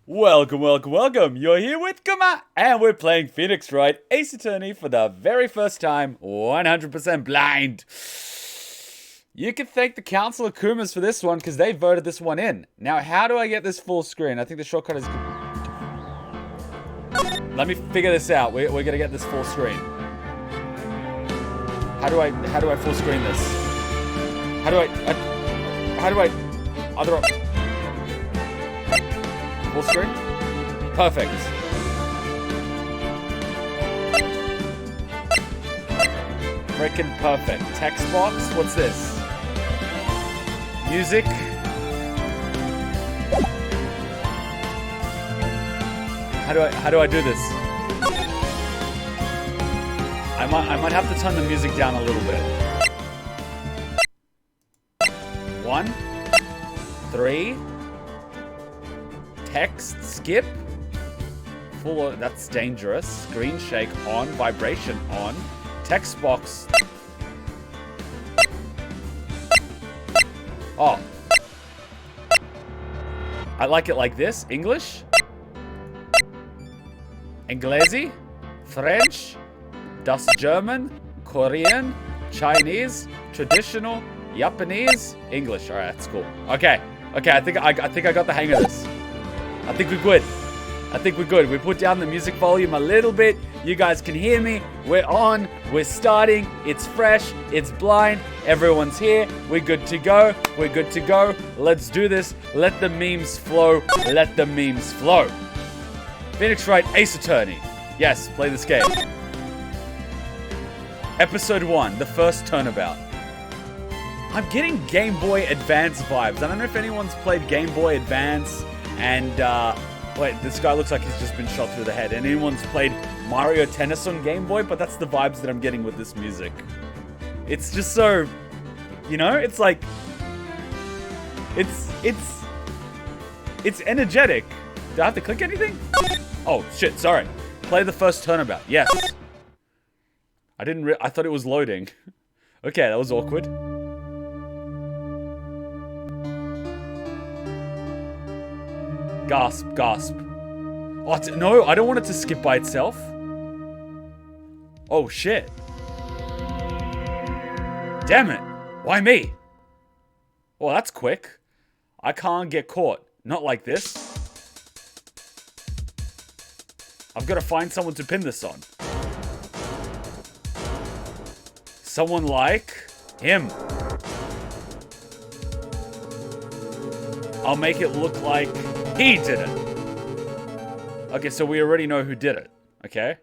Welcome, welcome, welcome. You're here with Kuma, and we're playing Phoenix Wright Ace Attorney for the very first time, 100% blind. You can thank the Council of Kumas for this one, because they voted this one in. Now, how do I get this full screen? I think the shortcut is... Let me figure this out. We're going to get this full screen. How do I full screen this? Full screen? Perfect. Freaking perfect. Text box? What's this? Music? How do I do this? I might have to turn the music down a little bit. 1, 3. Text skip. Full. That's dangerous. Screen shake on. Vibration on. Text box. Oh. I like it like this. English. Inglesi. French. Das German. Korean. Chinese. Traditional. Japanese. English. Alright, that's cool. Okay. I think I got the hang of this. I think we're good. We put down the music volume a little bit. You guys can hear me. We're on. We're starting. It's fresh. It's blind. Everyone's here. We're good to go. Let's do this. Let the memes flow. Phoenix Wright Ace Attorney. Yes, play this game. Episode 1, the first turnabout. I'm getting Game Boy Advance vibes. I don't know if anyone's played Game Boy Advance. And, wait, this guy looks like he's just been shot through the head. And anyone's played Mario Tennis on Game Boy? But that's the vibes that I'm getting with this music. It's just so, you know, it's like, it's energetic. Do I have to click anything? Oh, shit, sorry. Play the first turnabout. Yes. I thought it was loading. Okay, that was awkward. Gasp. Oh, no, I don't want it to skip by itself. Oh, shit. Damn it. Why me? Well, that's quick. I can't get caught. Not like this. I've got to find someone to pin this on. Someone like him. I'll make it look like he did it. Okay, so we already know who did it. Okay.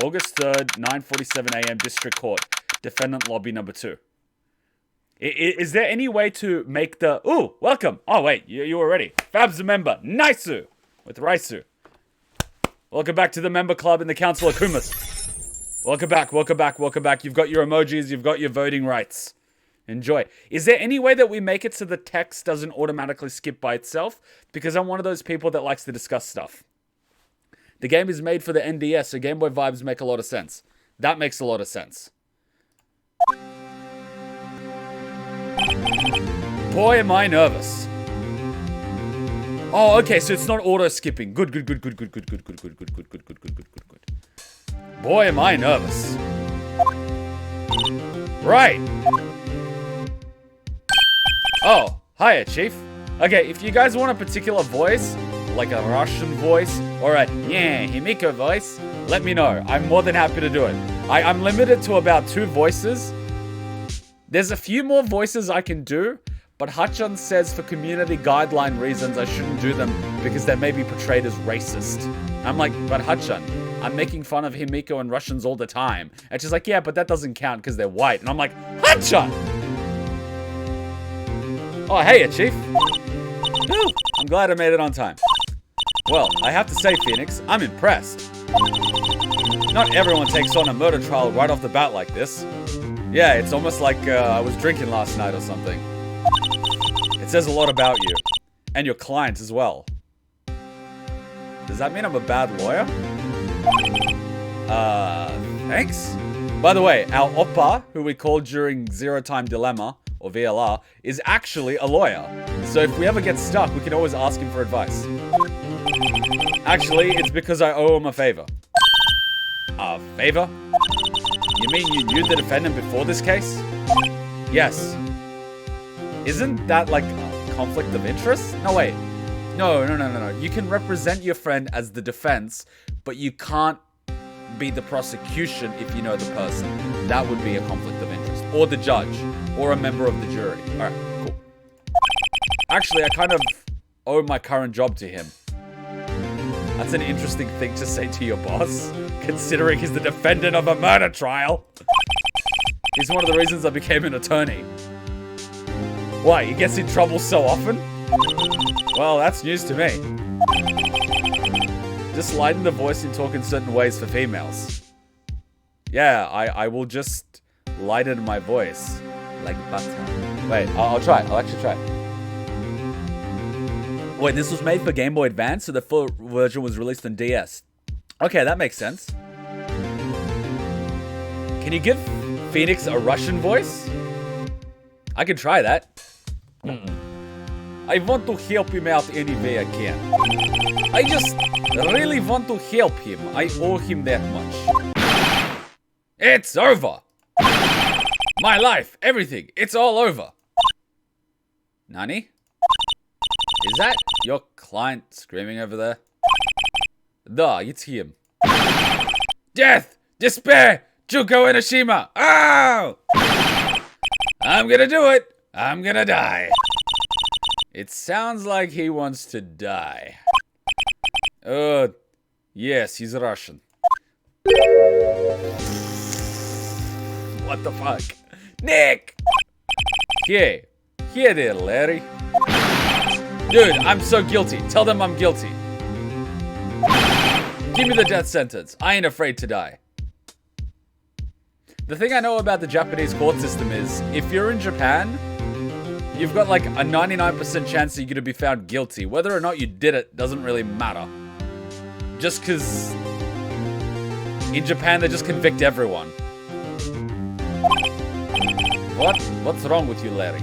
August 3rd, 9:47 a.m. District Court. Defendant lobby number 2. Is there any way to make the... Ooh, welcome. Oh, wait. You were ready. Fab's a member. Nice-u. With Raisu. Welcome back to the member club in the Council of Kumas. Welcome back. You've got your emojis. You've got your voting rights. Enjoy. Is there any way that we make it so the text doesn't automatically skip by itself? Because I'm one of those people that likes to discuss stuff. The game is made for the NDS, so Game Boy vibes make a lot of sense. That makes a lot of sense. Boy, am I nervous. Oh, okay, so it's not auto-skipping. Good. Boy, am I nervous. Right. Oh, hiya, Chief. Okay, if you guys want a particular voice, like a Russian voice, or a Himiko voice, let me know. I'm more than happy to do it. I'm limited to about 2 voices. There's a few more voices I can do, but Hachan says for community guideline reasons I shouldn't do them because they may be portrayed as racist. I'm like, but Hachan, I'm making fun of Himiko and Russians all the time. And she's like, yeah, but that doesn't count because they're white. And I'm like, Hachan! Oh, hey, Chief. Ooh, I'm glad I made it on time. Well, I have to say, Phoenix, I'm impressed. Not everyone takes on a murder trial right off the bat like this. Yeah, it's almost like I was drinking last night or something. It says a lot about you. And your client as well. Does that mean I'm a bad lawyer? Thanks? By the way, our Oppa, who we called during Zero Time Dilemma, or VLR, is actually a lawyer. So if we ever get stuck, we can always ask him for advice. Actually, it's because I owe him a favor. A favor? You mean you knew the defendant before this case? Yes. Isn't that like a conflict of interest? No, wait. No. You can represent your friend as the defense, but you can't be the prosecution if you know the person. That would be a conflict of interest. Or the judge. Or a member of the jury. Alright, cool. Actually, I kind of owe my current job to him. That's an interesting thing to say to your boss, considering he's the defendant of a murder trial. He's one of the reasons I became an attorney. Why, he gets in trouble so often? Well, that's news to me. Just lighten the voice and talk in certain ways for females. Yeah, I will just lighten my voice. Like butter. Wait, I'll try. I'll actually try. Wait, this was made for Game Boy Advance, so the full version was released on DS. Okay, that makes sense. Can you give Phoenix a Russian voice? I can try that. I want to help him out any way I can. I just really want to help him. I owe him that much. It's over. My life, everything, it's all over. Nani? Is that your client screaming over there? Duh, it's him. Death! Despair! Juko Enoshima! Oh! I'm gonna do it! I'm gonna die. It sounds like he wants to die. Yes, he's Russian. What the fuck? Nick! Here there, Larry. Dude, I'm so guilty. Tell them I'm guilty. Give me the death sentence. I ain't afraid to die. The thing I know about the Japanese court system is, if you're in Japan, you've got like a 99% chance that you're gonna be found guilty. Whether or not you did it doesn't really matter. Just because in Japan they just convict everyone. What? What's wrong with you, Larry?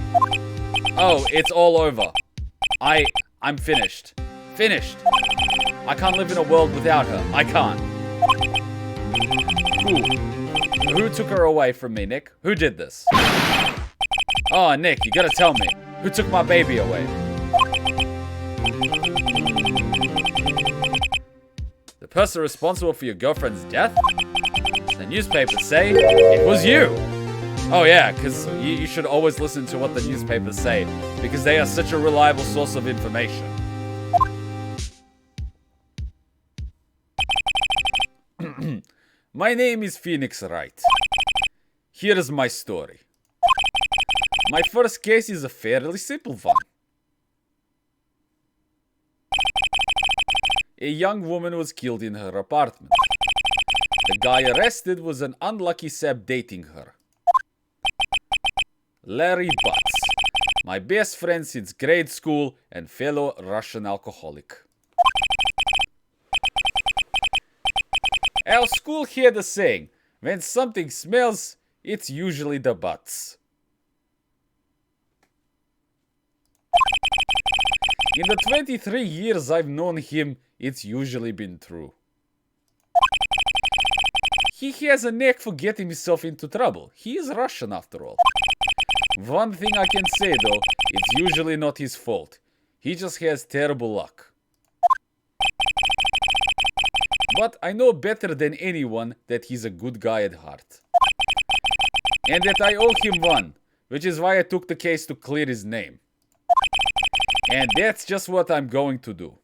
Oh, it's all over. I'm finished. Finished. I can't live in a world without her. I can't. Who took her away from me, Nick? Who did this? Oh, Nick, you gotta tell me. Who took my baby away? The person responsible for your girlfriend's death? The newspapers say it was you. Oh yeah, because you should always listen to what the newspapers say, because they are such a reliable source of information. My name is Phoenix Wright. Here is my story. My first case is a fairly simple one. A young woman was killed in her apartment. The guy arrested was an unlucky sap dating her. Larry Butts, my best friend since grade school and fellow Russian alcoholic. Our school had a saying, when something smells, it's usually the butts. In the 23 years I've known him, it's usually been true. He has a knack for getting himself into trouble. He is Russian after all. One thing I can say though, it's usually not his fault. He just has terrible luck. But I know better than anyone that he's a good guy at heart. And that I owe him one, which is why I took the case to clear his name. And that's just what I'm going to do.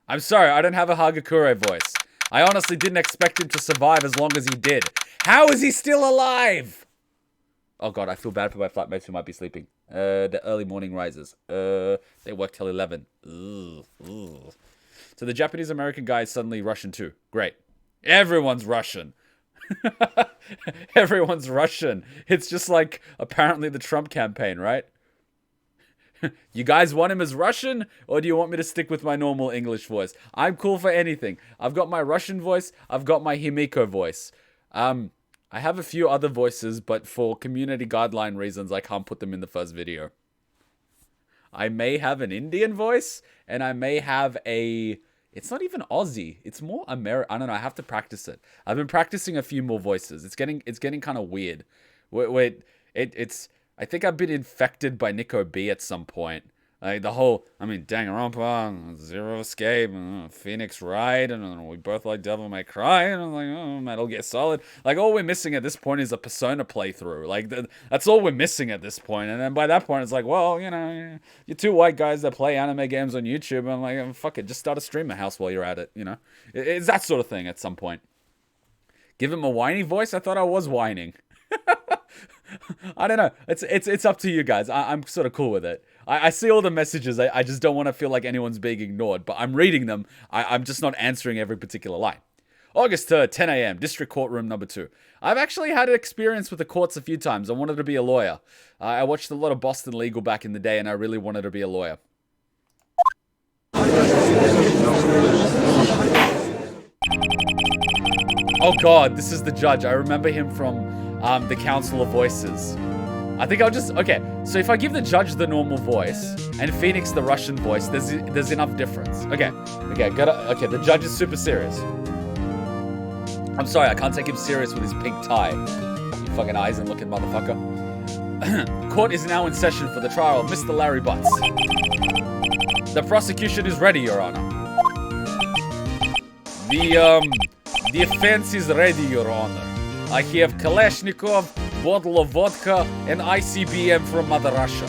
I'm sorry, I don't have a Hagakure voice. I honestly didn't expect him to survive as long as he did. How is he still alive? Oh god, I feel bad for my flatmates who might be sleeping. The early morning rises. They work till 11. Ugh. So the Japanese American guy is suddenly Russian too. Great. Everyone's Russian. Everyone's Russian. It's just like apparently the Trump campaign, right? You guys want him as Russian, or do you want me to stick with my normal English voice? I'm cool for anything. I've got my Russian voice. I've got my Himiko voice. I have a few other voices, but for community guideline reasons, I can't put them in the first video. I may have an Indian voice, and I may have a... It's not even Aussie. It's more American. I don't know. I have to practice it. I've been practicing a few more voices. It's getting kind of weird. I think I've been infected by Nico B at some point. Like the whole, Danganronpa, Zero Escape, Phoenix Wright, and we both like Devil May Cry, and I'm like, oh, Metal Gear Solid. Like, all we're missing at this point is a Persona playthrough. Like, that's all we're missing at this point. And then by that point, it's like, well, you're two white guys that play anime games on YouTube. And I'm like, oh, fuck it, just start a streamer house while you're at it, It's that sort of thing at some point. Give him a whiny voice? I thought I was whining. I don't know. It's up to you guys. I'm sort of cool with it. I see all the messages. I just don't want to feel like anyone's being ignored. But I'm reading them. I'm just not answering every particular line. August 3rd, 10 a.m., District Courtroom number 2. I've actually had an experience with the courts a few times. I wanted to be a lawyer. I watched a lot of Boston Legal back in the day, and I really wanted to be a lawyer. Oh god, this is the judge. I remember him from the Council of Voices. I think I'll just... Okay, so if I give the judge the normal voice and Phoenix the Russian voice, there's enough difference. Okay, the judge is super serious. I'm sorry, I can't take him serious with his pink tie. You fucking eyes-and-looking motherfucker. Court is now in session for the trial of Mr. Larry Butts. The prosecution is ready, Your Honor. The offense is ready, Your Honor. I have Kalashnikov, bottle of vodka, and ICBM from Mother Russia.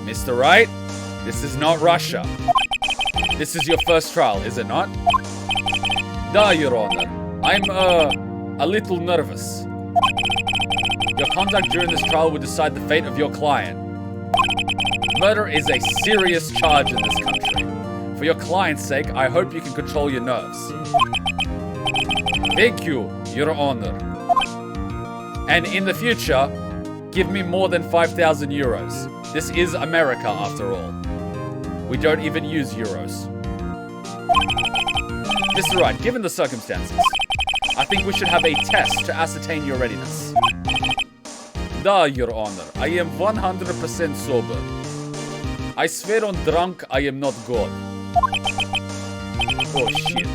Mr. Wright, this is not Russia. This is your first trial, is it not? Da, Your Honor. I'm, a little nervous. Your conduct during this trial will decide the fate of your client. Murder is a serious charge in this country. For your client's sake, I hope you can control your nerves. Thank you, Your Honor. And in the future, give me more than 5,000 euros. This is America, after all. We don't even use euros. Mr. Wright, given the circumstances, I think we should have a test to ascertain your readiness. Da, Your Honor. I am 100% sober. I swear on drunk I am not God. Oh shit.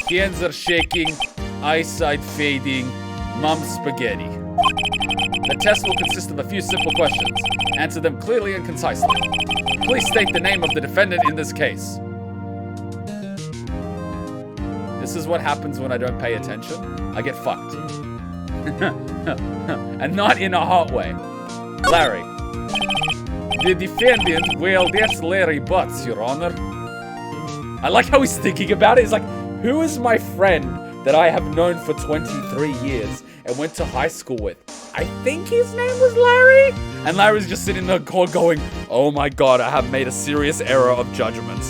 Hands are shaking, eyesight fading, mum's spaghetti. The test will consist of a few simple questions. Answer them clearly and concisely. Please state the name of the defendant in this case. This is what happens when I don't pay attention. I get fucked. And not in a hot way. Larry. The defendant, well, that's Larry Butts, Your Honor. I like how he's thinking about it. He's like, who is my friend that I have known for 23 years and went to high school with? I think his name was Larry? And Larry's just sitting in the court going, oh my god, I have made a serious error of judgment.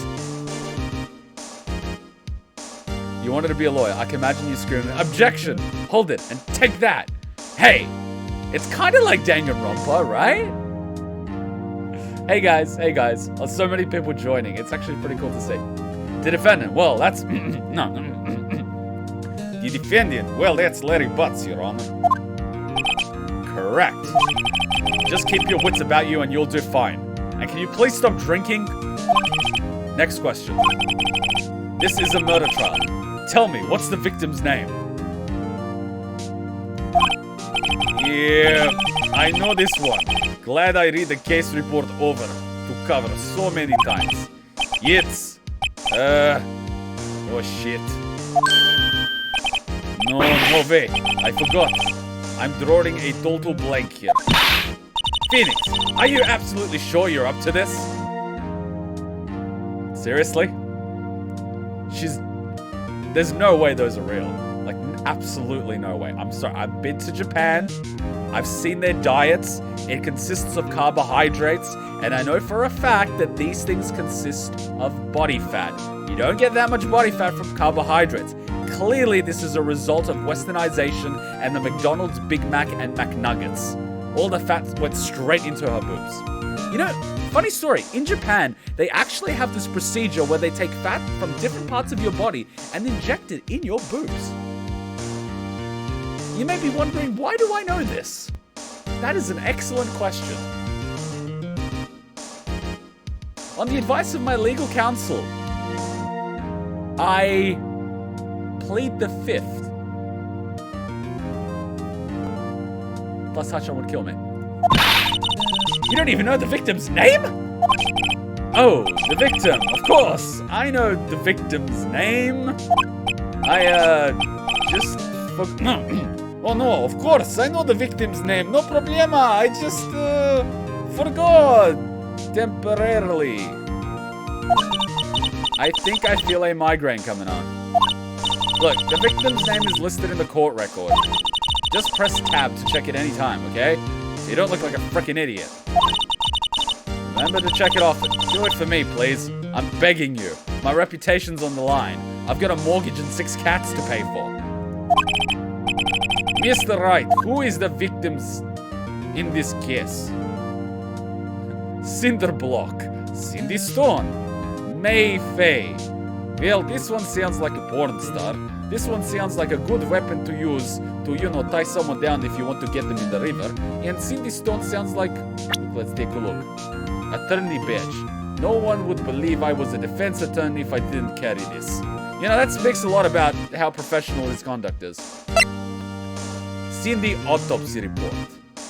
You wanted to be a lawyer. I can imagine you screaming, objection, hold it, and take that. Hey, it's kind of like Danganronpa, right? Hey guys. There's so many people joining. It's actually pretty cool to see. The defendant, well, that's... no. The defendant, well, that's Larry Butts, Your Honor. Correct. Just keep your wits about you and you'll do fine. And can you please stop drinking? Next question. This is a murder trial. Tell me, what's the victim's name? Yeah, I know this one. Glad I read the case report over to cover so many times. It's... oh shit. No way. I forgot. I'm drawing a total blank here. Phoenix, are you absolutely sure you're up to this? Seriously? There's no way those are real. Like, absolutely no way. I'm sorry. I've been to Japan. I've seen their diets. It consists of carbohydrates. And I know for a fact that these things consist of body fat. You don't get that much body fat from carbohydrates. Clearly, this is a result of westernization and the McDonald's Big Mac and McNuggets. All the fat went straight into her boobs. You know, funny story, in Japan, they actually have this procedure where they take fat from different parts of your body and inject it in your boobs. You may be wondering, why do I know this? That is an excellent question. On the advice of my legal counsel, I plead the fifth. Plus Hachan would kill me. You don't even know the victim's name? Oh, the victim, of course. I know the victim's name. Oh no, of course, I know the victim's name. No problema. I just, forgot. Temporarily. I think I feel a migraine coming on. Look, the victim's name is listed in the court record. Just press tab to check it anytime, okay? So you don't look like a frickin' idiot. Remember to check it often. Do it for me, please. I'm begging you. My reputation's on the line. I've got a mortgage and 6 cats to pay for. Mr. Wright, who is the victims in this case? Cinderblock, Cindy Stone, May Faye. Well, this one sounds like a porn star. This one sounds like a good weapon to use to, you know, tie someone down if you want to get them in the river. And Cindy Stone sounds like, let's take a look. Attorney bitch. No one would believe I was a defense attorney if I didn't carry this. You know, that speaks a lot about how professional his conduct is. Cindy autopsy report.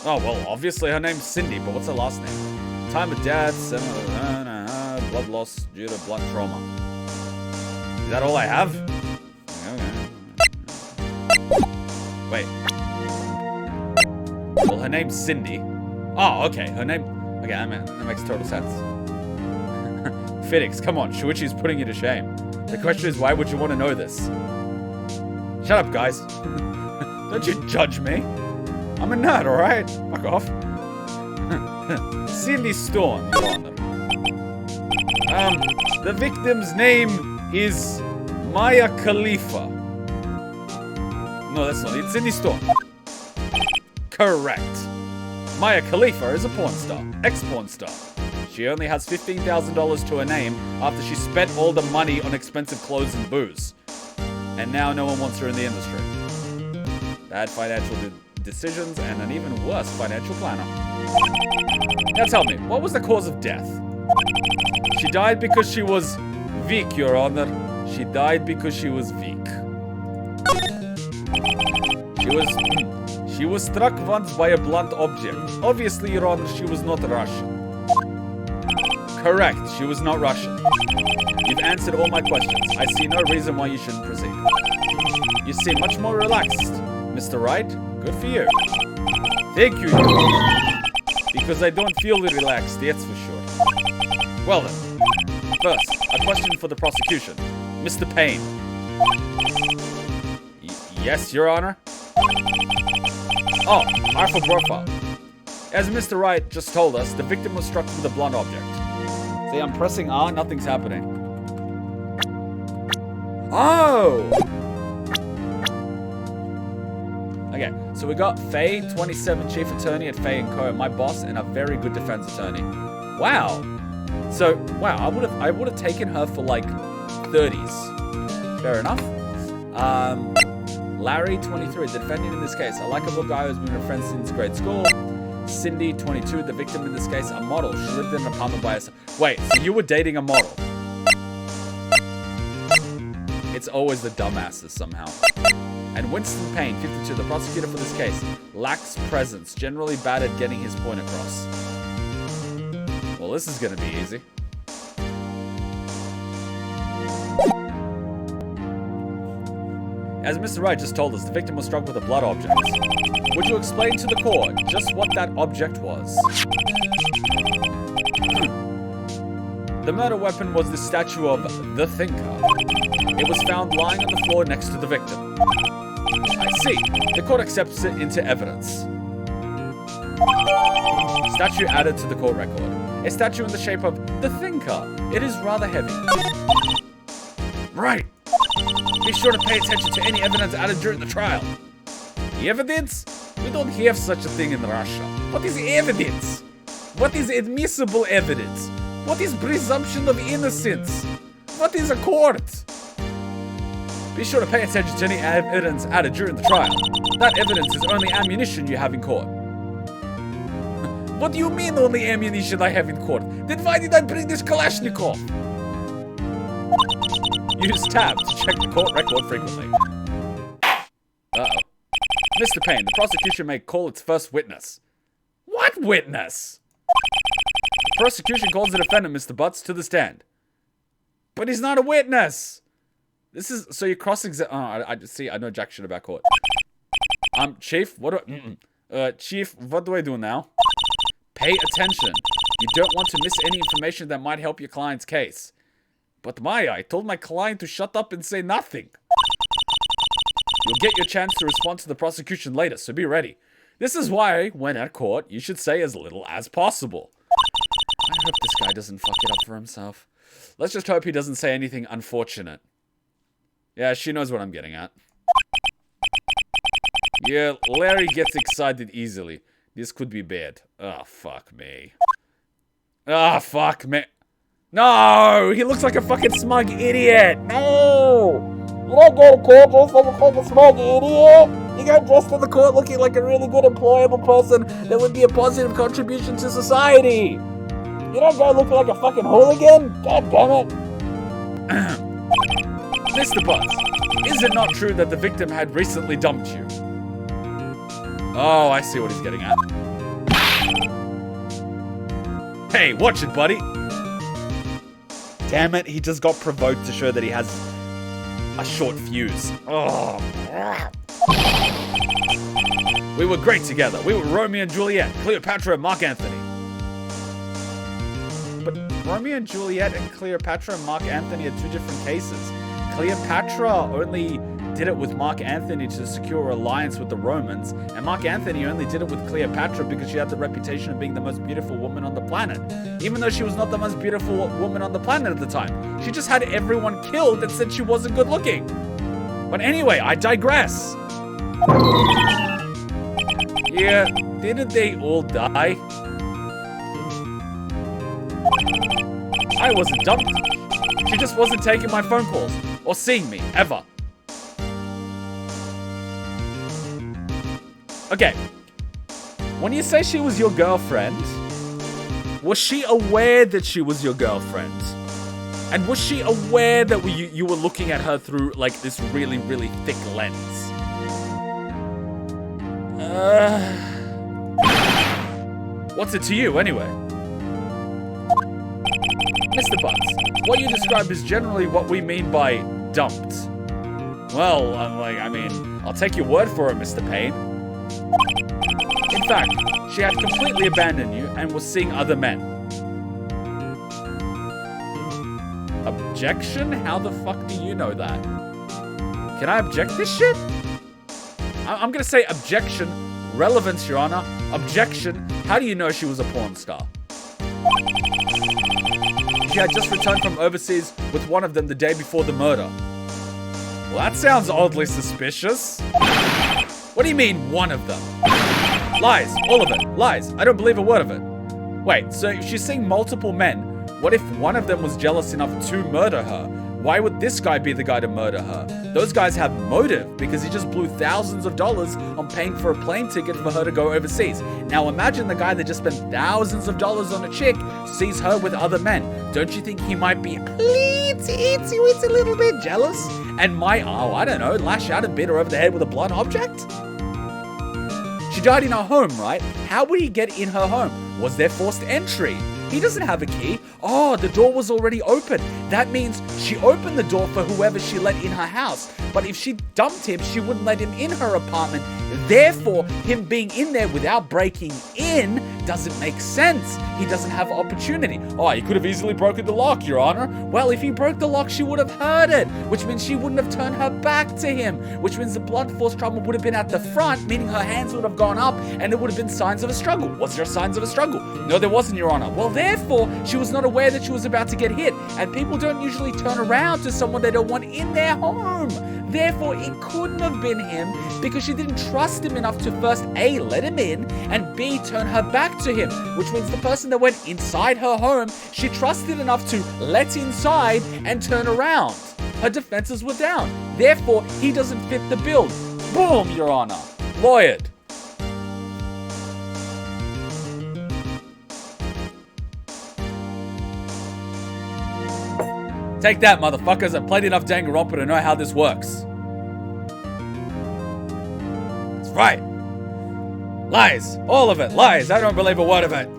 Oh, well, obviously her name's Cindy, but what's her last name? Time of death, blood loss due to blood trauma. Is that all I have? Okay. Wait. Well, her name's Cindy. Oh, okay. Her name... Okay, that makes total sense. Phoenix, come on. Shuichi's putting you to shame. The question is, why would you want to know this? Shut up, guys. Don't you judge me. I'm a nerd, alright? Fuck off. Cindy Stone, Your Honor. The victim's name is Maya Khalifa. No, that's not it. Cindy Stone. Correct. Maya Khalifa is a porn star. Ex-porn star. She only has $15,000 to her name after she spent all the money on expensive clothes and booze. And now no one wants her in the industry. Bad financial decisions and an even worse financial planner. Now tell me, what was the cause of death? She died because she was weak, Your Honor. She died because she was weak. She was struck once by a blunt object. Obviously, Your Honor, she was not Russian. Correct, she was not Russian. You've answered all my questions. I see no reason why you shouldn't proceed. You seem much more relaxed, Mr. Wright. Good for you. Thank you, Your Honor. Because I don't feel relaxed, that's for sure. Well then, first, a question for the prosecution. Mr. Payne. Yes, Your Honor? Oh, R for profile. As Mr. Wright just told us, the victim was struck with a blunt object. See, I'm pressing R, nothing's happening. Oh! Okay, so we got Faye, 27 chief attorney at Faye & Co., my boss, and a very good defense attorney. Wow. So, wow, I would have taken her for like 30s. Fair enough. Larry, 23, the defendant in this case, a likable guy who's been a friend since grade school. Cindy, 22, the victim in this case, a model. She lived in an apartment by herself. Wait, so you were dating a model? It's always the dumbasses somehow. And Winston Payne, 52, the prosecutor for this case, lacks presence, generally bad at getting his point across. Well, this is gonna be easy. As Mr. Wright just told us, the victim was struck with a blood object. Would you explain to the court just what that object was? The murder weapon was the statue of the Thinker. It was found lying on the floor next to the victim. I see. The court accepts it into evidence. Statue added to the court record. A statue in the shape of the Thinker. It is rather heavy. Right. Be sure to pay attention to any evidence added during the trial. Evidence? We don't have such a thing in Russia. What is evidence? What is admissible evidence? What is presumption of innocence? What is a court? Be sure to pay attention to any evidence added during the trial. That evidence is only ammunition you have in court. What do you mean only ammunition I have in court? Then why did I bring this Kalashnikov? Use tab to check the court record frequently. Uh-oh. Mr. Payne, the prosecution may call its first witness. What witness? The prosecution calls the defendant, Mr. Butts, to the stand. But he's not a witness. This is, so you cross-examine, I see, I know jack shit about court. Chief, what do Chief, what do I do now? Pay attention. You don't want to miss any information that might help your client's case. But I told my client to shut up and say nothing. You'll get your chance to respond to the prosecution later, so be ready. This is why, when at court, you should say as little as possible. I hope this guy doesn't fuck it up for himself. Let's just hope he doesn't say anything unfortunate. Yeah, she knows what I'm getting at. Yeah, Larry gets excited easily. This could be bad. Oh, fuck me. Oh, fuck me. No! He looks like a fucking smug idiot! No! You don't go to court dressed like a fucking smug idiot! You go dressed to the court looking like a really good employable person that would be a positive contribution to society! You don't go looking like a fucking hooligan? God damn it! Mr. Butts, is it not true that the victim had recently dumped you? Oh, I see what he's getting at. Hey, watch it, buddy! Damn it, he just got provoked to show that he has a short fuse. Oh. We were great together. We were Romeo and Juliet, Cleopatra and Mark Anthony. But Romeo and Juliet and Cleopatra and Mark Anthony are two different cases. Cleopatra only did it with Mark Anthony to secure an alliance with the Romans, and Mark Anthony only did it with Cleopatra because she had the reputation of being the most beautiful woman on the planet. Even though she was not the most beautiful woman on the planet at the time. She just had everyone killed that said she wasn't good looking. But anyway, I digress. Yeah, didn't they all die? I wasn't dumped. She just wasn't taking my phone calls or seeing me, ever. Okay, when you say she was your girlfriend, was she aware that she was your girlfriend? And was she aware that you were looking at her through, like, this really, really thick lens? What's it to you, anyway? Mr. Butts, what you describe is generally what we mean by dumped. Well, I'll take your word for it, Mr. Payne. In fact, she had completely abandoned you and was seeing other men. Objection? How the fuck do you know that? Can I object this shit? I'm gonna say objection. Relevance, Your Honor. Objection. How do you know she was a porn star? She had just returned from overseas with one of them the day before the murder. Well, that sounds oddly suspicious. What do you mean, one of them? Lies. All of it. Lies. I don't believe a word of it. Wait, so if she's seeing multiple men, what if one of them was jealous enough to murder her? Why would this guy be the guy to murder her? Those guys have motive because he just blew thousands of dollars on paying for a plane ticket for her to go overseas. Now imagine the guy that just spent thousands of dollars on a chick sees her with other men. Don't you think he might be a little bit jealous? And might, I don't know, lash out and beat her over the head with a blunt object? She died in her home, right? How would he get in her home? Was there forced entry? He doesn't have a key. Oh, the door was already open. That means she opened the door for whoever she let in her house. But if she dumped him, she wouldn't let him in her apartment. Therefore, him being in there without breaking in doesn't make sense. He doesn't have opportunity. Oh, he could have easily broken the lock, Your Honor. Well, if he broke the lock, she would have heard it, which means she wouldn't have turned her back to him, which means the blunt force trauma would have been at the front, meaning her hands would have gone up and it would have been signs of a struggle. Was there signs of a struggle? No, there wasn't, Your Honor. Well, therefore, she was not aware that she was about to get hit, and people don't usually turn around to someone they don't want in their home. Therefore, it couldn't have been him because she didn't trust him enough to first A, let him in, and B, turn her back to him, which means the person that went inside her home, she trusted enough to let inside and turn around. Her defenses were down. Therefore, he doesn't fit the bill. Boom, Your Honor. Lawyered. Take that, motherfuckers. I've played enough Danganronpa to know how this works. That's right. Lies. All of it. Lies. I don't believe a word of it.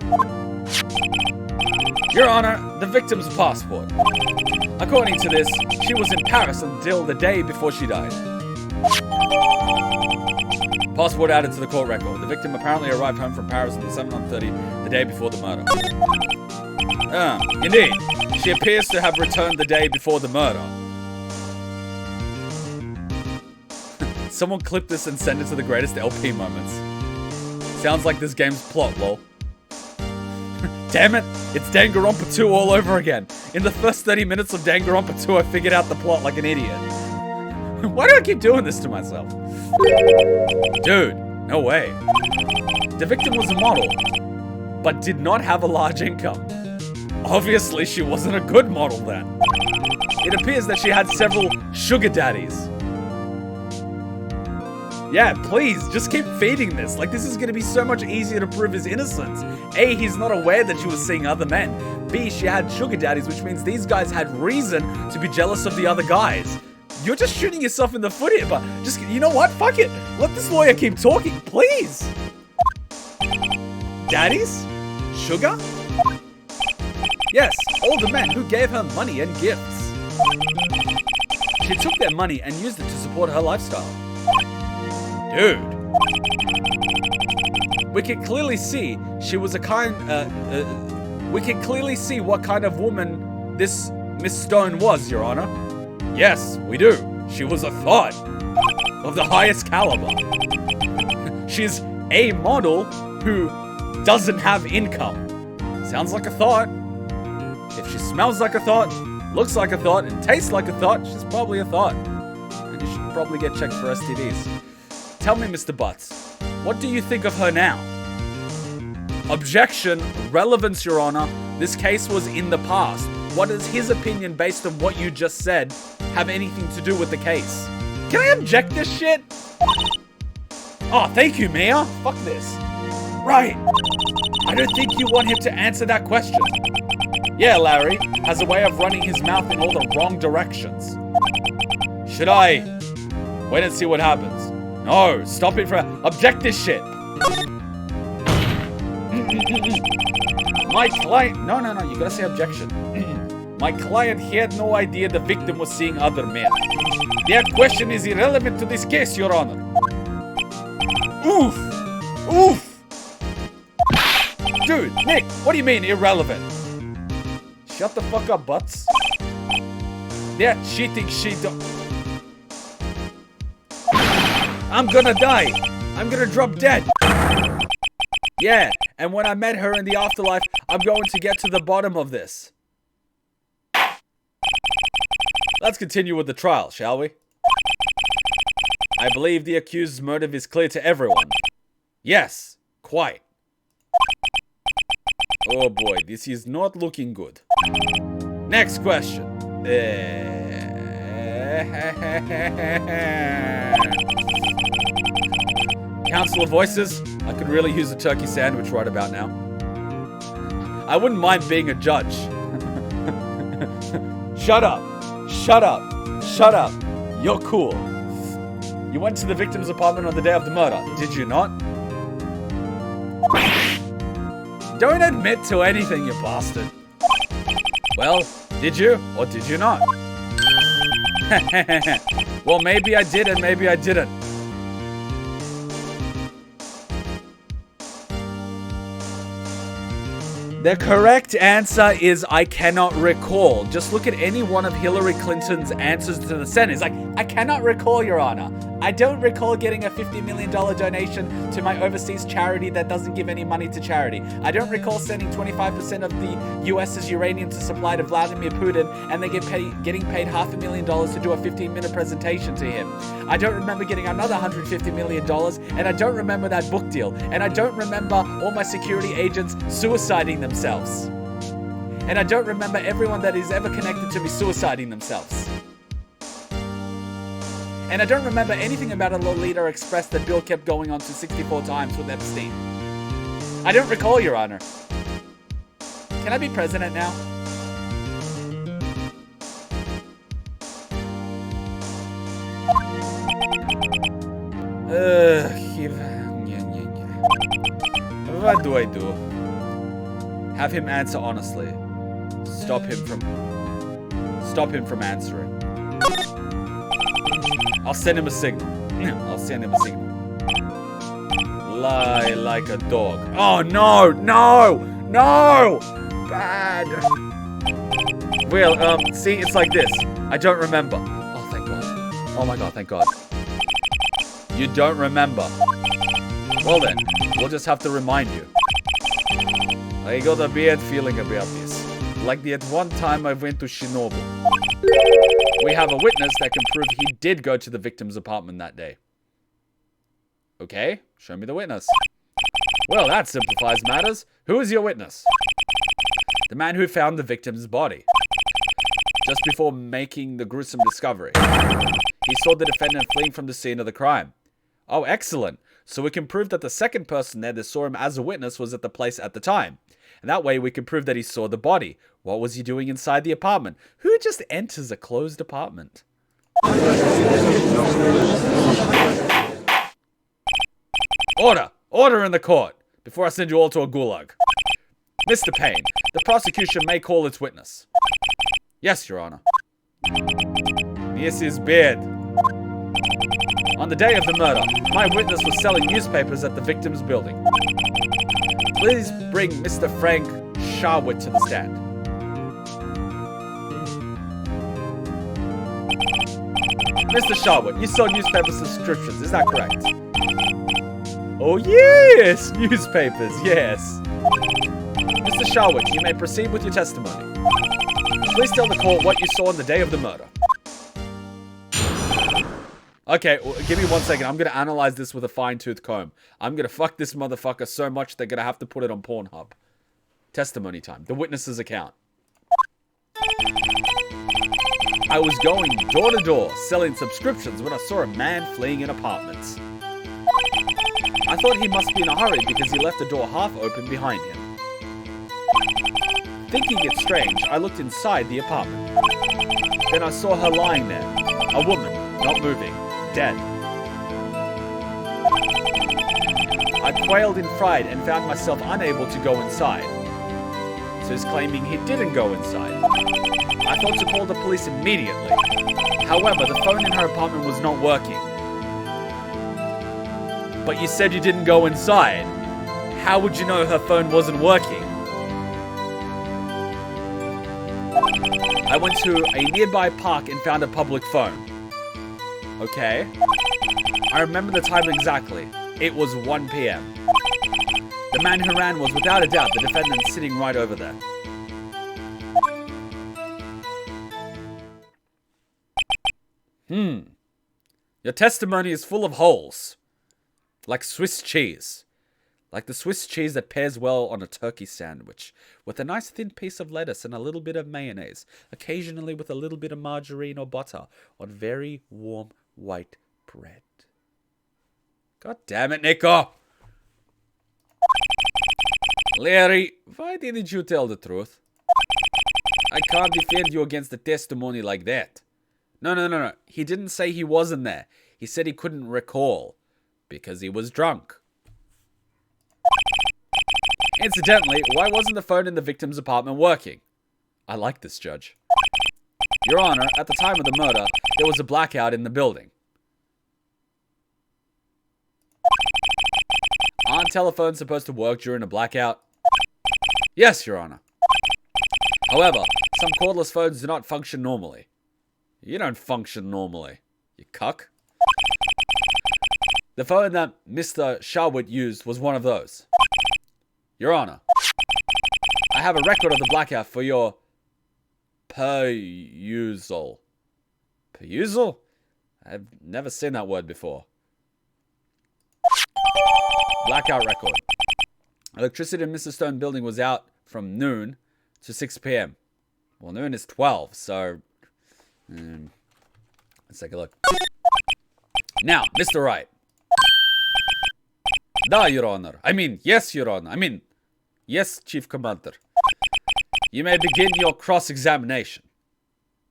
Your Honor, the victim's passport. According to this, she was in Paris until the day before she died. Passport added to the court record. The victim apparently arrived home from Paris at 7:30 the day before the murder. Indeed. She appears to have returned the day before the murder. Someone clip this and send it to the greatest LP moments. Sounds like this game's plot, lol. Damn it, it's Danganronpa 2 all over again. In the first 30 minutes of Danganronpa 2, I figured out the plot like an idiot. Why do I keep doing this to myself? Dude, no way. The victim was a model, but did not have a large income. Obviously, she wasn't a good model then. It appears that she had several sugar daddies. Yeah, please, just keep feeding this. Like, this is gonna be so much easier to prove his innocence. A, he's not aware that she was seeing other men. B, she had sugar daddies, which means these guys had reason to be jealous of the other guys. You're just shooting yourself in the foot here, but just, you know what? Fuck it. Let this lawyer keep talking, please. Daddies? Sugar? Yes, older men who gave her money and gifts. She took their money and used it to support her lifestyle. Dude. We can clearly see she was a we can clearly see what kind of woman this Miss Stone was, Your Honor. Yes, we do. She was a thought of the highest caliber. She's a model who doesn't have income. Sounds like a thought. If she smells like a thought, looks like a thought, and tastes like a thought, she's probably a thought. And you should probably get checked for STDs. Tell me, Mr. Butts, what do you think of her now? Objection. Relevance, Your Honor. This case was in the past. What does his opinion, based on what you just said, have anything to do with the case? Can I object this shit? Oh, thank you, Mia. Fuck this. Right. I don't think you want him to answer that question. Yeah, Larry has a way of running his mouth in all the wrong directions. Should I wait and see what happens? No, stop it for object this shit. My client, no, you gotta say objection. My client had no idea the victim was seeing other men. That question is irrelevant to this case, Your Honor. Oof. Dude, Nick, what do you mean irrelevant? Shut the fuck up, Butts. That cheating she I'm gonna die. I'm gonna drop dead. Yeah, and when I met her in the afterlife, I'm going to get to the bottom of this. Let's continue with the trial, shall we? I believe the accused's motive is clear to everyone. Yes, quite. Oh boy, this is not looking good. Next question. Counselor Voices, I could really use a turkey sandwich right about now. I wouldn't mind being a judge. Shut up. You're cool. You went to the victim's apartment on the day of the murder, did you not? Don't admit to anything, you bastard. Well, did you or did you not? Well, maybe I did and maybe I didn't. The correct answer is I cannot recall. Just look at any one of Hillary Clinton's answers to the Senate. It's like, I cannot recall, Your Honor. I don't recall getting a $50 million donation to my overseas charity that doesn't give any money to charity. I don't recall sending 25% of the US's uranium to supply to Vladimir Putin and then getting paid $500,000 to do a 15-minute presentation to him. I don't remember getting another $150 million, and I don't remember that book deal, and I don't remember all my security agents suiciding themselves. And I don't remember everyone that is ever connected to me suiciding themselves. And I don't remember anything about a Lolita Express that Bill kept going on to 64 times with Epstein. I don't recall, Your Honor. Can I be president now? What do I do? Have him answer honestly. Stop him from answering. I'll send him a signal. Lie like a dog. Oh, no! Bad. Well, see, it's like this. I don't remember. Oh, thank God. Oh my God, thank God. You don't remember. Well then, we'll just have to remind you. I got a bad feeling about this. Like the at one time I went to Chernobyl. We have a witness that can prove he did go to the victim's apartment that day. Okay, show me the witness. Well, that simplifies matters. Who is your witness? The man who found the victim's body. Just before making the gruesome discovery. He saw the defendant fleeing from the scene of the crime. Oh, excellent. So we can prove that the second person there that saw him as a witness was at the place at the time. And that way we can prove that he saw the body. What was he doing inside the apartment? Who just enters a closed apartment? Order! Order in the court! Before I send you all to a gulag. Mr. Payne, the prosecution may call its witness. Yes, Your Honor. This is bad. On the day of the murder, my witness was selling newspapers at the victim's building. Please bring Mr. Frank Sahwit to the stand. Mr. Sahwit, you sold newspaper subscriptions, is that correct? Oh yes! Newspapers, yes. Mr. Sahwit, you may proceed with your testimony. Please tell the court what you saw on the day of the murder. Okay, well, give me 1 second. I'm going to analyze this with a fine-tooth comb. I'm going to fuck this motherfucker so much they're going to have to put it on Pornhub. Testimony time. The witness's account. I was going door to door selling subscriptions when I saw a man fleeing in apartments. I thought he must be in a hurry because he left the door half open behind him. Thinking it strange, I looked inside the apartment. Then I saw her lying there. A woman, not moving. Dead. I quailed in fright and found myself unable to go inside. So he's claiming he didn't go inside. I thought to call the police immediately. However, the phone in her apartment was not working. But you said you didn't go inside. How would you know her phone wasn't working? I went to a nearby park and found a public phone. Okay. I remember the time exactly. It was 1 p.m. The man who ran was without a doubt the defendant sitting right over there. Your testimony is full of holes. Like Swiss cheese. Like the Swiss cheese that pairs well on a turkey sandwich. With a nice thin piece of lettuce and a little bit of mayonnaise. Occasionally with a little bit of margarine or butter. On very warm white bread. God damn it, Nico! Larry, why didn't you tell the truth? I can't defend you against a testimony like that. No. He didn't say he wasn't there. He said he couldn't recall. Because he was drunk. Incidentally, why wasn't the phone in the victim's apartment working? I like this, Judge. Your Honor, at the time of the murder, there was a blackout in the building. Aren't telephones supposed to work during a blackout? Yes, Your Honor. However, some cordless phones do not function normally. You don't function normally, you cuck. The phone that Mr. Sahwit used was one of those. Your Honor, I have a record of the blackout for your perusal. Perusal? I've never seen that word before. Blackout record. Electricity in Mr. Stone building was out from noon to 6 p.m. Well, noon is 12, so... let's take a look. Now, Mr. Wright. Da, Your Honor. I mean, yes, Your Honor. I mean, yes, Chief Commander. You may begin your cross-examination.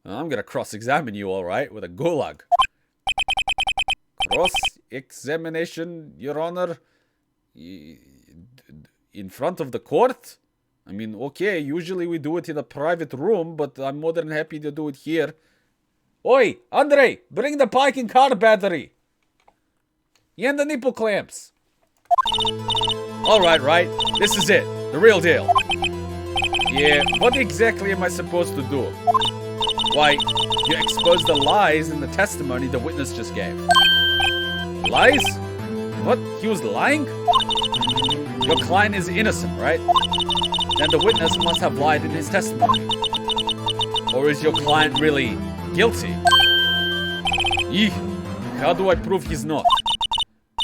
Well, I'm gonna cross-examine you, all right, with a gulag. Cross-examination, Your Honor? In front of the court? I mean, okay, usually we do it in a private room, but I'm more than happy to do it here. Oi, Andre, bring the pike and car battery. And the nipple clamps. Alright, right, this is it. The real deal. Yeah, what exactly am I supposed to do? Why, you exposed the lies in the testimony the witness just gave. Lies? What? He was lying? Your client is innocent, right? Then the witness must have lied in his testimony. Or is your client really guilty? Eek, how do I prove he's not?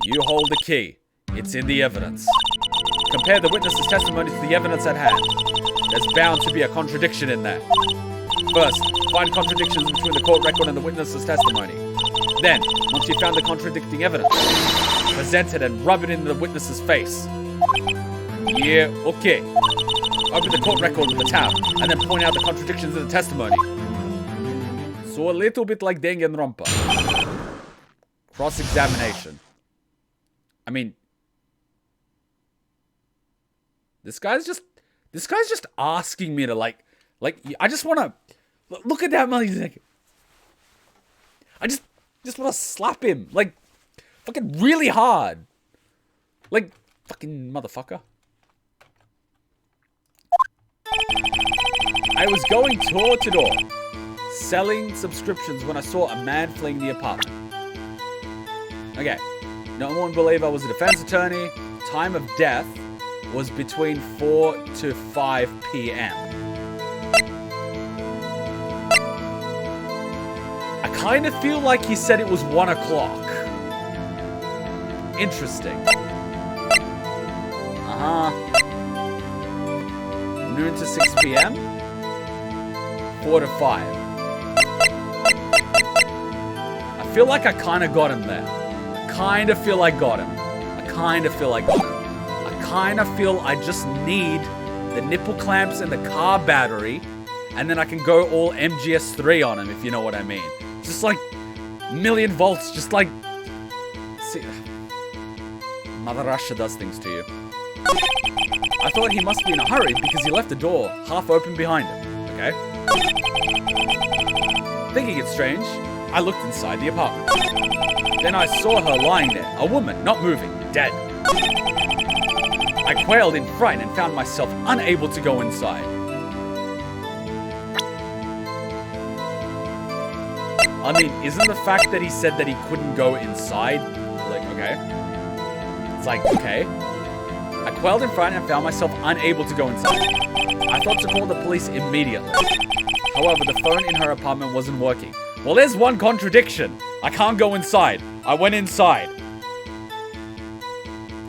You hold the key. It's in the evidence. Compare the witness's testimony to the evidence at hand. There's bound to be a contradiction in there. First, find contradictions between the court record and the witness's testimony. Then, once you've found the contradicting evidence, present it and rub it in the witness's face. Yeah, okay. Open the court record with a tab, and then point out the contradictions in the testimony. So a little bit like Danganronpa. Cross-examination. I mean... This guy's just asking me to like, I just want to... Look at that man, he's like... I just want to slap him, like, fucking really hard. Like, fucking motherfucker. I was going door to door, selling subscriptions when I saw a man fleeing the apartment. Okay, no one believed I was a defense attorney. Time of death was between 4 to 5 p.m. I kind of feel like he said it was 1 o'clock. Interesting. Noon to 6 p.m. 4 to 5. I feel like I kind of got him there. I kind of feel I got him. I kind of feel I just need the nipple clamps and the car battery, and then I can go all MGS3 on him, if you know what I mean. Just like million volts, just like... See, Mother Russia does things to you. I thought he must be in a hurry because he left the door half open behind him, okay? Thinking it strange, I looked inside the apartment. Then I saw her lying there, a woman, not moving, dead. I quailed in fright and found myself unable to go inside. I mean, isn't the fact that he said that he couldn't go inside, like, okay? It's like, okay. I quailed in fright and found myself unable to go inside. I thought to call the police immediately. However, the phone in her apartment wasn't working. Well, there's one contradiction. I can't go inside. I went inside.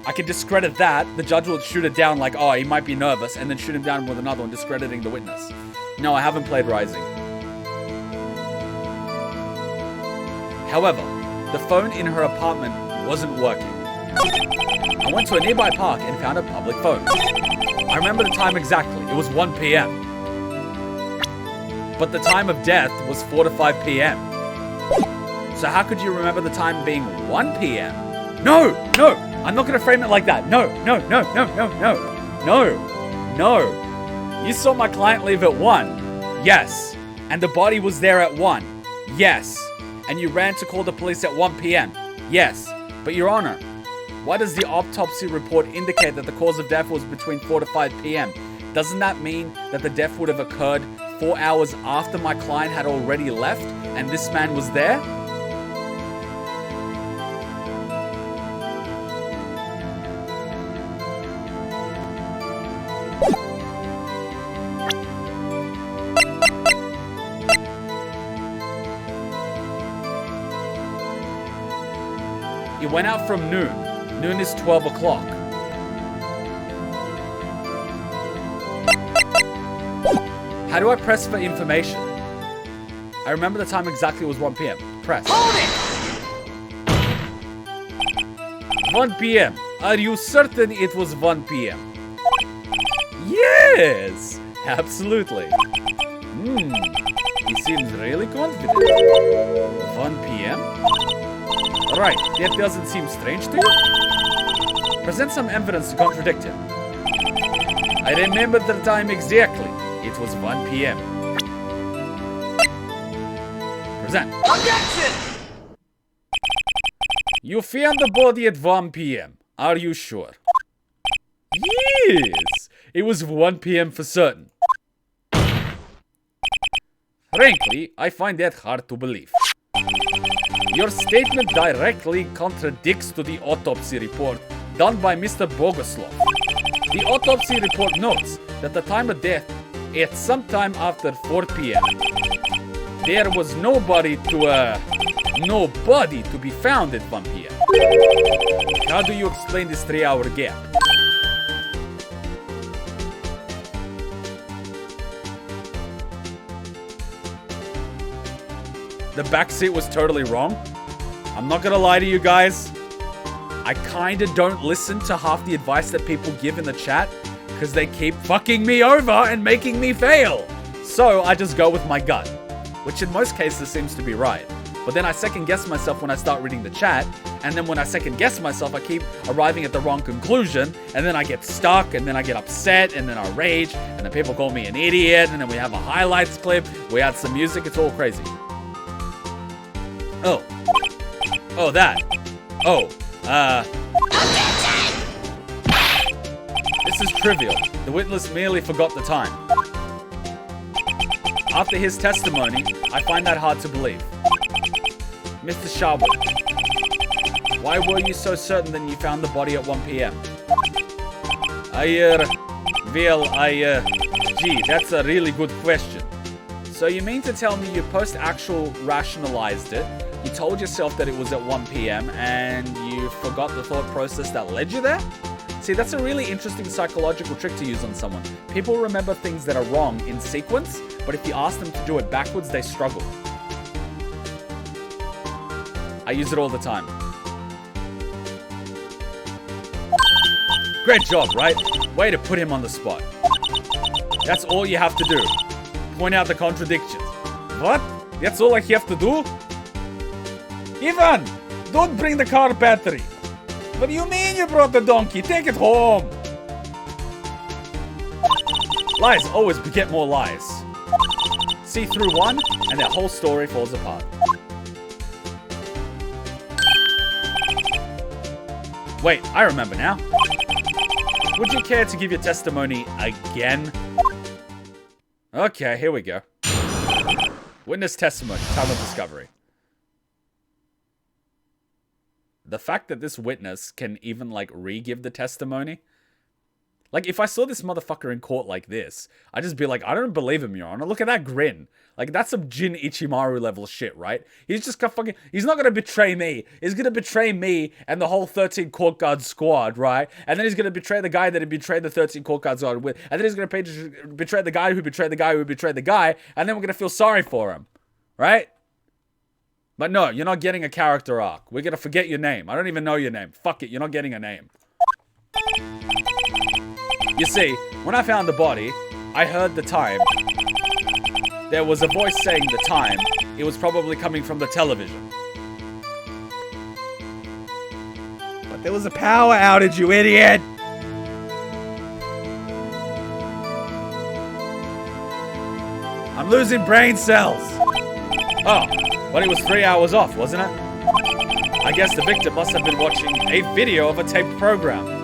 I could discredit that. The judge will shoot it down like, oh, he might be nervous, and then shoot him down with another one, discrediting the witness. No, I haven't played Rising. However, the phone in her apartment wasn't working. I went to a nearby park and found a public phone. I remember the time exactly. It was 1 p.m. But the time of death was 4 to 5 p.m. So how could you remember the time being 1 p.m.? No! I'm not going to frame it like that. No. You saw my client leave at 1. Yes. And the body was there at 1. Yes. And you ran to call the police at 1 p.m. Yes. But Your Honor, why does the autopsy report indicate that the cause of death was between 4 to 5 p.m.? Doesn't that mean that the death would have occurred 4 hours after my client had already left and this man was there? It went out from noon. Noon is 12 o'clock. How do I press for information? I remember the time exactly was 1 p.m. Press. Hold it! 1 p.m. Are you certain it was 1 p.m.? Yes! Absolutely. He seems really confident. 1 p.m.? Right, that doesn't seem strange to you? Present some evidence to contradict him. I remember the time exactly. It was 1 p.m. Present. Objection! You found the body at 1 p.m. Are you sure? Yes! It was 1 p.m. for certain. Frankly, I find that hard to believe. Your statement directly contradicts to the autopsy report done by Mr. Bogoslov. The autopsy report notes that the time of death at sometime after 4 p.m. There was nobody to be found at 1 p.m. How do you explain this 3-hour gap? The back seat was totally wrong. I'm not gonna lie to you guys. I kinda don't listen to half the advice that people give in the chat because they keep fucking me over and making me fail. So I just go with my gut, which in most cases seems to be right. But then I second guess myself when I start reading the chat, and then when I second guess myself, I keep arriving at the wrong conclusion, and then I get stuck, and then I get upset, and then I rage, and then people call me an idiot, and then we have a highlights clip, we add some music, it's all crazy. Oh. Oh, that. Oh. This is trivial. The witness merely forgot the time. After his testimony, I find that hard to believe. Mr. Sahwit, why were you so certain that you found the body at 1 p.m.? Gee, that's a really good question. So you mean to tell me you post-actual rationalized it, you told yourself that it was at 1 p.m. and you forgot the thought process that led you there? See, that's a really interesting psychological trick to use on someone. People remember things that are wrong in sequence, but if you ask them to do it backwards, they struggle. I use it all the time. Great job, right? Way to put him on the spot. That's all you have to do. Point out the contradictions. What? That's all I have to do? Ivan, don't bring the car battery. What do you mean you brought the donkey? Take it home. Lies always beget more lies. See through one, and that whole story falls apart. Wait, I remember now. Would you care to give your testimony again? Okay, here we go. Witness testimony, time of discovery. The fact that this witness can even, like, re-give the testimony. Like, if I saw this motherfucker in court like this, I'd just be like, I don't believe him, Your Honor. Look at that grin. Like, that's some Jin Ichimaru level shit, right? He's just gonna fucking... He's not gonna betray me. He's gonna betray me and the whole 13 court guard squad, right? And then he's gonna betray the guy that he betrayed the 13 court guard squad with. And then he's gonna betray the guy who betrayed the guy who betrayed the guy. And then we're gonna feel sorry for him. Right? But no, you're not getting a character arc. We're gonna forget your name. I don't even know your name. Fuck it, you're not getting a name. You see, when I found the body, I heard the time. There was a voice saying the time. It was probably coming from the television. But there was a power outage, you idiot! I'm losing brain cells! Oh, but it was 3 hours off, wasn't it? I guess the victim must have been watching a video of a taped program.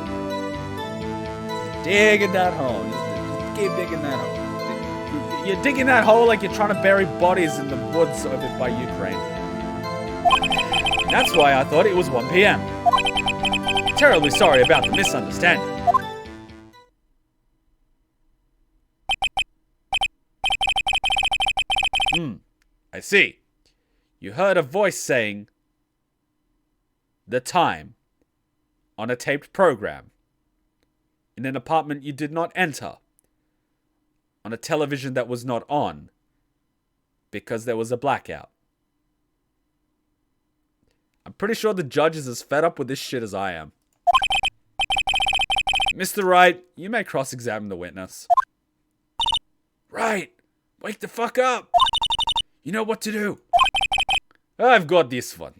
Digging that hole. Just keep digging that hole. You're digging that hole like you're trying to bury bodies in the woods over by Ukraine. That's why I thought it was 1 p.m. Terribly sorry about the misunderstanding. I see. You heard a voice saying... the time on a taped program in an apartment you did not enter on a television that was not on because there was a blackout. I'm pretty sure the judge is as fed up with this shit as I am. Mr. Wright, you may cross-examine the witness. Wright, wake the fuck up. You know what to do. I've got this one.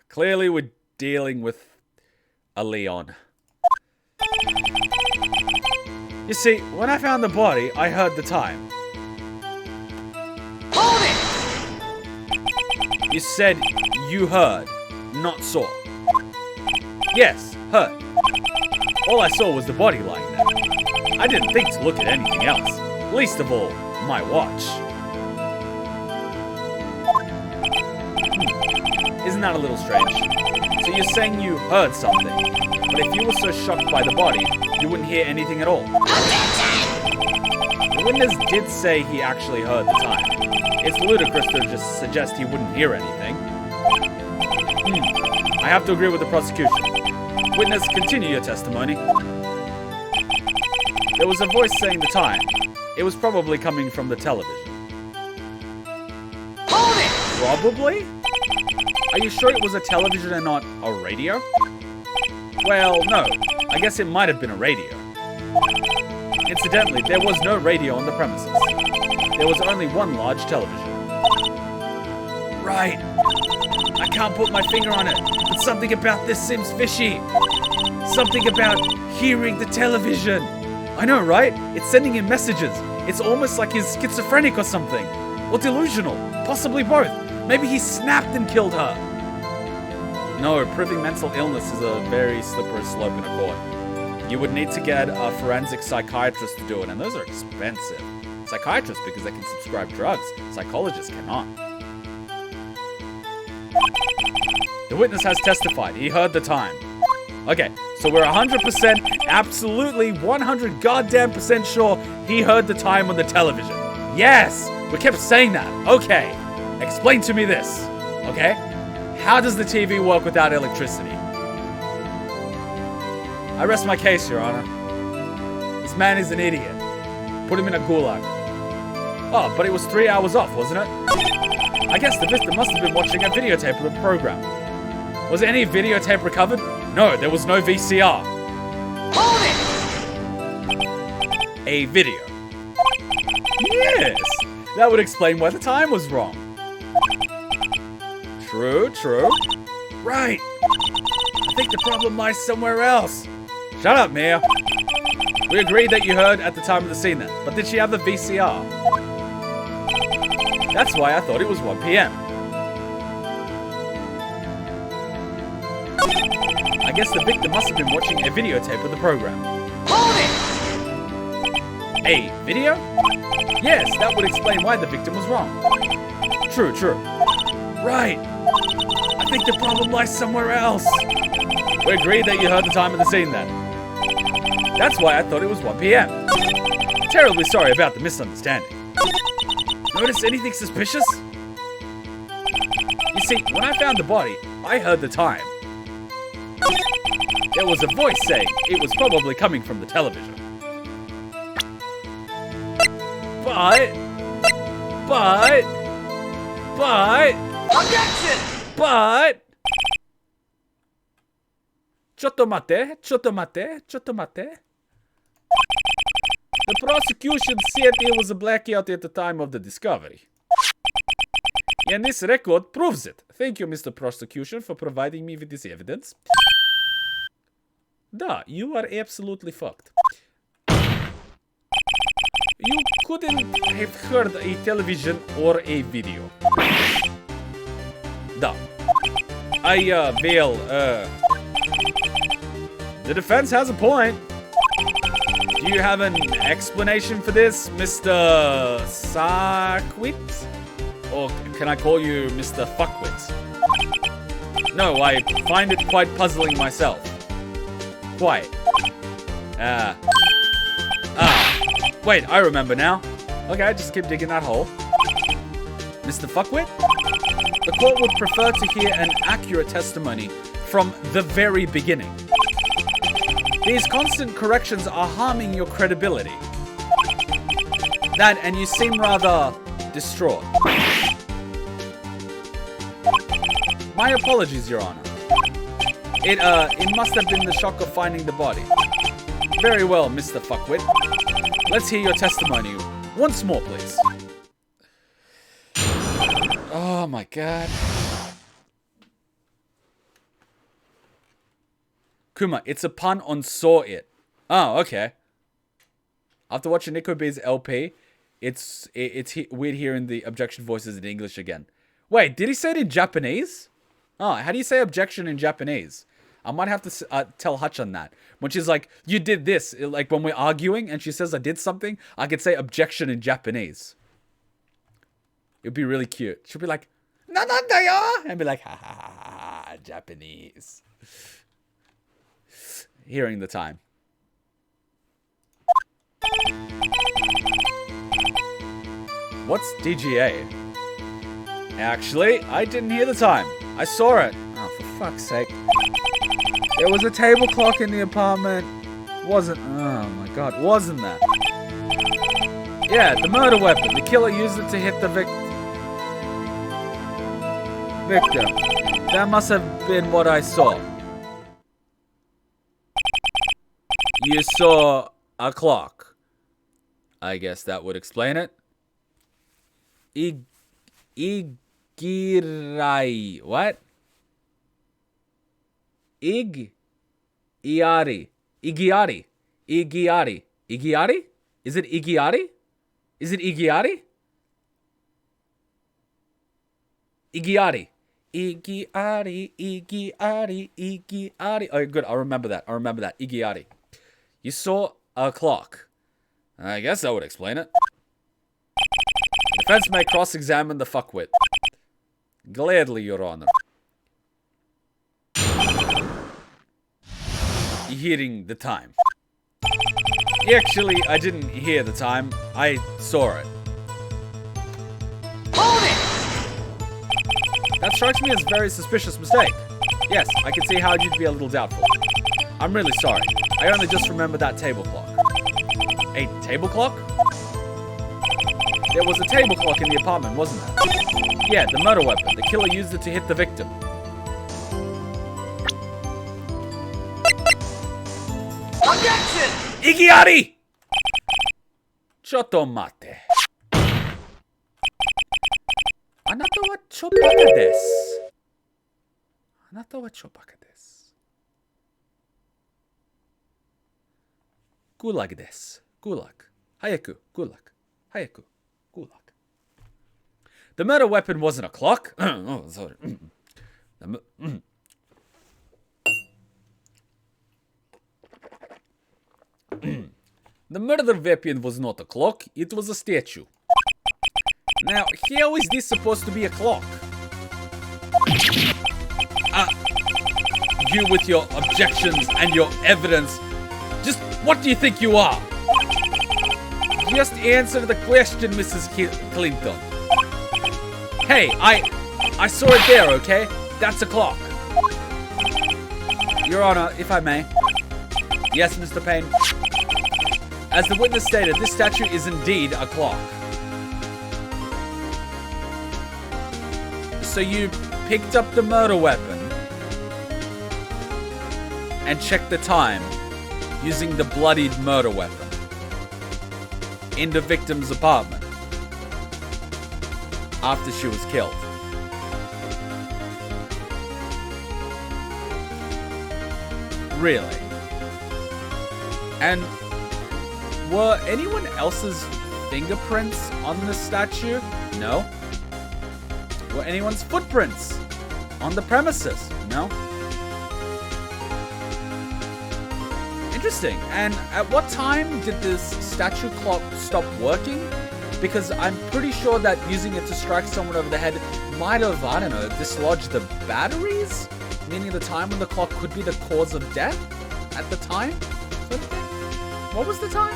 Clearly we're dealing with a Leon. You see, when I found the body, I heard the time. Hold it! You said you heard, not saw. Yes, heard. All I saw was the body lying there. I didn't think to look at anything else. Least of all, my watch. Isn't that a little strange? So you're saying you heard something, but if you were so shocked by the body, you wouldn't hear anything at all. The witness did say he actually heard the time. It's ludicrous to just suggest he wouldn't hear anything. I have to agree with the prosecution. Witness, continue your testimony. There was a voice saying the time. It was probably coming from the television. Hold it! Probably? Are you sure it was a television and not a radio? Well, no. I guess it might have been a radio. Incidentally, there was no radio on the premises. There was only one large television. Right. I can't put my finger on it, but something about this seems fishy. Something about hearing the television. I know, right? It's sending him messages. It's almost like he's schizophrenic or something. Or delusional. Possibly both. Maybe he snapped and killed her. No, proving mental illness is a very slippery slope in a court. You would need to get a forensic psychiatrist to do it, and those are expensive. Psychiatrists because they can prescribe drugs. Psychologists cannot. The witness has testified. He heard the time. Okay, so we're 100%, absolutely 100 goddamn % sure he heard the time on the television. Yes! We kept saying that. Okay. Explain to me this. Okay? How does the TV work without electricity? I rest my case, Your Honor. This man is an idiot. Put him in a gulag. Oh, but it was 3 hours off, wasn't it? I guess the victim must have been watching a videotape of the program. Was any videotape recovered? No, there was no VCR. Hold it! A video. Yes! That would explain why the time was wrong. True, true. Right. I think the problem lies somewhere else. Shut up, Mia. We agreed that you heard at the time of the scene then, but did she have a VCR? That's why I thought it was 1 p.m. I guess the victim must have been watching a videotape of the program. Hold it! A video? Yes, that would explain why the victim was wrong. True, true. Right. I think the problem lies somewhere else. We agreed that you heard the time of the scene then. That's why I thought it was 1 p.m. Terribly sorry about the misunderstanding. Notice anything suspicious? You see, when I found the body, I heard the time. There was a voice saying it was probably coming from the television. But... Objection! But... Chotto mate. The prosecution said it was a blackout at the time of the discovery. And this record proves it. Thank you, Mr. Prosecution, for providing me with this evidence. Da, you are absolutely fucked. You couldn't have heard a television or a video. Da. The defense has a point. Do you have an explanation for this, Mr. Sahwit? Or can I call you Mr. Fuckwit? No, I find it quite puzzling myself. Quite. Wait, I remember now. Okay, just keep digging that hole. Mr. Fuckwit? The court would prefer to hear an accurate testimony from the very beginning. These constant corrections are harming your credibility. That, and you seem rather distraught. My apologies, Your Honor. It must have been the shock of finding the body. Very well, Mr. Fuckwit. Let's hear your testimony once more, please. Oh my god. Kuma, it's a pun on Saw It. Oh, okay. After watching Nico B's LP, it's weird hearing the objection voices in English again. Wait, did he say it in Japanese? Oh, how do you say objection in Japanese? I might have to tell Hutch on that. When she's like, you did this. Like when we're arguing and she says I did something, I could say objection in Japanese. It'd be really cute. She'll be like, nananda, and be like, ha ha ha ha, Japanese. Hearing the time. What's DGA? Actually, I didn't hear the time. I saw it. Oh, for fuck's sake. There was a table clock in the apartment. Wasn't my god, wasn't that? Yeah, the murder weapon. The killer used it to hit the victim. That must have been what I saw. You saw a clock. I guess that would explain it. Igirai. What? Igiari. Igiari. Igiari. Igiari? Is it Igiari? Is it Igiari? Igiari. Igiari. Igiari. Igiari. Oh, good. I'll remember that. Igiari. You saw a clock. I guess that would explain it. The defense may cross-examine the fuckwit. Gladly, Your Honor. Hearing the time. Actually, I didn't hear the time. I saw it. Hold it! That strikes me as a very suspicious mistake. Yes, I can see how you'd be a little doubtful. I'm really sorry. I only just remembered that table clock. A table clock? There was a table clock in the apartment, wasn't there? Yeah, the murder weapon. The killer used it to hit the victim. Objection! Igiari! Chotto mate. Anata wa chobaka desu. Anata wa chobaka desu. Gulag desu. Gulag. Hayaku. Gulag. Hayaku. Gulag. The murder weapon wasn't a clock. Oh, sorry. The murder weapon was not a clock, it was a statue. Now, how is this supposed to be a clock? You with your objections and your evidence, just what do you think you are? Just answer the question, Mrs. Clinton. Hey, I saw it there, okay? That's a clock. Your Honor, if I may. Yes, Mr. Payne. As the witness stated, this statue is indeed a clock. So you picked up the murder weapon and checked the time using the bloodied murder weapon in the victim's apartment after she was killed. Really? And were anyone else's fingerprints on the statue? No. Were anyone's footprints on the premises? No. Interesting. And at what time did this statue clock stop working? Because I'm pretty sure that using it to strike someone over the head might have, I don't know, dislodged the batteries? Meaning the time when the clock could be the cause of death? At the time? Sort of thing? What was the time?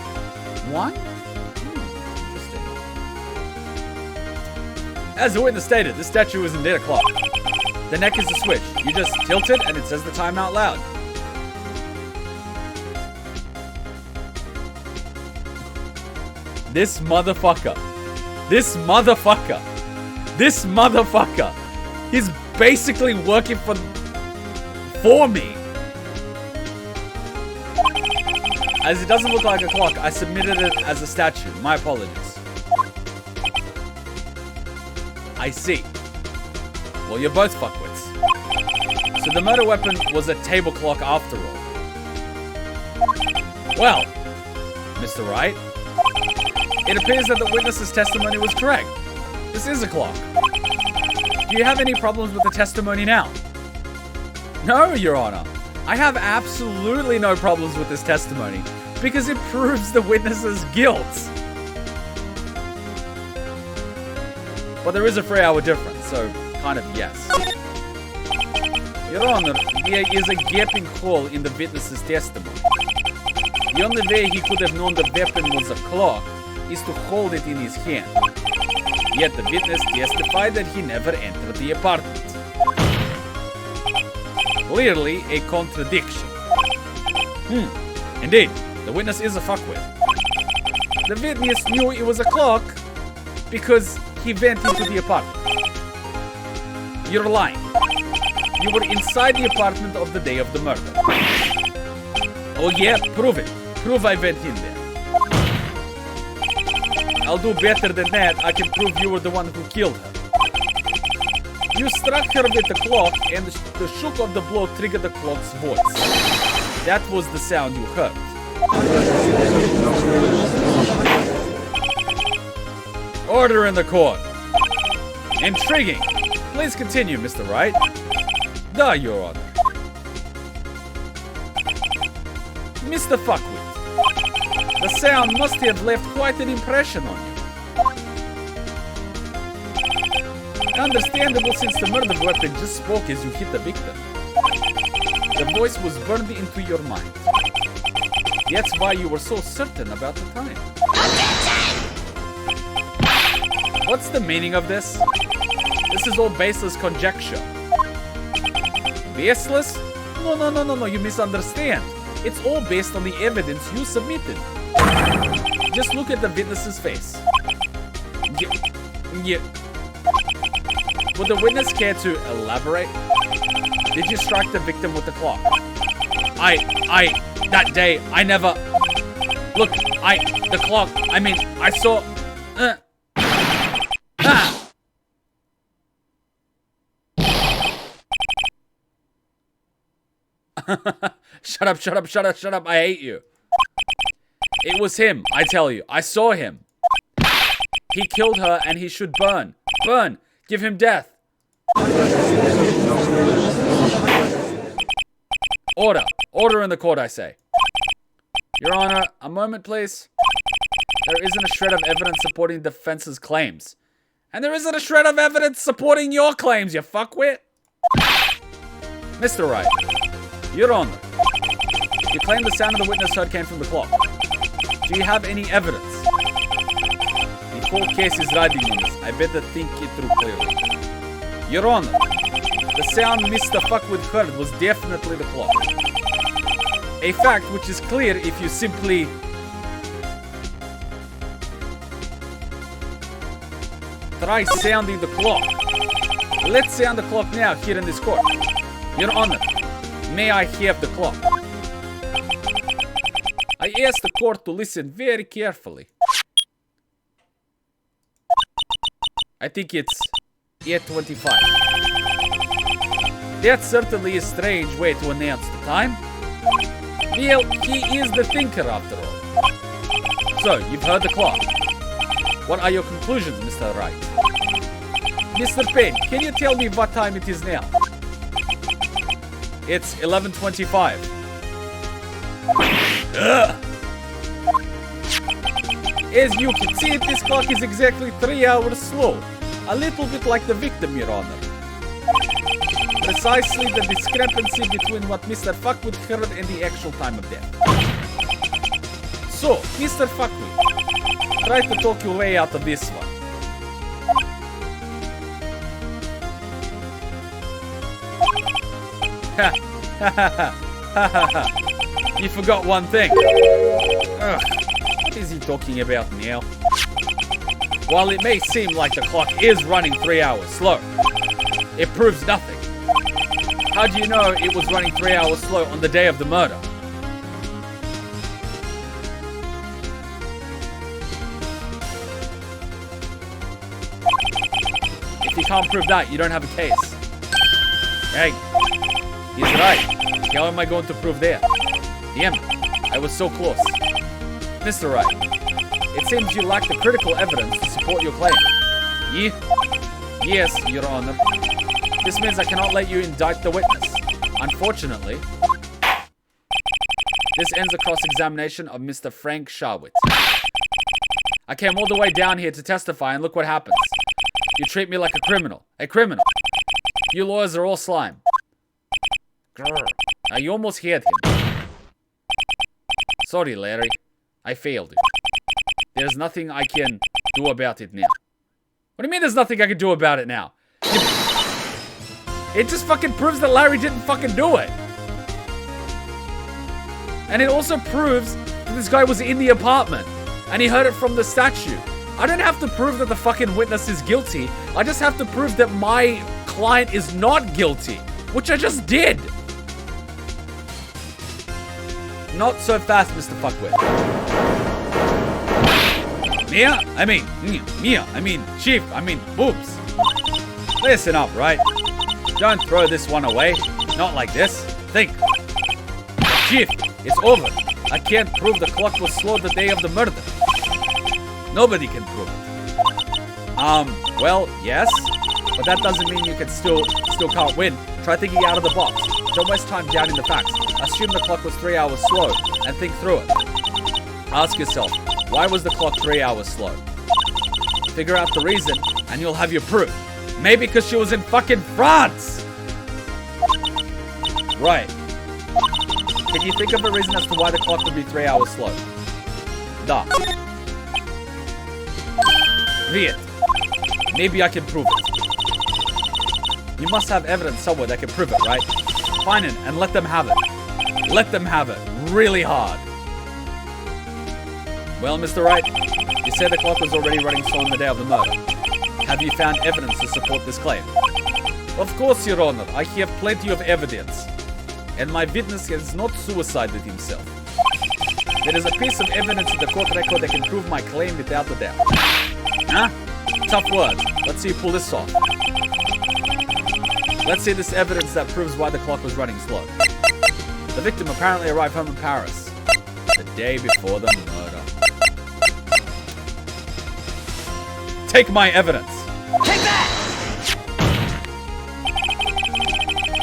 1? Interesting. As the witness stated, this statue is indeed a clock. The neck is the switch. You just tilt it and it says the time out loud. This motherfucker. He's basically working for me. As it doesn't look like a clock, I submitted it as a statue. My apologies. I see. Well, you're both fuckwits. So the murder weapon was a table clock after all. Well, Mr. Wright, it appears that the witness's testimony was correct. This is a clock. Do you have any problems with the testimony now? No, Your Honor. I have absolutely no problems with this testimony because it proves the witness's guilt. But there is a 3-hour difference, so kind of yes. Your Honor, there is a gaping hole in the witness's testimony. The only way he could have known the weapon was a clock is to hold it in his hand. Yet the witness testified that he never entered the apartment. Clearly a contradiction. Indeed, the witness is a fuckwit. The witness knew it was a clock because he went into the apartment. You're lying. You were inside the apartment of the day of the murder. Oh yeah, prove it. Prove I went in there. I'll do better than that. I can prove you were the one who killed her. You struck her with the clock and the shock of the blow triggered the clock's voice. That was the sound you heard. Order in the court. Intriguing. Please continue, Mr. Wright. Da, Your Honor. Mr. Fuckwit, the sound must have left quite an impression on you. Understandable since the murder weapon just spoke as you hit the victim. The voice was burned into your mind. That's why you were so certain about the time. What's the meaning of this? This is all baseless conjecture. Baseless? No, you misunderstand. It's all based on the evidence you submitted. Just look at the witness's face. Would the witness care to elaborate? Did you strike the victim with the clock? That day, I never... Look, the clock, I saw... Shut up, I hate you. It was him, I tell you. I saw him. He killed her and he should burn. Burn! Give him death. Order in the court, I say. Your Honor, a moment, please. There isn't a shred of evidence supporting the defense's claims. And there isn't a shred of evidence supporting your claims, you fuckwit. Mr. Wright, Your Honor, you claim the sound of the witness heard came from the clock. Do you have any evidence? The whole case is riding on this. I better think it through clearly. Your Honor, the sound Mr. Fuckwit heard was definitely the clock. A fact which is clear if you simply... try sounding the clock. Let's sound the clock now here in this court. Your Honor, may I have the clock? I ask the court to listen very carefully. I think it's 8:25. That certainly is a strange way to announce the time. Well, he is the thinker after all. So, you've heard the clock. What are your conclusions, Mr. Wright? Mr. Payne, can you tell me what time it is now? It's 11:25. As you can see, this clock is exactly 3 hours slow. A little bit like the victim, Your Honor. Precisely the discrepancy between what Mr. Fuckwit heard and the actual time of death. So, Mr. Fuckwit, try to talk your way out of this one. You forgot one thing. Ugh. What is he talking about now? While it may seem like the clock is running 3 hours slow, it proves nothing. How do you know it was running 3 hours slow on the day of the murder? If you can't prove that, you don't have a case. Hey, he's right. How am I going to prove that? Damn it, I was so close. Mr. Wright, it seems you lack the critical evidence to support your claim. Yes, Your Honor. This means I cannot let you indict the witness. Unfortunately, this ends the cross-examination of Mr. Frank Sahwit. I came all the way down here to testify, and look what happens. You treat me like a criminal. A criminal. You lawyers are all slime. Grr. You almost hit him. Sorry, Larry. I failed you. There's nothing I can do about it now. What do you mean there's nothing I can do about it now? It just fucking proves that Larry didn't fucking do it. And it also proves that this guy was in the apartment and he heard it from the statue. I don't have to prove that the fucking witness is guilty. I just have to prove that my client is not guilty, which I just did. Not so fast, Mr. Fuckwit. Chief, boobs. Listen up, right? Don't throw this one away. Not like this. Think. Chief, it's over. I can't prove the clock was slow the day of the murder. Nobody can prove it. Well, yes. But that doesn't mean you can still can't win. Try thinking out of the box. Don't waste time doubting the facts. Assume the clock was 3 hours slow and think through it. Ask yourself, why was the clock 3 hours slow? Figure out the reason and you'll have your proof. Maybe because she was in fucking France! Right. Can you think of a reason as to why the clock would be 3 hours slow? Da. Read. Maybe I can prove it. You must have evidence somewhere that can prove it, right? Find it and let them have it. Let them have it. Really hard. Well, Mr. Wright, you said the clock was already running slow on the day of the murder. Have you found evidence to support this claim? Of course, Your Honor. I have plenty of evidence. And my witness has not suicided himself. There is a piece of evidence in the court record that can prove my claim without a doubt. Huh? Tough words. Let's see you pull this off. Let's see this evidence that proves why the clock was running slow. The victim apparently arrived home in Paris the day before the murder. Take my evidence. Take that!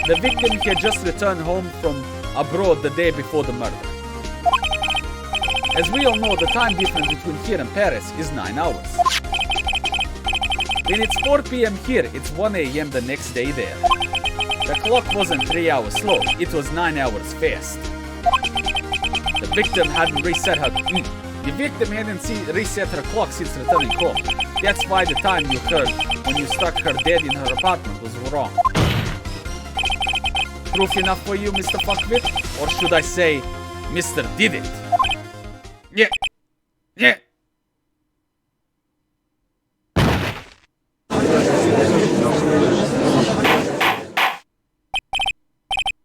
The victim had just returned home from abroad the day before the murder. As we all know, the time difference between here and Paris is 9 hours. When it's 4 p.m. here, it's 1 a.m. the next day there. The clock wasn't 3 hours slow, it was 9 hours fast. The victim hadn't reset her... The victim hadn't reset her clock since returning home. That's why the time you heard when you struck her dead in her apartment was wrong. Proof enough for you, Mr. Fuckwit? Or should I say, Mr. Did It? Yeah. Yeah.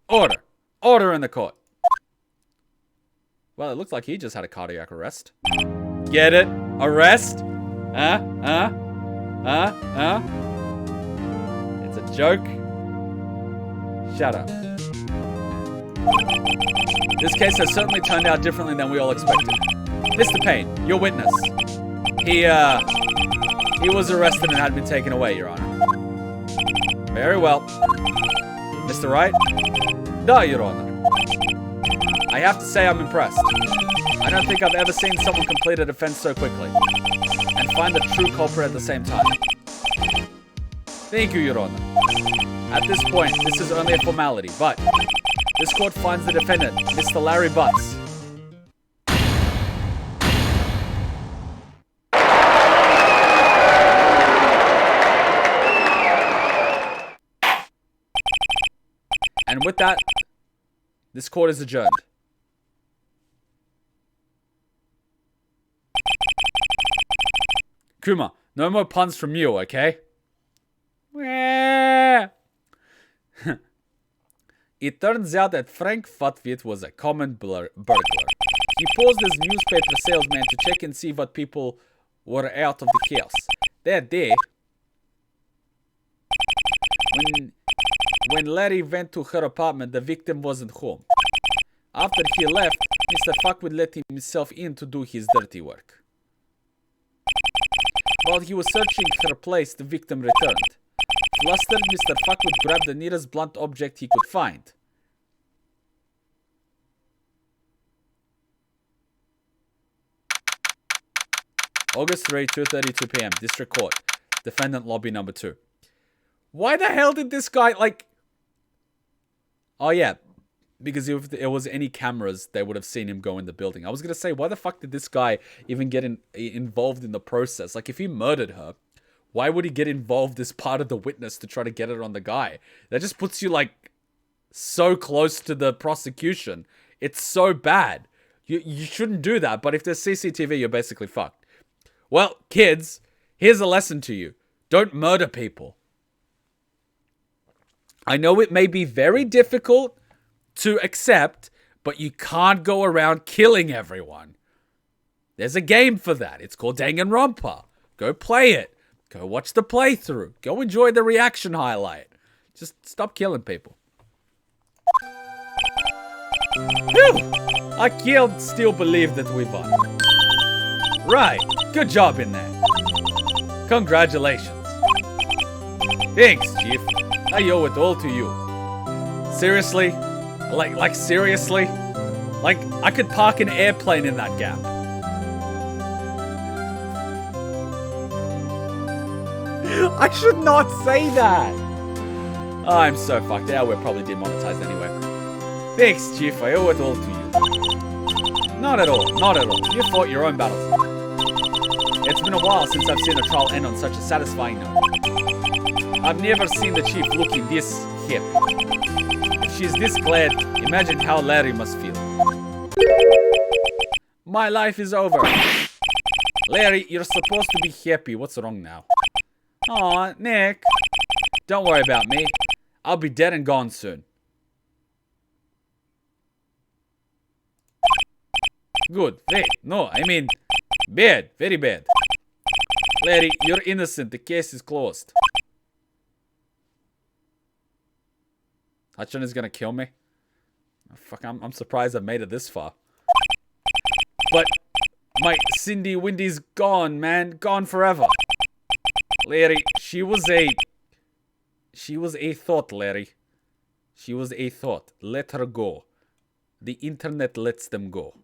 Order. Order in the court. Well, it looks like he just had a cardiac arrest. Get it? Arrest? It's a joke. Shut up. This case has certainly turned out differently than we all expected. Mr. Payne, your witness. He was arrested and had been taken away, Your Honor. Very well. Mr. Wright? Da, Your Honor. I have to say I'm impressed. I don't think I've ever seen someone complete a defense so quickly. And find the true culprit at the same time. Thank you, Your Honor. At this point, this is only a formality, but this court finds the defendant, Mr. Larry Butts. And with that, this court is adjourned. Kuma, no more puns from you, okay? It turns out that Frank Sahwit was a common burglar. He posed as newspaper salesman to check and see what people were out of the chaos. That day, when Larry went to her apartment, the victim wasn't home. After he left, Mr. Fuckwood let himself in to do his dirty work. While he was searching her place, the victim returned. Flustered, Mr. Fuckwood grabbed the nearest blunt object he could find. August 3, 2:32 p.m. District Court. Defendant lobby number 2. Why the hell did this guy, like... Oh, yeah. Because if there was any cameras, they would have seen him go in the building. I was going to say, why the fuck did this guy even get involved in the process? Like, if he murdered her, why would he get involved as part of the witness to try to get it on the guy? That just puts you, like, so close to the prosecution. It's so bad. You shouldn't do that, but if there's CCTV, you're basically fucked. Well, kids, here's a lesson to you. Don't murder people. I know it may be very difficult to accept, but you can't go around killing everyone. There's a game for that. It's called Danganronpa. Go play it. Go watch the playthrough. Go enjoy the reaction highlight. Just stop killing people. Phew! I can't still believe that we won. Right. Good job in there. Congratulations. Thanks, Chief. I owe it all to you. Seriously? Like seriously? Like, I could park an airplane in that gap. I should not say that. Oh, I'm so fucked. Yeah, we're probably demonetized anyway. Thanks, Chief. I owe it all to you. Not at all. Not at all. You fought your own battles. It's been a while since I've seen a trial end on such a satisfying note. I've never seen the Chief looking this hip. If she's this glad, imagine how Larry must feel. My life is over. Larry, you're supposed to be happy. What's wrong now? Aw, Nick. Don't worry about me. I'll be dead and gone soon. Good. Wait, no, I mean, bad. Very bad. Larry, you're innocent. The case is closed. Hutchin is gonna kill me? Oh, fuck, I'm surprised I've made it this far. But my Cindy Windy's gone, man. Gone forever. Larry, she was a thought, Larry. She was a thought. Let her go. The internet lets them go.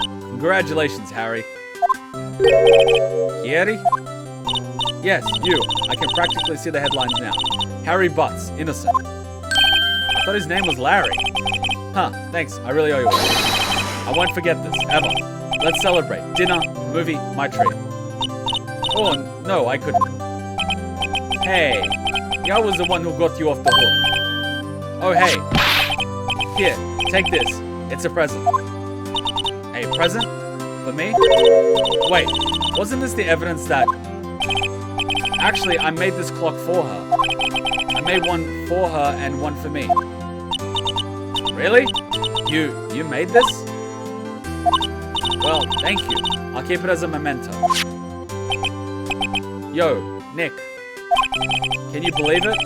Congratulations, Harry. Harry? Yes, you. I can practically see the headlines now. Harry Butts, innocent. I thought his name was Larry. Huh, thanks. I really owe you one. I won't forget this, ever. Let's celebrate. Dinner, movie, my treat. Oh, no, I couldn't. Hey, I was the one who got you off the hook. Oh, hey. Here, take this. It's a present. A present? For me? Wait, wasn't this the evidence that... Actually, I made this clock for her. I made one for her and one for me. Really? You made this? Well, thank you. I'll keep it as a memento. Yo, Nick. Can you believe it?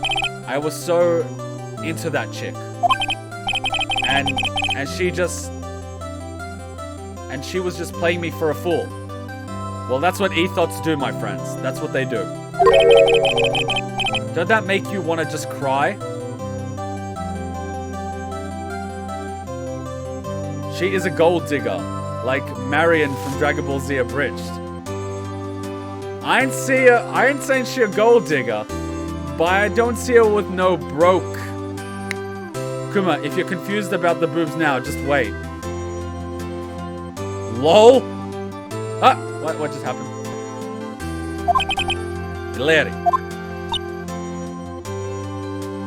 I was so into that chick. And she just... And she was just playing me for a fool. Well, that's what e-thoughts do, my friends. That's what they do. Don't that make you want to just cry? She is a gold digger. Like Marion from Dragon Ball Z Abridged. I ain't saying she a gold digger, but I don't see her with no broke. Kuma, if you're confused about the boobs now, just wait. LOL? Ah, what just happened? Larry.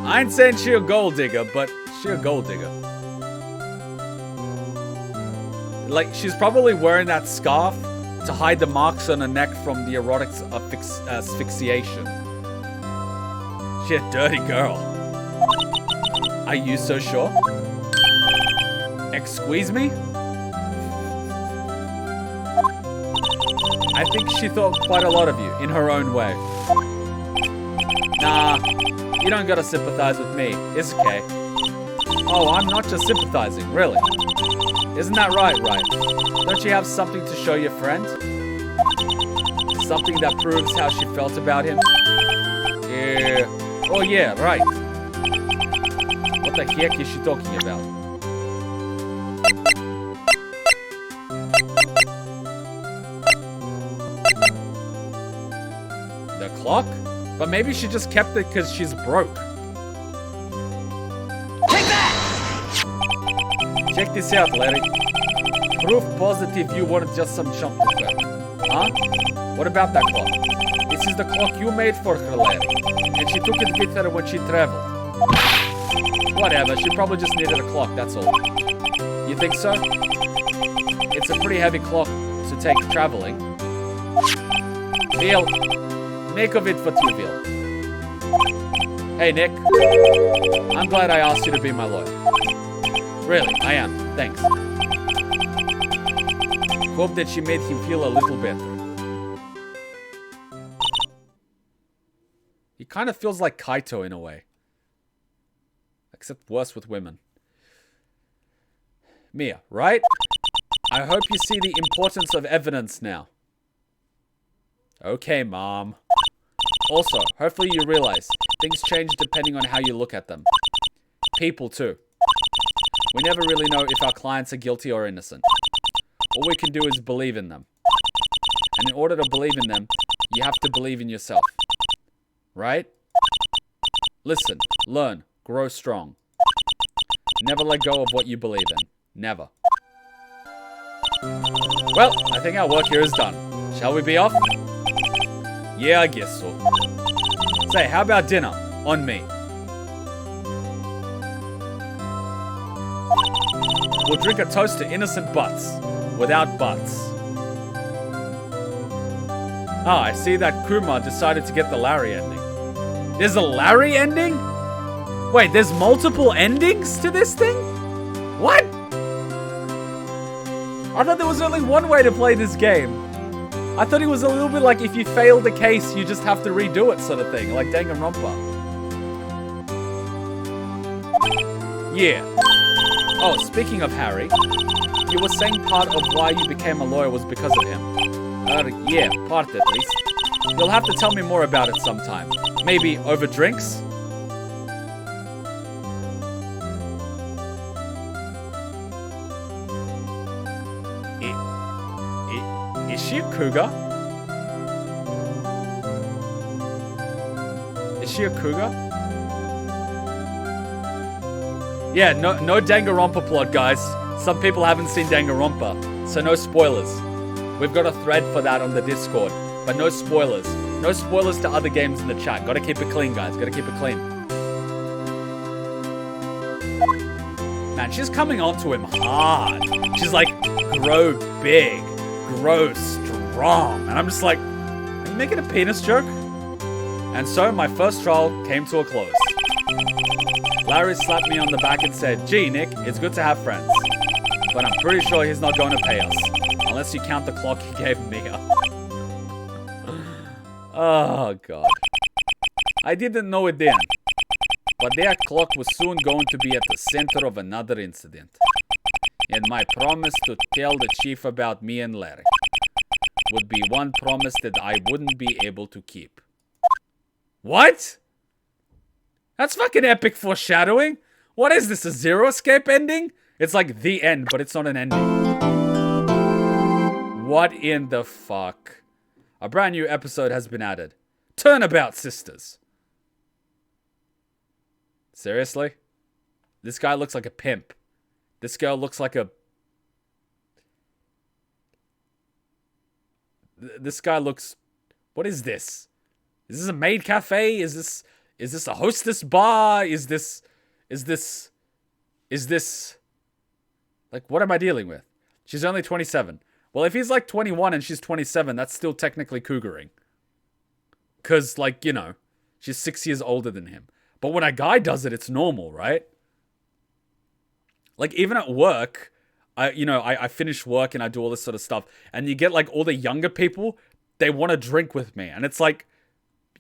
I ain't saying she a gold digger, but she a gold digger. Like, she's probably wearing that scarf to hide the marks on her neck from the erotic asphyxiation. She a dirty girl. Are you so sure? Squeeze me? I think she thought quite a lot of you, in her own way. Nah, you don't gotta sympathize with me. It's okay. Oh, I'm not just sympathizing, really. Isn't that right, Wright? Don't you have something to show your friend? Something that proves how she felt about him? Yeah. Oh yeah, right. What the heck is she talking about? The clock? But maybe she just kept it because she's broke. Take that! Check this out, Larry. Proof positive you weren't just some chump to her. Huh? What about that clock? This is the clock you made for her, Larry. And she took it with her when she traveled. Whatever, she probably just needed a clock, that's all. You think so? It's a pretty heavy clock to take traveling. Veal, make of it what you will. Hey, Nick. I'm glad I asked you to be my lawyer. Really, I am. Thanks. Hope that she made him feel a little better. He kind of feels like Kaito in a way. Except worse with women. Mia, right? I hope you see the importance of evidence now. Okay, Mom. Also, hopefully you realize things change depending on how you look at them. People too. We never really know if our clients are guilty or innocent. All we can do is believe in them. And in order to believe in them, you have to believe in yourself. Right? Listen, learn, grow strong. Never let go of what you believe in. Never. Well, I think our work here is done. Shall we be off? Yeah, I guess so. Say, how about dinner? On me. We'll drink a toast to innocent butts. Without butts. Ah, I see that Kuma decided to get the Larry ending. There's a Larry ending? Wait, there's multiple endings to this thing? What? I thought there was only one way to play this game. I thought it was a little bit like if you fail the case, you just have to redo it sort of thing, like Danganronpa. Yeah. Oh, speaking of Harry, you were saying part of why you became a lawyer was because of him. Yeah, part at least. You'll have to tell me more about it sometime. Maybe over drinks? Is she a cougar? Is she a cougar? Yeah, no Danganronpa plot, guys. Some people haven't seen Danganronpa, so no spoilers. We've got a thread for that on the Discord, but no spoilers. No spoilers to other games in the chat. Gotta keep it clean, guys. Gotta keep it clean. Man, she's coming onto him hard. She's like, grow big, grow strong. And I'm just like, are you making a penis joke? And so my first trial came to a close. Larry slapped me on the back and said, "Gee, Nick, it's good to have friends. But I'm pretty sure he's not going to pay us. Unless you count the clock he gave Mia." Oh, God. I didn't know it then. But that clock was soon going to be at the center of another incident. And my promise to tell the chief about me and Larry would be one promise that I wouldn't be able to keep. What? That's fucking epic foreshadowing. What is this, a Zero Escape ending? It's like the end, but it's not an ending. What in the fuck? A brand new episode has been added. Turnabout Sisters. Seriously? This guy looks like a pimp. This girl looks like a... This guy looks... What is this? Is this a maid cafe? Is this Is this a hostess bar? Is this... Like, what am I dealing with? She's only 27. Well, if he's like 21 and she's 27, that's still technically cougaring. Because, like, you know, she's 6 years older than him. But when a guy does it, it's normal, right? Like, even at work, I finish work and I do all this sort of stuff. And you get, like, all the younger people, they want to drink with me. And it's like,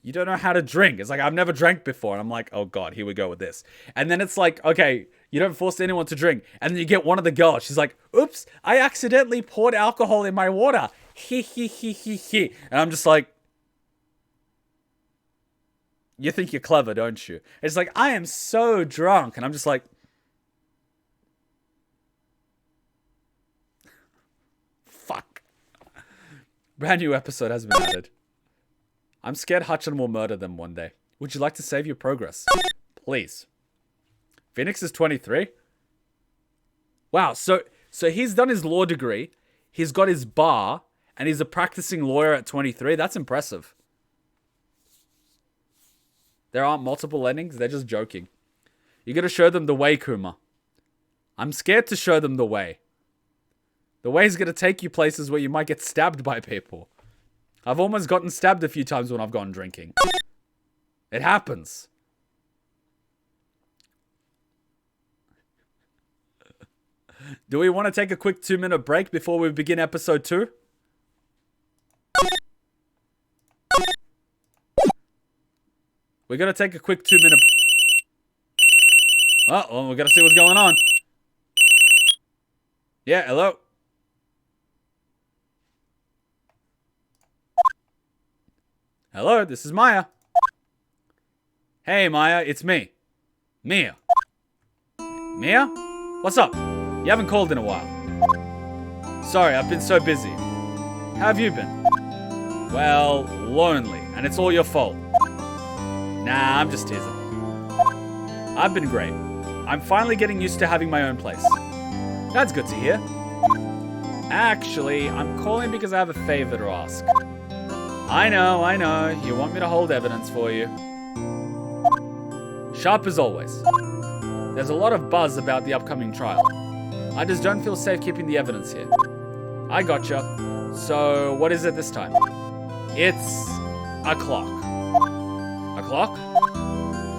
you don't know how to drink. It's like, I've never drank before. And I'm like, oh, God, here we go with this. And then it's like, okay, you don't force anyone to drink. And then you get one of the girls. She's like, oops, I accidentally poured alcohol in my water. He. And I'm just like, you think you're clever, don't you? It's like, I am so drunk. And I'm just like, fuck. Brand new episode has been added. I'm scared Hutchin will murder them one day. Would you like to save your progress? Please. Phoenix is 23? Wow, so he's done his law degree, he's got his bar, and he's a practicing lawyer at 23? That's impressive. There aren't multiple endings? They're just joking. You gotta show them the way, Kuma. I'm scared to show them the way. The way's gonna take you places where you might get stabbed by people. I've almost gotten stabbed a few times when I've gone drinking. It happens. Do we want to take a quick 2-minute break before we begin episode 2? We're going to take a quick 2-minute... Oh, well, we got to see what's going on. Yeah, hello? Hello, this is Maya. Hey, Maya, it's me. Mia. Mia? What's up? You haven't called in a while. Sorry, I've been so busy. How have you been? Well, lonely, and it's all your fault. Nah, I'm just teasing. I've been great. I'm finally getting used to having my own place. That's good to hear. Actually, I'm calling because I have a favor to ask. I know. You want me to hold evidence for you. Sharp as always. There's a lot of buzz about the upcoming trial. I just don't feel safe keeping the evidence here. I gotcha. So, what is it this time? It's a clock. A clock?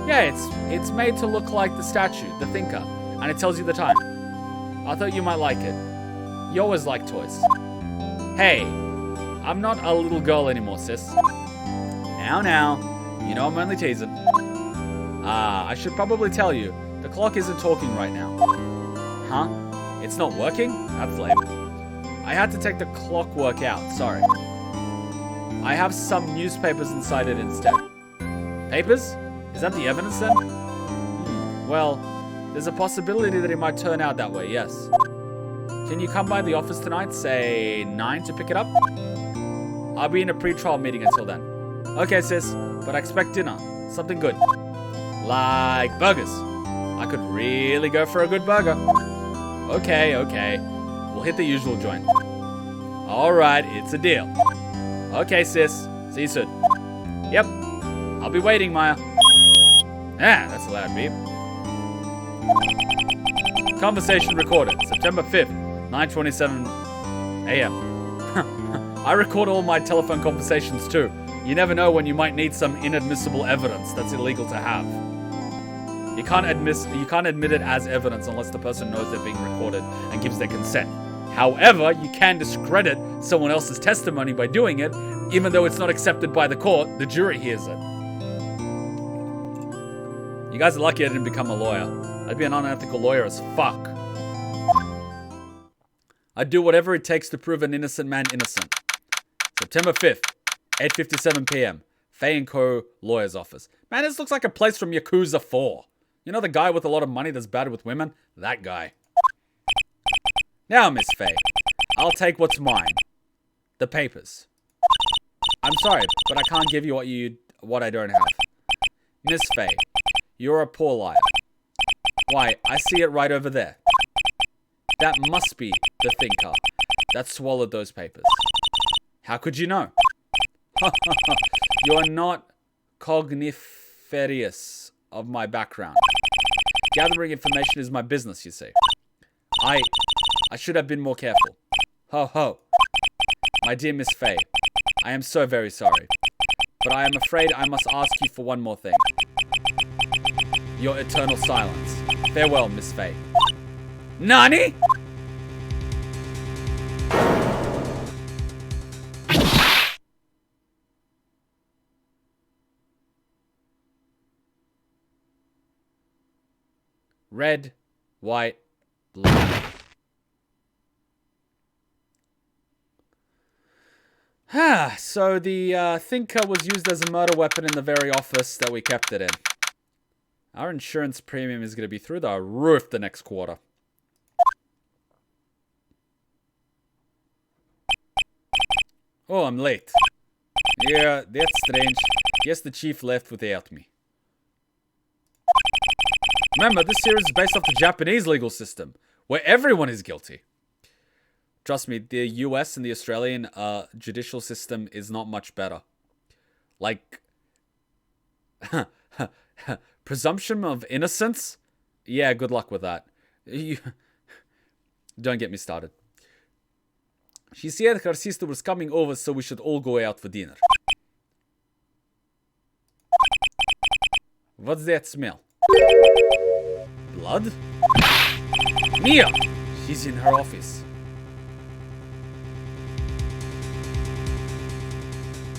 Yeah, it's made to look like the statue, the thinker, and it tells you the time. I thought you might like it. You always like toys. Hey, I'm not a little girl anymore, sis. Now. You know I'm only teasing. I should probably tell you, the clock isn't talking right now. Huh? It's not working? That's lame. I had to take the clockwork out, sorry. I have some newspapers inside it instead. Papers? Is that the evidence then? Well, there's a possibility that it might turn out that way, yes. Can you come by the office tonight, say 9 to pick it up? I'll be in a pre-trial meeting until then. Okay, sis, but I expect dinner. Something good. Like burgers. I could really go for a good burger. Okay. We'll hit the usual joint. Alright, it's a deal. Okay, sis. See you soon. Yep. I'll be waiting, Maya. Ah, that's a loud beep. Conversation recorded. September 5th, 9:27 a.m. I record all my telephone conversations too. You never know when you might need some inadmissible evidence that's illegal to have. You can't admit it as evidence unless the person knows they're being recorded and gives their consent. However, you can discredit someone else's testimony by doing it, even though it's not accepted by the court. The jury hears it. You guys are lucky I didn't become a lawyer. I'd be an unethical lawyer as fuck. I'd do whatever it takes to prove an innocent man innocent. September 5th, 8:57 p.m. Fay & Co. lawyer's office. Man, this looks like a place from Yakuza 4. You know the guy with a lot of money that's bad with women? That guy. Now, Miss Fay, I'll take what's mine. The papers. I'm sorry, but I can't give you what I don't have. Miss Fay, you're a poor liar. Why, I see it right over there. That must be the thinker that swallowed those papers. How could you know? You're not cognitive nefarious of my background. Gathering information is my business, you see. I should have been more careful. Ho ho. My dear Miss Faye, I am so very sorry. But I am afraid I must ask you for one more thing. Your eternal silence. Farewell, Miss Faye. Nani? Red, white, black. So the thinker was used as a murder weapon in the very office that we kept it in. Our insurance premium is going to be through the roof the next quarter. Oh, I'm late. Yeah, that's strange. Guess the chief left without me. Remember, this series is based off the Japanese legal system, where everyone is guilty. Trust me, the US and the Australian judicial system is not much better. Like, presumption of innocence? Yeah, good luck with that. Don't get me started. She said her sister was coming over, so we should all go out for dinner. What's that smell? Blood? Mia! She's in her office.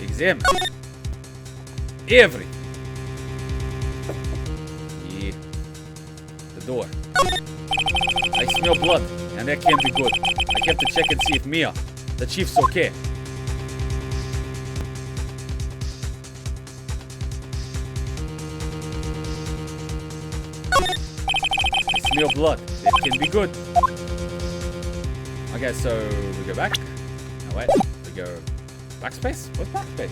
Examine. Everything. Yeah. The door. I smell blood, and that can't be good. I have to check and see if Mia, the chief's okay. I smell blood. That can be good. Okay, so we go back. No, wait. We go backspace? What's backspace?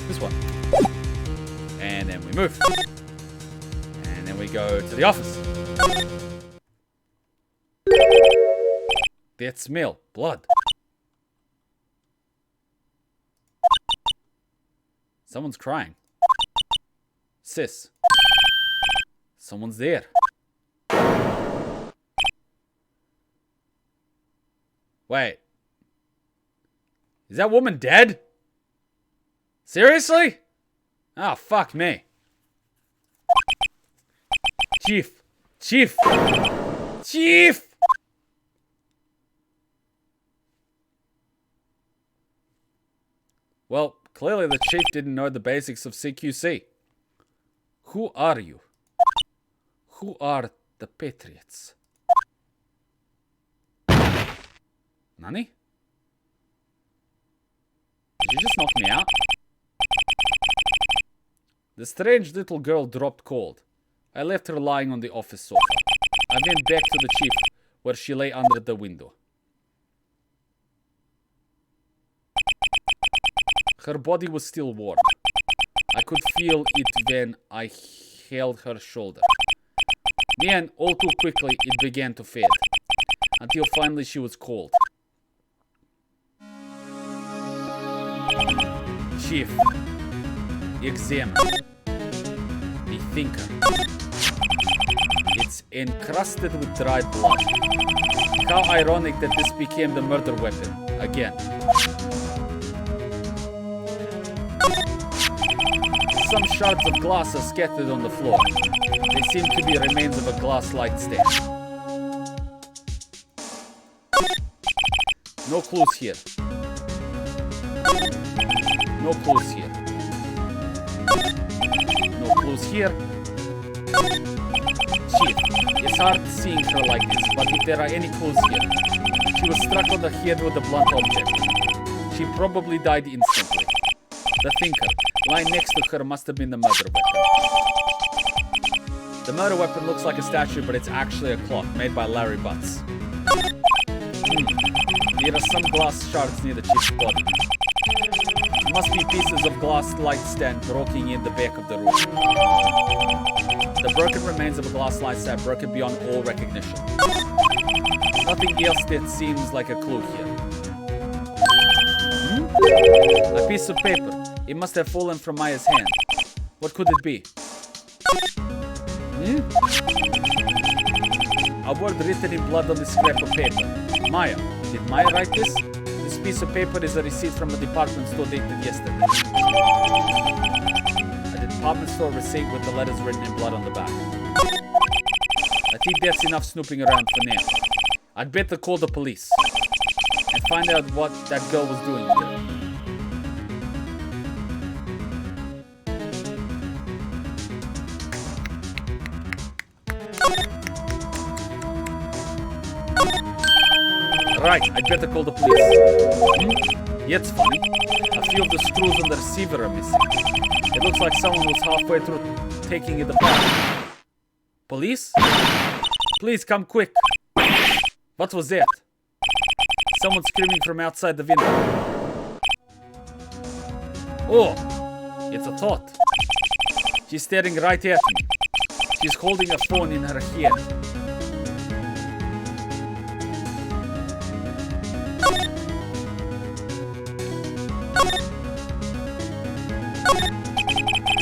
This one. And then we move. And then we go to the office. That smell. Blood. Someone's crying. Sis. Someone's there. Wait. Is that woman dead? Seriously? Oh, fuck me. Chief. Chief. Chief! Well, clearly the chief didn't know the basics of CQC. Who are you? Who are the Patriots? Nani? Did you just knock me out? The strange little girl dropped cold. I left her lying on the office sofa. I went back to the chief, where she lay under the window. Her body was still warm. I could feel it when I held her shoulder. Then, all too quickly, it began to fade, until finally she was cold. Chief, examine. The thinker. It's encrusted with dried blood. How ironic that this became the murder weapon again. Some shards of glass are scattered on the floor. They seem to be remains of a glass light stand. No clues here. No clues here. No clues here. Chief, it's hard seeing her like this, but if there are any clues here. She was struck on the head with a blunt object. She probably died instantly. The thinker, lying next to her, must have been the murder weapon. The murder weapon looks like a statue, but it's actually a clock made by Larry Butts. There are some glass shards near the chief's body. It must be pieces of glass light stand broken in the back of the room. The broken remains of a glass light stand broken beyond all recognition. Nothing else that seems like a clue here. A piece of paper. It must have fallen from Maya's hand. What could it be? A word written in blood on this scrap of paper. Maya. Did Maya write this? This piece of paper is a receipt from a department store dated yesterday. A department store receipt with the letters written in blood on the back. I think that's enough snooping around for now. I'd better call the police and find out what that girl was doing here. Right, I'd better call the police. Yeah, it's funny. A few of the screws on the receiver are missing. It looks like someone was halfway through taking it apart. Police? Please come quick. What was that? Someone screaming from outside the window. Oh, it's a thought. She's staring right at me. She's holding a phone in her hand.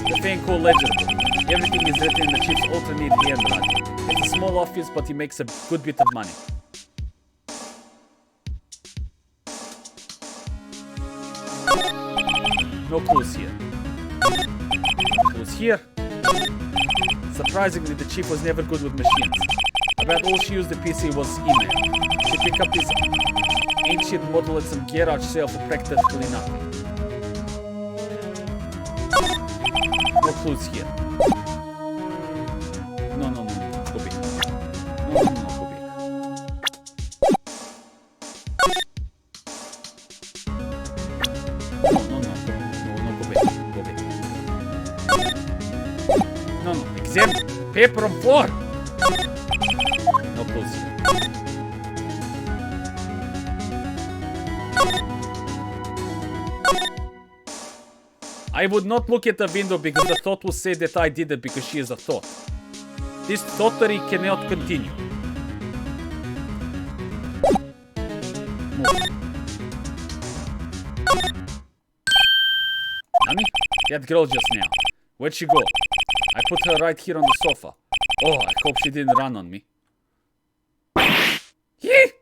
The fan call legible. Everything is written in the chief's alternate handwriting. It's a small office, but he makes a good bit of money. No clues here. No clues here. Surprisingly, the chief was never good with machines. About all she used the PC was email. She picked up this ancient model at some garage sale for practically nothing. No clues here. No. Go back. No, go back. No, go back. Go back. No. Examine. Paper on floor. No clues here. I would not look at the window because the thought will say that I did it because she is a thought. This thoughtery cannot continue. Move. Honey? That girl just now. Where'd she go? I put her right here on the sofa. Oh, I hope she didn't run on me. Yee!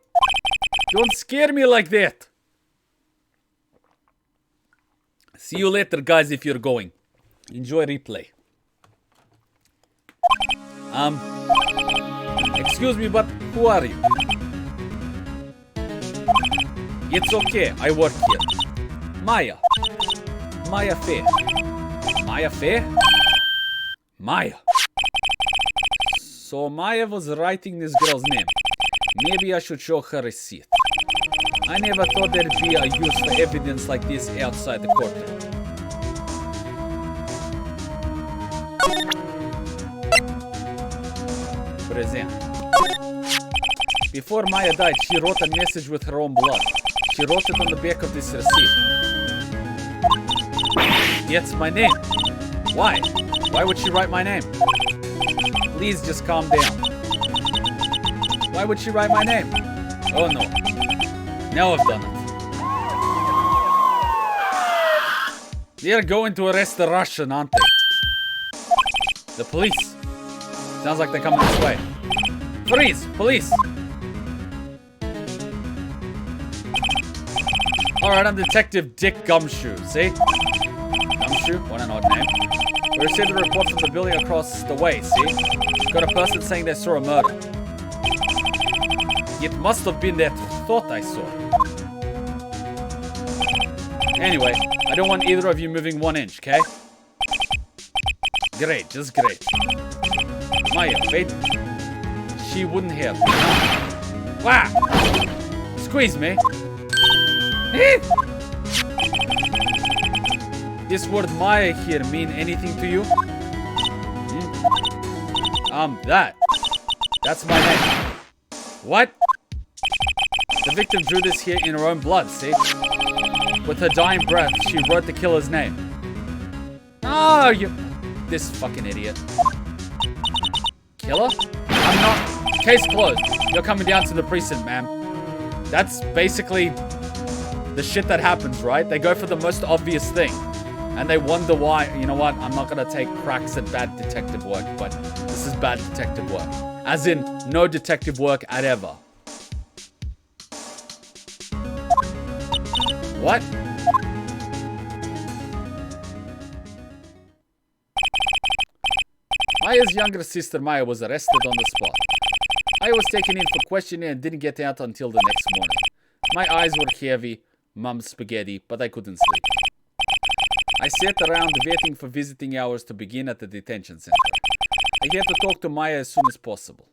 Don't scare me like that. See you later, guys, if you're going. Enjoy replay. Excuse me, but who are you? It's okay, I work here. Maya. Maya Fair. Maya Fair? Maya. So Maya was writing this girl's name. Maybe I should show her a receipt. I never thought there'd be a use for evidence like this outside the courtroom. Present. Before Maya died, she wrote a message with her own blood. She wrote it on the back of this receipt. It's my name. Why? Why would she write my name? Please just calm down. Why would she write my name? Oh no. Now I've done it. They're going to arrest the Russian, aren't they? The police. Sounds like they're coming this way. Freeze! Police! Alright, I'm Detective Dick Gumshoe, see? Gumshoe? What an odd name. We received a report from the building across the way, see? Got a person saying they saw a murder. It must have been that thought I saw. Anyway, I don't want either of you moving 1 inch, okay? Great, just great. Maya, wait. She wouldn't have. Wow! Squeeze me. This word Maya here mean anything to you? That's my name. What? The victim drew this here in her own blood, see? With her dying breath, she wrote the killer's name. Oh, you... This fucking idiot. Killer? I'm not... Case closed. You're coming down to the precinct, ma'am. That's basically the shit that happens, right? They go for the most obvious thing. And they wonder why, you know what, I'm not going to take cracks at bad detective work, but this is bad detective work. As in, no detective work at ever. What? Maya's younger sister Maya was arrested on the spot. Maya was taken in for questioning and didn't get out until the next morning. My eyes were heavy, mum's spaghetti, but I couldn't sleep. I sat around waiting for visiting hours to begin at the detention center. I had to talk to Maya as soon as possible.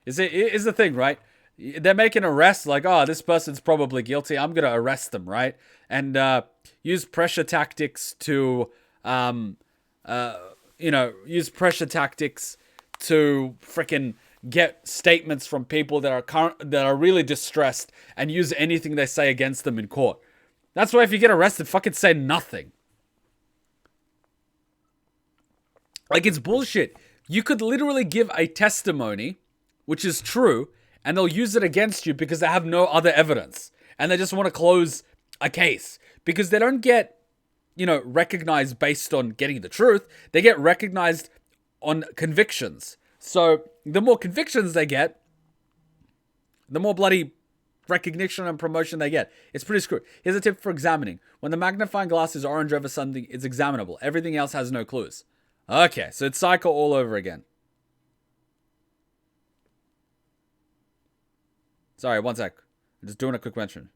Is the thing, right? They're making arrests like, oh, this person's probably guilty. I'm going to arrest them, right? And use pressure tactics to, use pressure tactics to frickin' get statements from people that are really distressed and use anything they say against them in court. That's why if you get arrested, fucking say nothing. Like, it's bullshit. You could literally give a testimony, which is true, and they'll use it against you because they have no other evidence. And they just want to close a case. Because they don't get, recognized based on getting the truth. They get recognized on convictions. So, the more convictions they get, the more bloody recognition and promotion they get. It's pretty screwed. Here's a tip for examining. When the magnifying glass is orange over something, it's examinable. Everything else has no clues. Okay, so it's cycle all over again. Sorry, one sec. I'm just doing a quick mention.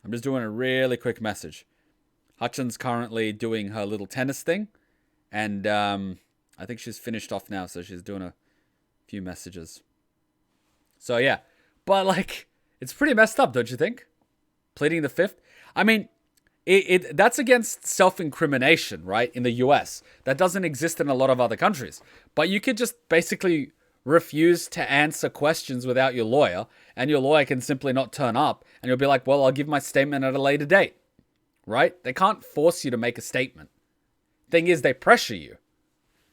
I'm just doing a really quick message. Hutchins currently doing her little tennis thing. And I think she's finished off now, so she's doing a few messages. So yeah. But like, it's pretty messed up, don't you think? Pleading the fifth. I mean, that's against self-incrimination, right? In the US. That doesn't exist in a lot of other countries. But you could just basically refuse to answer questions without your lawyer, and your lawyer can simply not turn up, and you'll be like, well, I'll give my statement at a later date. Right? They can't force you to make a statement. Thing is, they pressure you.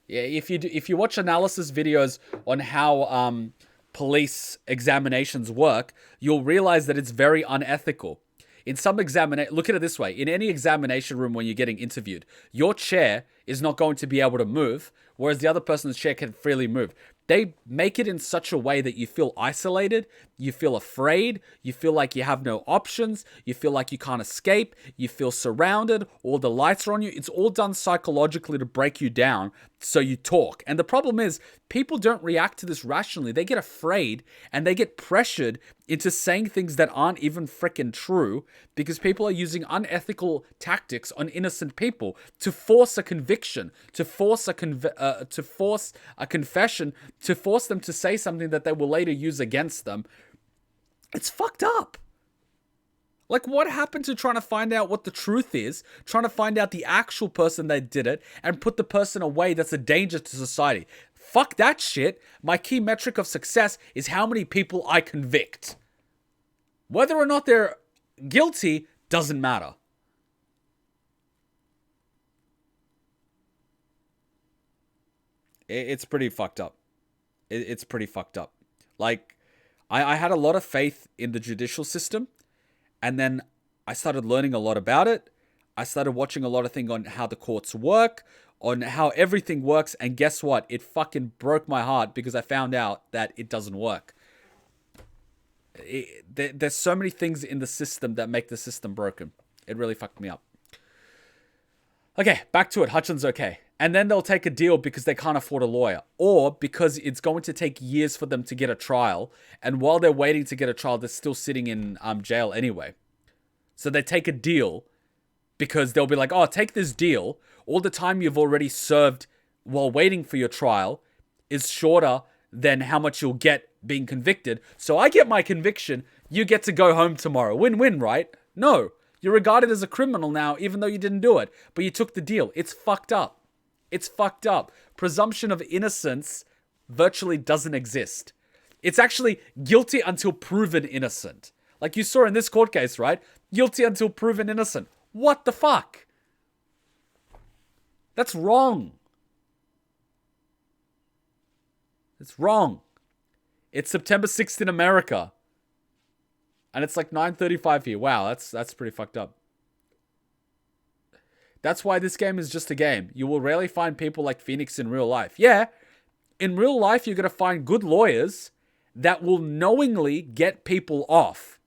Yeah, if you watch analysis videos on how police examinations work, you'll realize that it's very unethical. In some look at it this way. In any examination room when you're getting interviewed, your chair is not going to be able to move, whereas the other person's chair can freely move. They make it in such a way that you feel isolated, you feel afraid, you feel like you have no options, you feel like you can't escape, you feel surrounded, all the lights are on you. It's all done psychologically to break you down so you talk. And the problem is, people don't react to this rationally. They get afraid and they get pressured into saying things that aren't even freaking true because people are using unethical tactics on innocent people to force a conviction, to force a confession, to force them to say something that they will later use against them. It's fucked up. Like, what happened to trying to find out what the truth is, trying to find out the actual person that did it, and put the person away that's a danger to society? Fuck that shit. My key metric of success is how many people I convict. Whether or not they're guilty doesn't matter. It's pretty fucked up. It's pretty fucked up. Like, I had a lot of faith in the judicial system, and then I started learning a lot about it. I started watching a lot of things on how the courts work, on how everything works, and guess what? It fucking broke my heart because I found out that it doesn't work. There's so many things in the system that make the system broken. It really fucked me up. Okay, back to it. Hutchins okay. And then they'll take a deal because they can't afford a lawyer, or because it's going to take years for them to get a trial. And while they're waiting to get a trial, they're still sitting in jail anyway. So they take a deal because they'll be like, oh, take this deal. All the time you've already served while waiting for your trial is shorter than how much you'll get being convicted. So I get my conviction. You get to go home tomorrow. Win-win, right? No. You're regarded as a criminal now, even though you didn't do it. But you took the deal. It's fucked up. It's fucked up. Presumption of innocence virtually doesn't exist. It's actually guilty until proven innocent. Like you saw in this court case, right? Guilty until proven innocent. What the fuck? That's wrong. It's wrong. It's September 6th in America. And it's like 9:35 here. Wow, that's pretty fucked up. That's why this game is just a game. You will rarely find people like Phoenix in real life. Yeah, in real life, you're going to find good lawyers that will knowingly get people off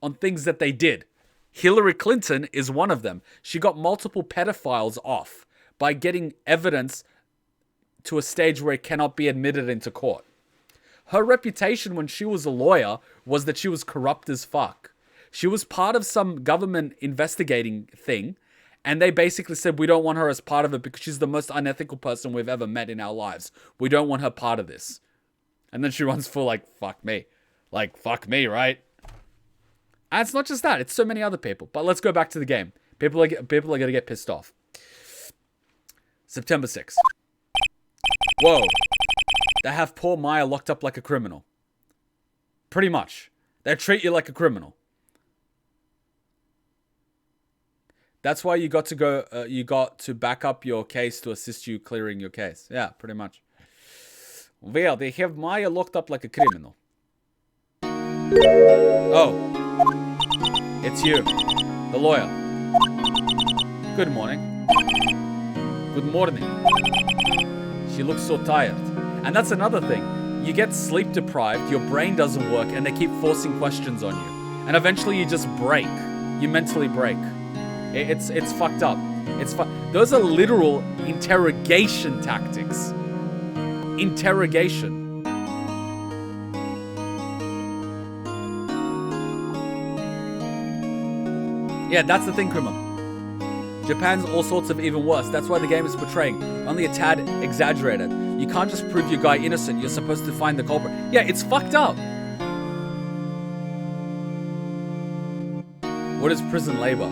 on things that they did. Hillary Clinton is one of them. She got multiple pedophiles off by getting evidence to a stage where it cannot be admitted into court. Her reputation when she was a lawyer was that she was corrupt as fuck. She was part of some government investigating thing, and they basically said, we don't want her as part of it because she's the most unethical person we've ever met in our lives. We don't want her part of this. And then she runs for like, fuck me. Like, fuck me, right? And it's not just that. It's so many other people. But let's go back to the game. People are going to get pissed off. September 6th. Whoa. They have poor Maya locked up like a criminal. Pretty much. They treat you like a criminal. That's why you got to go. You got to back up your case to assist you clearing your case. Yeah, pretty much. Well, they have Maya locked up like a criminal. Oh, it's you, the lawyer. Good morning. Good morning. She looks so tired. And that's another thing. You get sleep deprived, your brain doesn't work, and they keep forcing questions on you. And eventually you just break. You mentally break. It's fucked up. Those are literal interrogation tactics. Interrogation. Yeah, that's the thing, Kuma. Japan's all sorts of even worse. That's why the game is portraying only a tad exaggerated. You can't just prove your guy innocent. You're supposed to find the culprit. Yeah, it's fucked up. What is prison labor?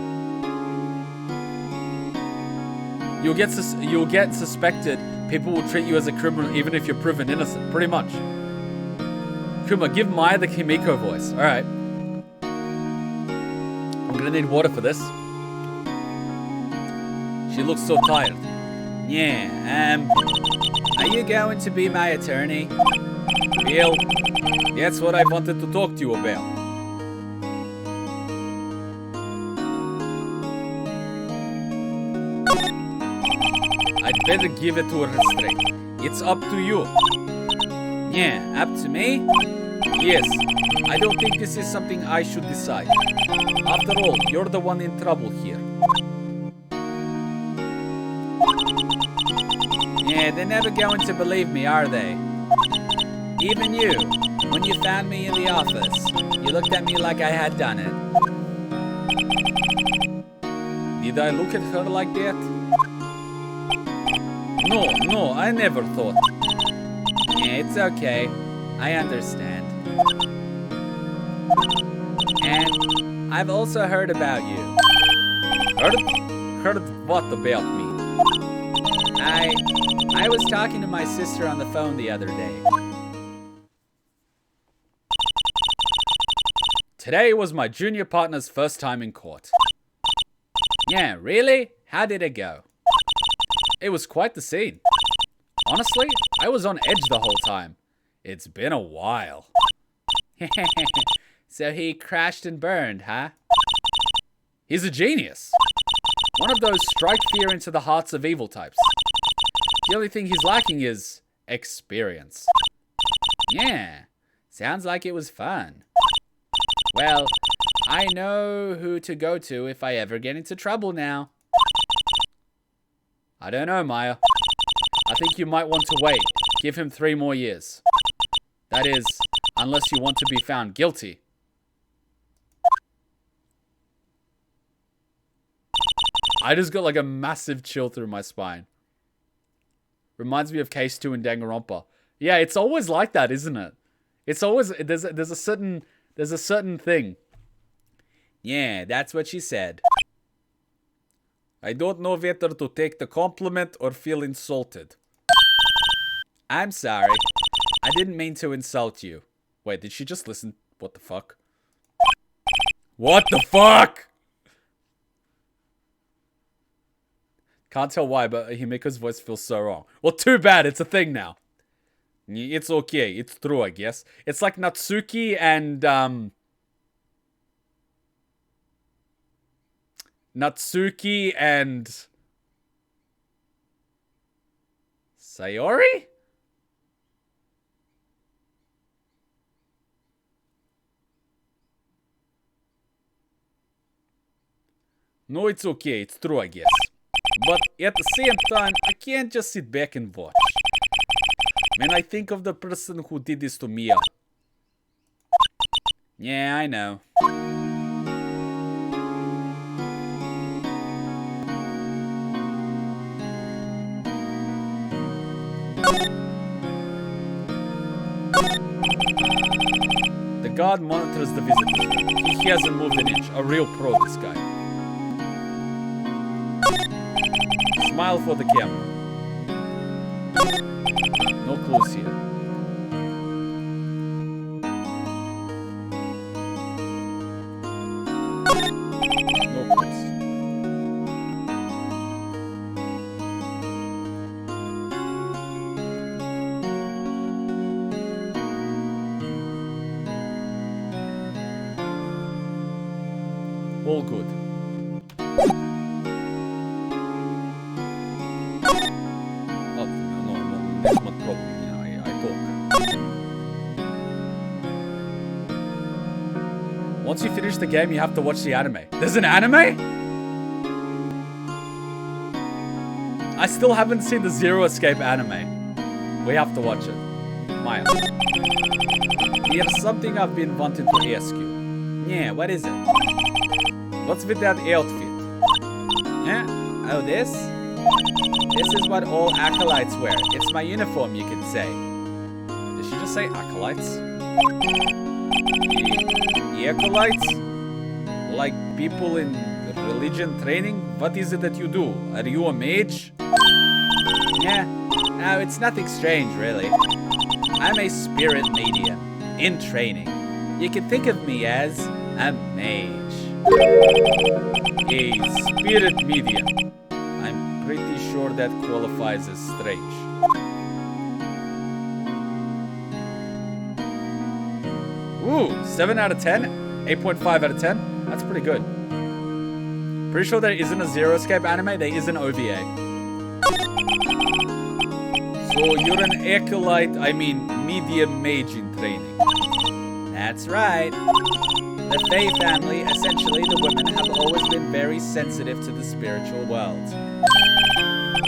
You'll get suspected. People will treat you as a criminal even if you're proven innocent. Pretty much. Kuma, give Maya the Kimiko voice. Alright. I'm gonna need water for this. She looks so tired. Yeah, are you going to be my attorney? Bill, that's what I wanted to talk to you about. I'd better give it to her straight. It's up to you. Yeah, up to me? Yes, I don't think this is something I should decide. After all, you're the one in trouble here. Yeah, they're never going to believe me, are they? Even you, when you found me in the office, you looked at me like I had done it. Did I look at her like that? No, I never thought. Yeah, it's okay. I understand. And I've also heard about you. Heard what about me? I was talking to my sister on the phone the other day. Today was my junior partner's first time in court. Yeah, really? How did it go? It was quite the scene. Honestly, I was on edge the whole time. It's been a while. So he crashed and burned, huh? He's a genius. One of those strike fear into the hearts of evil types. The only thing he's lacking is experience. Yeah, sounds like it was fun. Well, I know who to go to if I ever get into trouble now. I don't know, Maya. I think you might want to wait. Give him 3 more years. That is, unless you want to be found guilty. I just got like a massive chill through my spine. Reminds me of Case 2 in Danganronpa. Yeah, it's always like that, isn't it? It's always there's a certain thing. Yeah, that's what she said. I don't know whether to take the compliment or feel insulted. I'm sorry. I didn't mean to insult you. Wait, did she just listen? What the fuck? What the fuck? Can't tell why, but Himiko's voice feels so wrong. Well, too bad. It's a thing now. It's okay. It's true, I guess. It's like Natsuki and Sayori? No, it's okay. It's true, I guess. But at the same time, I can't just sit back and watch. When I think of the person who did this to Mia. Yeah, I know. The guard monitors the visitors. He hasn't moved an inch. A real pro, this guy. Smile for the camera. No clues here. No clues. All good. Oh, no, that's not problem. I talk. Once you finish the game, you have to watch the anime. There's an anime? I still haven't seen the Zero Escape anime. We have to watch it. Maya. Here's something I've been wanting to ask you. Yeah, what is it? What's with that outfit? Yeah? Oh, this? This is what all acolytes wear. It's my uniform, you could say. Did she just say acolytes? Acolytes? Like people in religion training? What is it that you do? Are you a mage? Yeah. No, it's nothing strange, really. I'm a spirit medium in training. You can think of me as a mage. A spirit medium. I'm pretty sure that qualifies as strange. Ooh, 7 out of 10? 8.5 out of 10? That's pretty good. Pretty sure there isn't a Zero Escape anime, there is an OVA. So you're an acolyte, medium mage in training. That's right. The Fae family, essentially the women, have always been very sensitive to the spiritual world.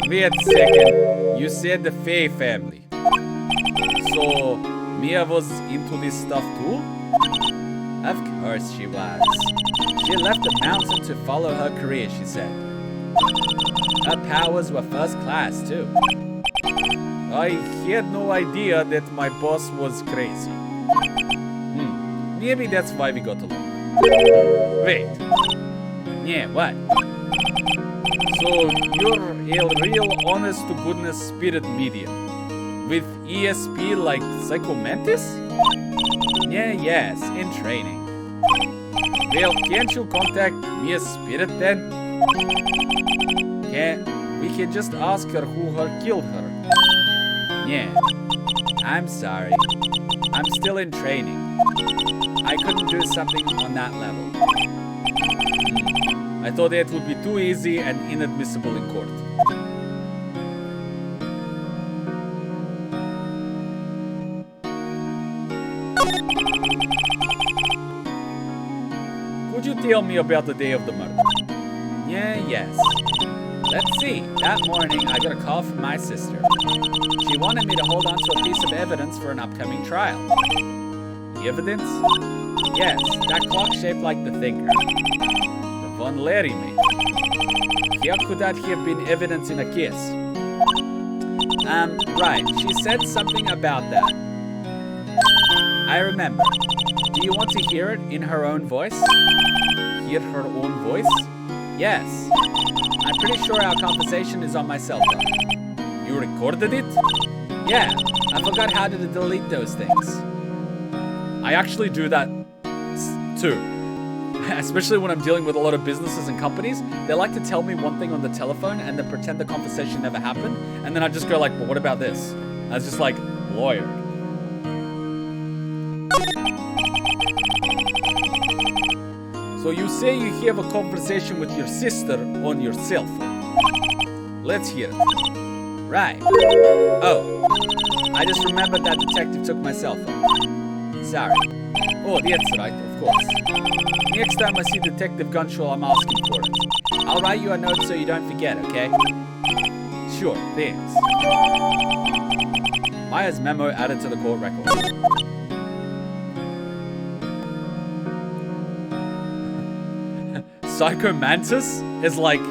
Wait a second, you said the Fae family. So, Mia was into this stuff too? Of course she was. She left the mountain to follow her career, she said. Her powers were first class too. I had no idea that my boss was crazy. Maybe that's why we got along. Wait. Yeah, what? So you're a real honest-to-goodness spirit medium. With ESP like Psychomantis? Yeah, yes, in training. Well, can't you contact me as spirit then? We can just ask her who killed her. Yeah. I'm sorry. I'm still in training. I couldn't do something on that level. I thought it would be too easy and inadmissible in court. Could you tell me about the day of the murder? Yeah, yes. Let's see. That morning, I got a call from my sister. She wanted me to hold on to a piece of evidence for an upcoming trial. The evidence? Yes, that clock shaped like the thinker. The one Larry made. How could that have been evidence in a kiss? Right. She said something about that. I remember. Do you want to hear it in her own voice? Hear her own voice? Yes. I'm pretty sure our conversation is on my cell phone. You recorded it? Yeah. I forgot how to delete those things. I actually do that too. Especially when I'm dealing with a lot of businesses and companies. They like to tell me one thing on the telephone and then pretend the conversation never happened. And then I just go like, well, what about this? And it's just like, Lawyer. So you say you have a conversation with your sister on your cell phone. Let's hear it. Right. Oh, I just remembered that detective took my cell phone. Sorry. Oh, that's right, of course. Next time I see Detective Gumshoe, I'm asking for it. I'll write you a note so you don't forget, okay? Sure, thanks. Maya's memo added to the court record. Psycho Mantis is like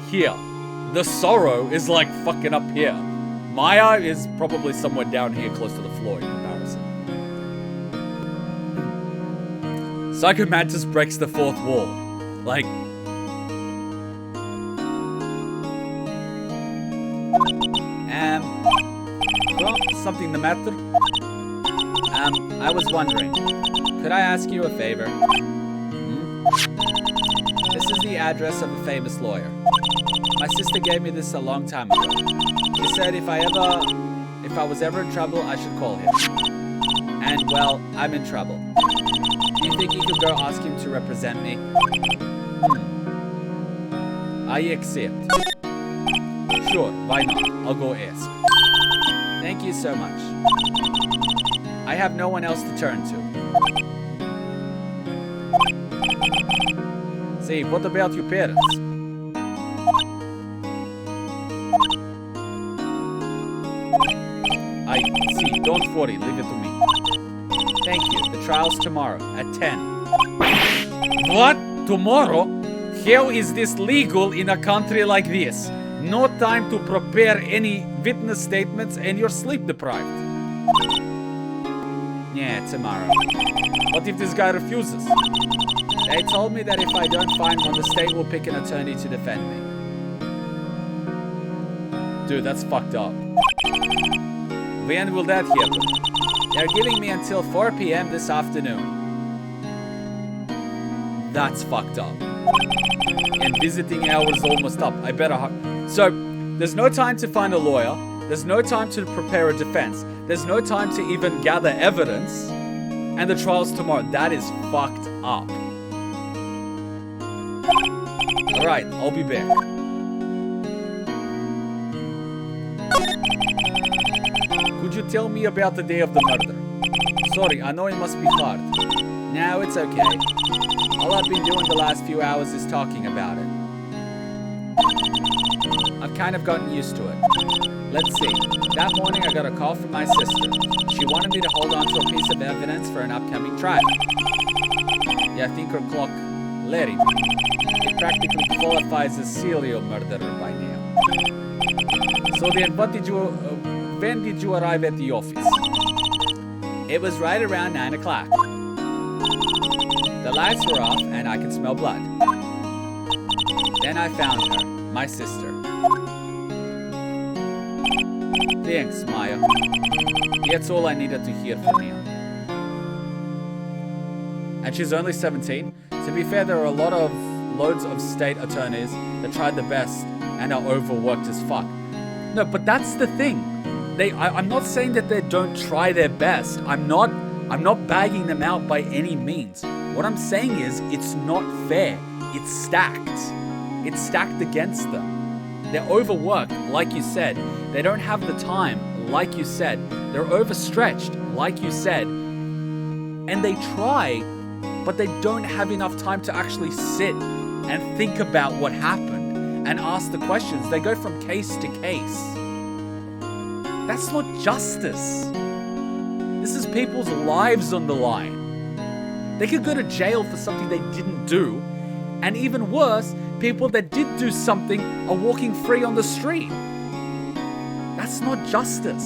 here. The Sorrow is like fucking up here. Maya is probably somewhere down here close to the floor in comparison. Psycho Mantis breaks the fourth wall. Like... well, something the matter? I was wondering, could I ask you a favor? This is the address of a famous lawyer. My sister gave me this a long time ago. She said if I was ever in trouble, I should call him. And, well, I'm in trouble. Do you think you could go ask him to represent me? I accept. Sure, why not? I'll go ask. Thank you so much. I have no one else to turn to. Say, what about your parents? I see, don't worry, leave it to me. Thank you, the trial's tomorrow at 10. What? Tomorrow? How is this legal in a country like this? No time to prepare any witness statements and you're sleep deprived. Yeah, tomorrow. What if this guy refuses? They told me that if I don't find one, the state will pick an attorney to defend me. Dude, that's fucked up. When will that happen? They're giving me until 4 p.m. this afternoon. That's fucked up. And visiting hours almost up. I better... So, there's no time to find a lawyer. There's no time to prepare a defense. There's no time to even gather evidence. And the trial's tomorrow. That is fucked up. Alright, I'll be back. Could you tell me about the day of the murder? Sorry, I know it must be hard. No, it's okay. All I've been doing the last few hours is talking about it. I've kind of gotten used to it. Let's see. That morning I got a call from my sister. She wanted me to hold on to a piece of evidence for an upcoming trial. Yeah, I think her clock Larry. It practically qualifies as serial murderer by now. So then, when did you arrive at the office? It was right around 9 o'clock. The lights were off and I could smell blood. Then I found her, my sister. Thanks, Maya. That's all I needed to hear from you. And she's only 17. To be fair, there are loads of state attorneys that tried their best and are overworked as fuck. No, but that's the thing. I'm not saying that they don't try their best. I'm not bagging them out by any means. What I'm saying is it's not fair. It's stacked. It's stacked against them. They're overworked, like you said. They don't have the time, like you said. They're overstretched, like you said. And they try, but they don't have enough time to actually sit and think about what happened and ask the questions. They go from case to case. That's not justice. This is people's lives on the line. They could go to jail for something they didn't do. And even worse, people that did do something are walking free on the street. That's not justice.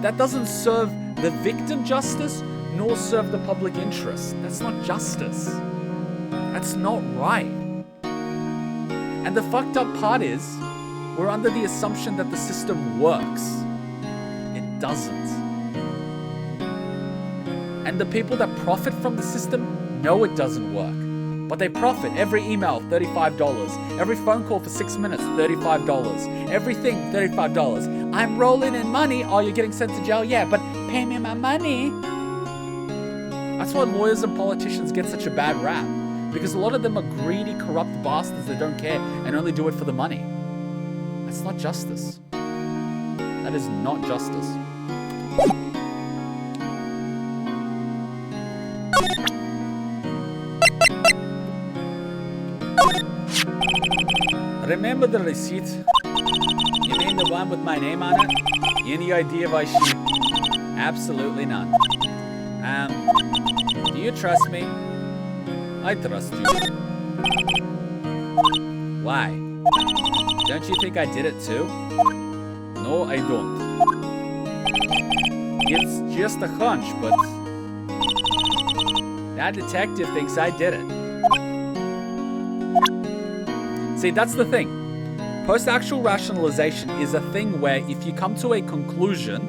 That doesn't serve the victim justice, nor serve the public interest. That's not justice. That's not right. And the fucked up part is, we're under the assumption that the system works. It doesn't. And the people that profit from the system know it doesn't work. But they profit. Every email, $35. Every phone call for 6 minutes, $35. Everything, $35. I'm rolling in money. Oh, you're getting sent to jail? Yeah, but pay me my money. That's why lawyers and politicians get such a bad rap. Because a lot of them are greedy, corrupt bastards that don't care and only do it for the money. That's not justice. That is not justice. Remember the receipt? You mean the one with my name on it? Any idea why she... Absolutely none. Do you trust me? I trust you. Why? Don't you think I did it too? No, I don't. It's just a hunch, but... that detective thinks I did it. See, that's the thing. Post-actual rationalization is a thing where if you come to a conclusion,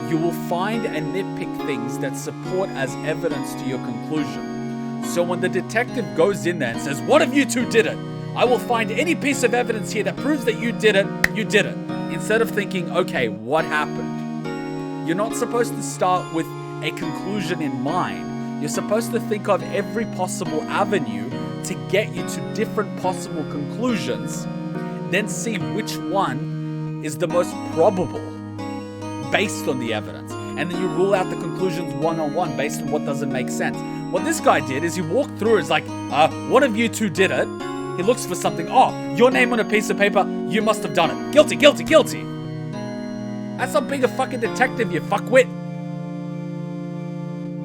you will find and nitpick things that support as evidence to your conclusion. So when the detective goes in there and says, "What if you two did it? I will find any piece of evidence here that proves that you did it, you did it." Instead of thinking, okay, what happened? You're not supposed to start with a conclusion in mind. You're supposed to think of every possible avenue to get you to different possible conclusions, then see which one is the most probable based on the evidence. And then you rule out the conclusions one-on-one based on what doesn't make sense. What this guy did is he walked through, it's like, one of you two did it. He looks for something. Oh, your name on a piece of paper, you must have done it. Guilty, guilty, guilty. That's not being a fucking detective, you fuckwit.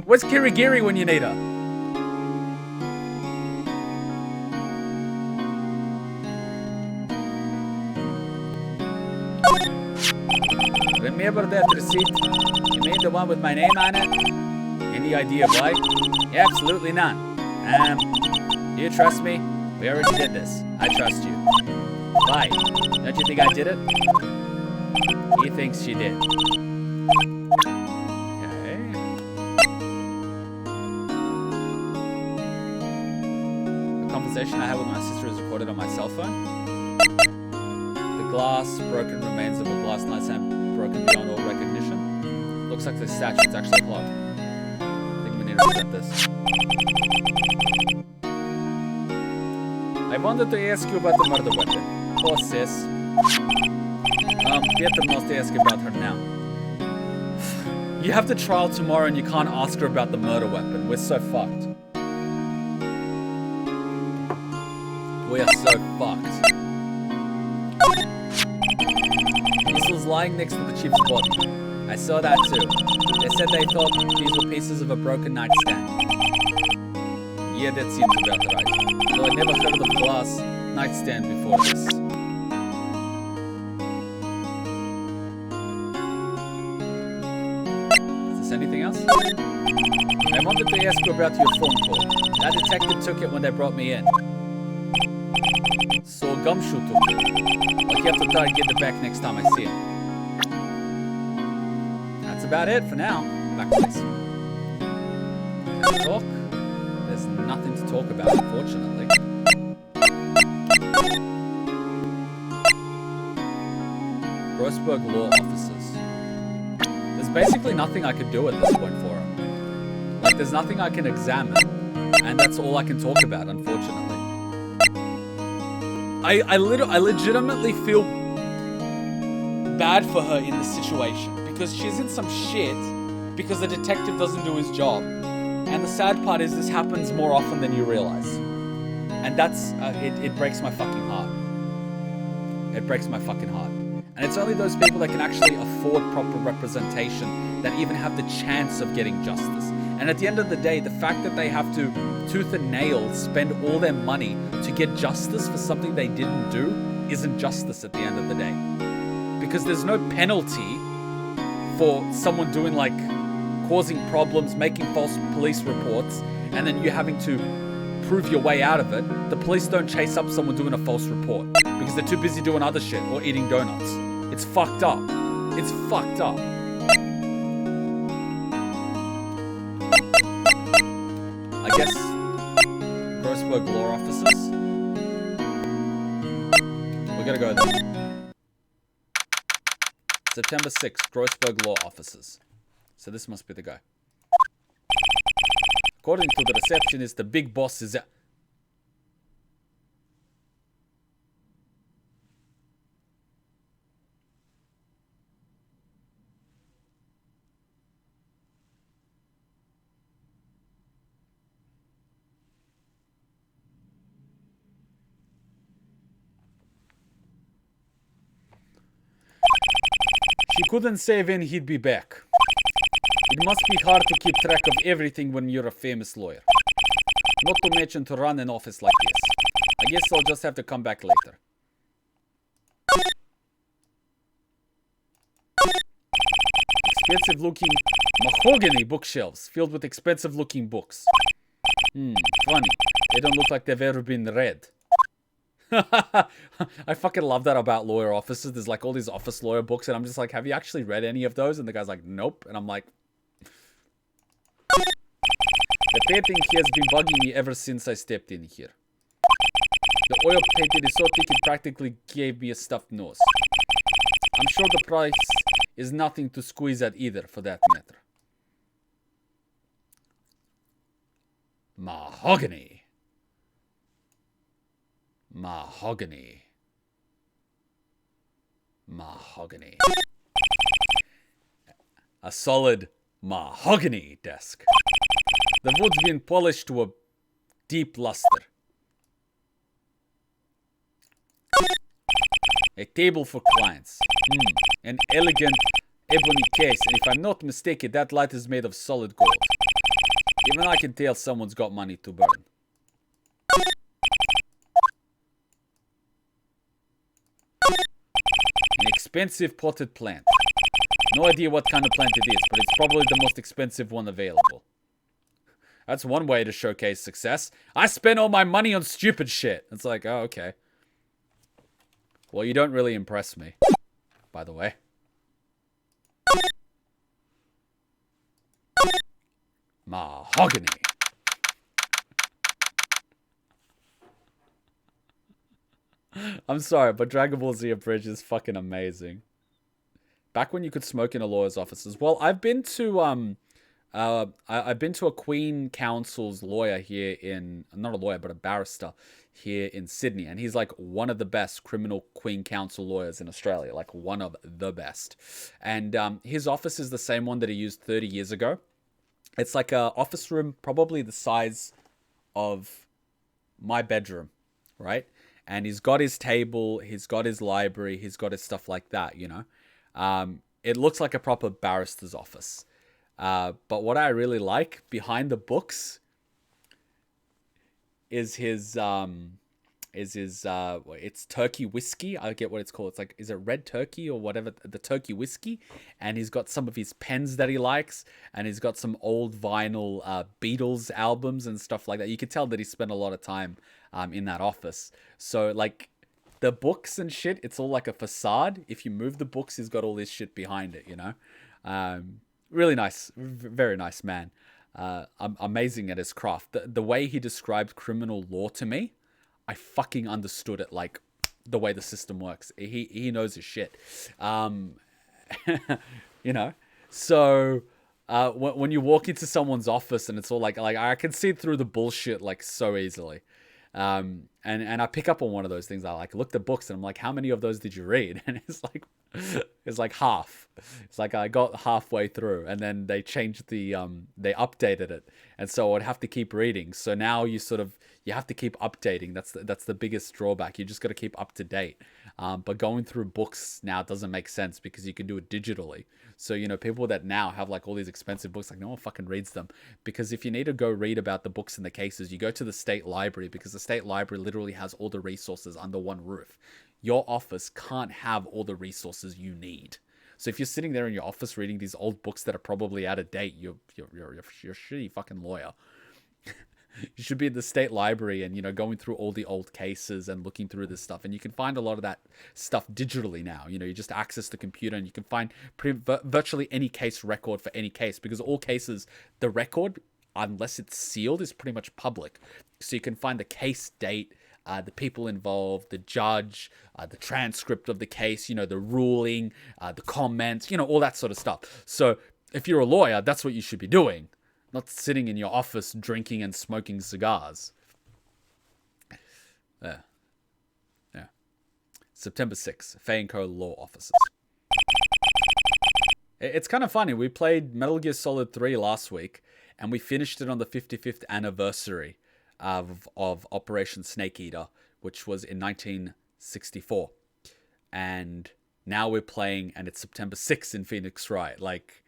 Where's Kirigiri when you need her? Remember that receipt? You made the one with my name on it? Any idea why? Absolutely none. Do you trust me? We already did this. I trust you. Why? Don't you think I did it? He thinks she did. Okay. The conversation I had with my sister is recorded on my cell phone. The glass, broken remains of a glass nightstand broken beyond all recognition. Looks like the statue is actually clogged. I think we need to reset this. I wanted to ask you about the murder weapon. Oh, sis. Peter wants to ask you about her now. You have the trial tomorrow and you can't ask her about the murder weapon. We're so fucked. We are so fucked. This was lying next to the chief's body. I saw that too. They said they thought these were pieces of a broken nightstand. Yeah, that seems about right. Though I never heard of the glass nightstand before this. Is this anything else? I wanted to ask you about your phone call. That detective took it when they brought me in. So Gumshoe took it. I'll have to try to get it back next time I see him. That's about it for now. Back to this. Can we talk? There's nothing to talk about, unfortunately. Grossberg law officers. There's basically nothing I could do at this point for her. Like, there's nothing I can examine, and that's all I can talk about, unfortunately. I legitimately feel bad for her in this situation, because she's in some shit because the detective doesn't do his job. And the sad part is this happens more often than you realize. And that's, it breaks my fucking heart. It breaks my fucking heart. And it's only those people that can actually afford proper representation that even have the chance of getting justice. And at the end of the day, the fact that they have to, tooth and nail, spend all their money to get justice for something they didn't do isn't justice at the end of the day. Because there's no penalty for someone doing, like, causing problems, making false police reports, and then you having to prove your way out of it. The police don't chase up someone doing a false report because they're too busy doing other shit or eating donuts. It's fucked up. It's fucked up. I guess Grossberg law officers. We gotta go there. September 6th, Grossberg law officers. So this must be the guy. According to the receptionist, the big boss is out. She couldn't say when he'd be back. It must be hard to keep track of everything when you're a famous lawyer. Not to mention to run an office like this. I guess I'll just have to come back later. Expensive looking mahogany bookshelves filled with expensive looking books. Funny. They don't look like they've ever been read. I fucking love that about lawyer offices. There's like all these office lawyer books and I'm just like, have you actually read any of those? And the guy's like, nope. And I'm like, the painting has been bugging me ever since I stepped in here. The oil painting is so thick it practically gave me a stuffed nose. I'm sure the price is nothing to squeeze at either, for that matter. Mahogany. Mahogany. Mahogany. A solid mahogany desk. The wood's been polished to a deep luster. A table for clients. An elegant ebony case, and if I'm not mistaken, that light is made of solid gold. Even I can tell someone's got money to burn. An expensive potted plant. No idea what kind of plant it is, but it's probably the most expensive one available. That's one way to showcase success. I spent all my money on stupid shit. It's like, oh, okay. Well, you don't really impress me, by the way. Mahogany. I'm sorry, but Dragon Ball Z Abridged is fucking amazing. Back when you could smoke in a lawyer's office as well. I've been to I've been to a Queen Counsel's lawyer here in, not a lawyer, but a barrister here in Sydney. And he's like one of the best criminal Queen Counsel lawyers in Australia. Like one of the best. And his office is the same one that he used 30 years ago. It's like a office room, probably the size of my bedroom, right? And he's got his table, he's got his library, he's got his stuff like that, you know. It looks like a proper barrister's office. But what I really like behind the books is his it's turkey whiskey. I get what it's called. It's like, is it red turkey or whatever, the turkey whiskey? And he's got some of his pens that he likes, and he's got some old vinyl Beatles albums and stuff like that. You could tell that he spent a lot of time in that office. So like the books and shit, it's all like a facade. If you move the books, he's got all this shit behind it, you know. Really nice, very nice man. Amazing at his craft. The way he described criminal law to me, I fucking understood it, like the way the system works. He knows his shit. You know, so when you walk into someone's office and it's all like I can see through the bullshit like so easily. And I pick up on one of those things. I like look at the books and I'm like, how many of those did you read? And it's like half. It's like I got halfway through and then they changed the they updated it, and so I'd have to keep reading. So now you have to keep updating. That's the biggest drawback. You just got to keep up to date. But going through books now doesn't make sense because you can do it digitally. So, you know, people that now have like all these expensive books, like no one fucking reads them, because if you need to go read about the books and the cases, you go to the state library, because the state library literally has all the resources under one roof. Your office can't have all the resources you need. So if you're sitting there in your office reading these old books that are probably out of date, you're a shitty fucking lawyer. You should be in the state library and, you know, going through all the old cases and looking through this stuff. And you can find a lot of that stuff digitally now. You know, you just access the computer and you can find virtually any case record for any case, because all cases, the record, unless it's sealed, is pretty much public. So you can find the case date, the people involved, the judge, the transcript of the case, you know, the ruling, the comments, you know, all that sort of stuff. So if you're a lawyer, that's what you should be doing. Not sitting in your office drinking and smoking cigars. Yeah. September 6th, Fay & Co. Law Offices. It's kind of funny. We played Metal Gear Solid 3 last week, and we finished it on the 55th anniversary of Operation Snake Eater, which was in 1964. And now we're playing, and it's September 6th in Phoenix Wright. Like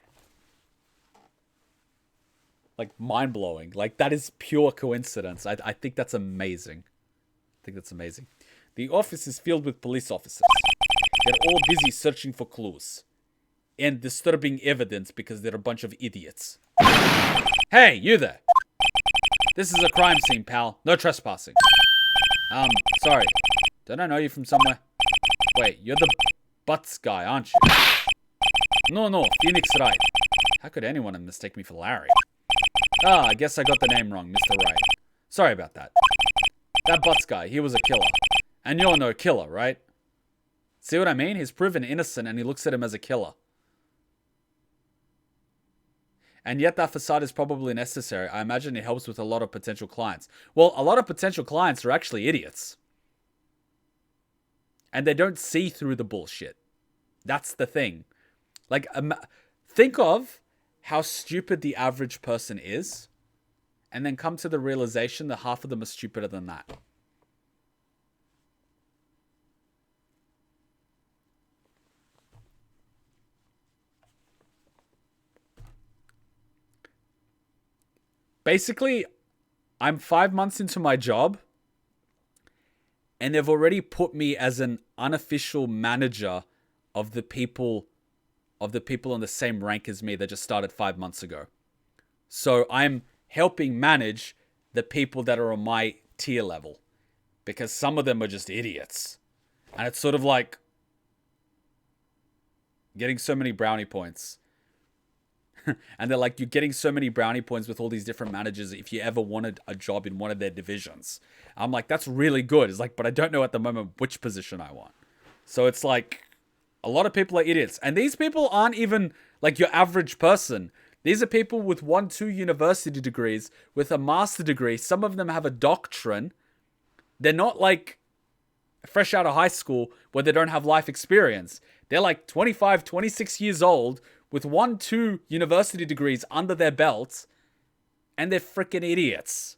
mind-blowing. Like, that is pure coincidence. I think that's amazing. The office is filled with police officers. They're all busy searching for clues and disturbing evidence because they're a bunch of idiots. Hey, you there. This is a crime scene, pal. No trespassing. Sorry. Don't I know you from somewhere? Wait, you're the Butts guy, aren't you? No, Phoenix Wright. How could anyone mistake me for Larry? I guess I got the name wrong, Mr. Wright. Sorry about that. That Butts guy, he was a killer. And you're no killer, right? See what I mean? He's proven innocent and he looks at him as a killer. And yet that facade is probably necessary. I imagine it helps with a lot of potential clients. Well, a lot of potential clients are actually idiots. And they don't see through the bullshit. That's the thing. Like, think of how stupid the average person is, and then come to the realization that half of them are stupider than that. Basically, I'm 5 months into my job, and they've already put me as an unofficial manager of the people on the same rank as me that just started 5 months ago. So I'm helping manage the people that are on my tier level, because some of them are just idiots. And it's sort of like getting so many brownie points. And they're like, you're getting so many brownie points with all these different managers if you ever wanted a job in one of their divisions. I'm like, that's really good. It's like, but I don't know at the moment which position I want. So it's like, a lot of people are idiots. And these people aren't even like your average person. These are people with 1-2 university degrees, with a master degree. Some of them have a doctrine. They're not like fresh out of high school where they don't have life experience. They're like 25, 26 years old with 1-2 university degrees under their belts, and they're freaking idiots.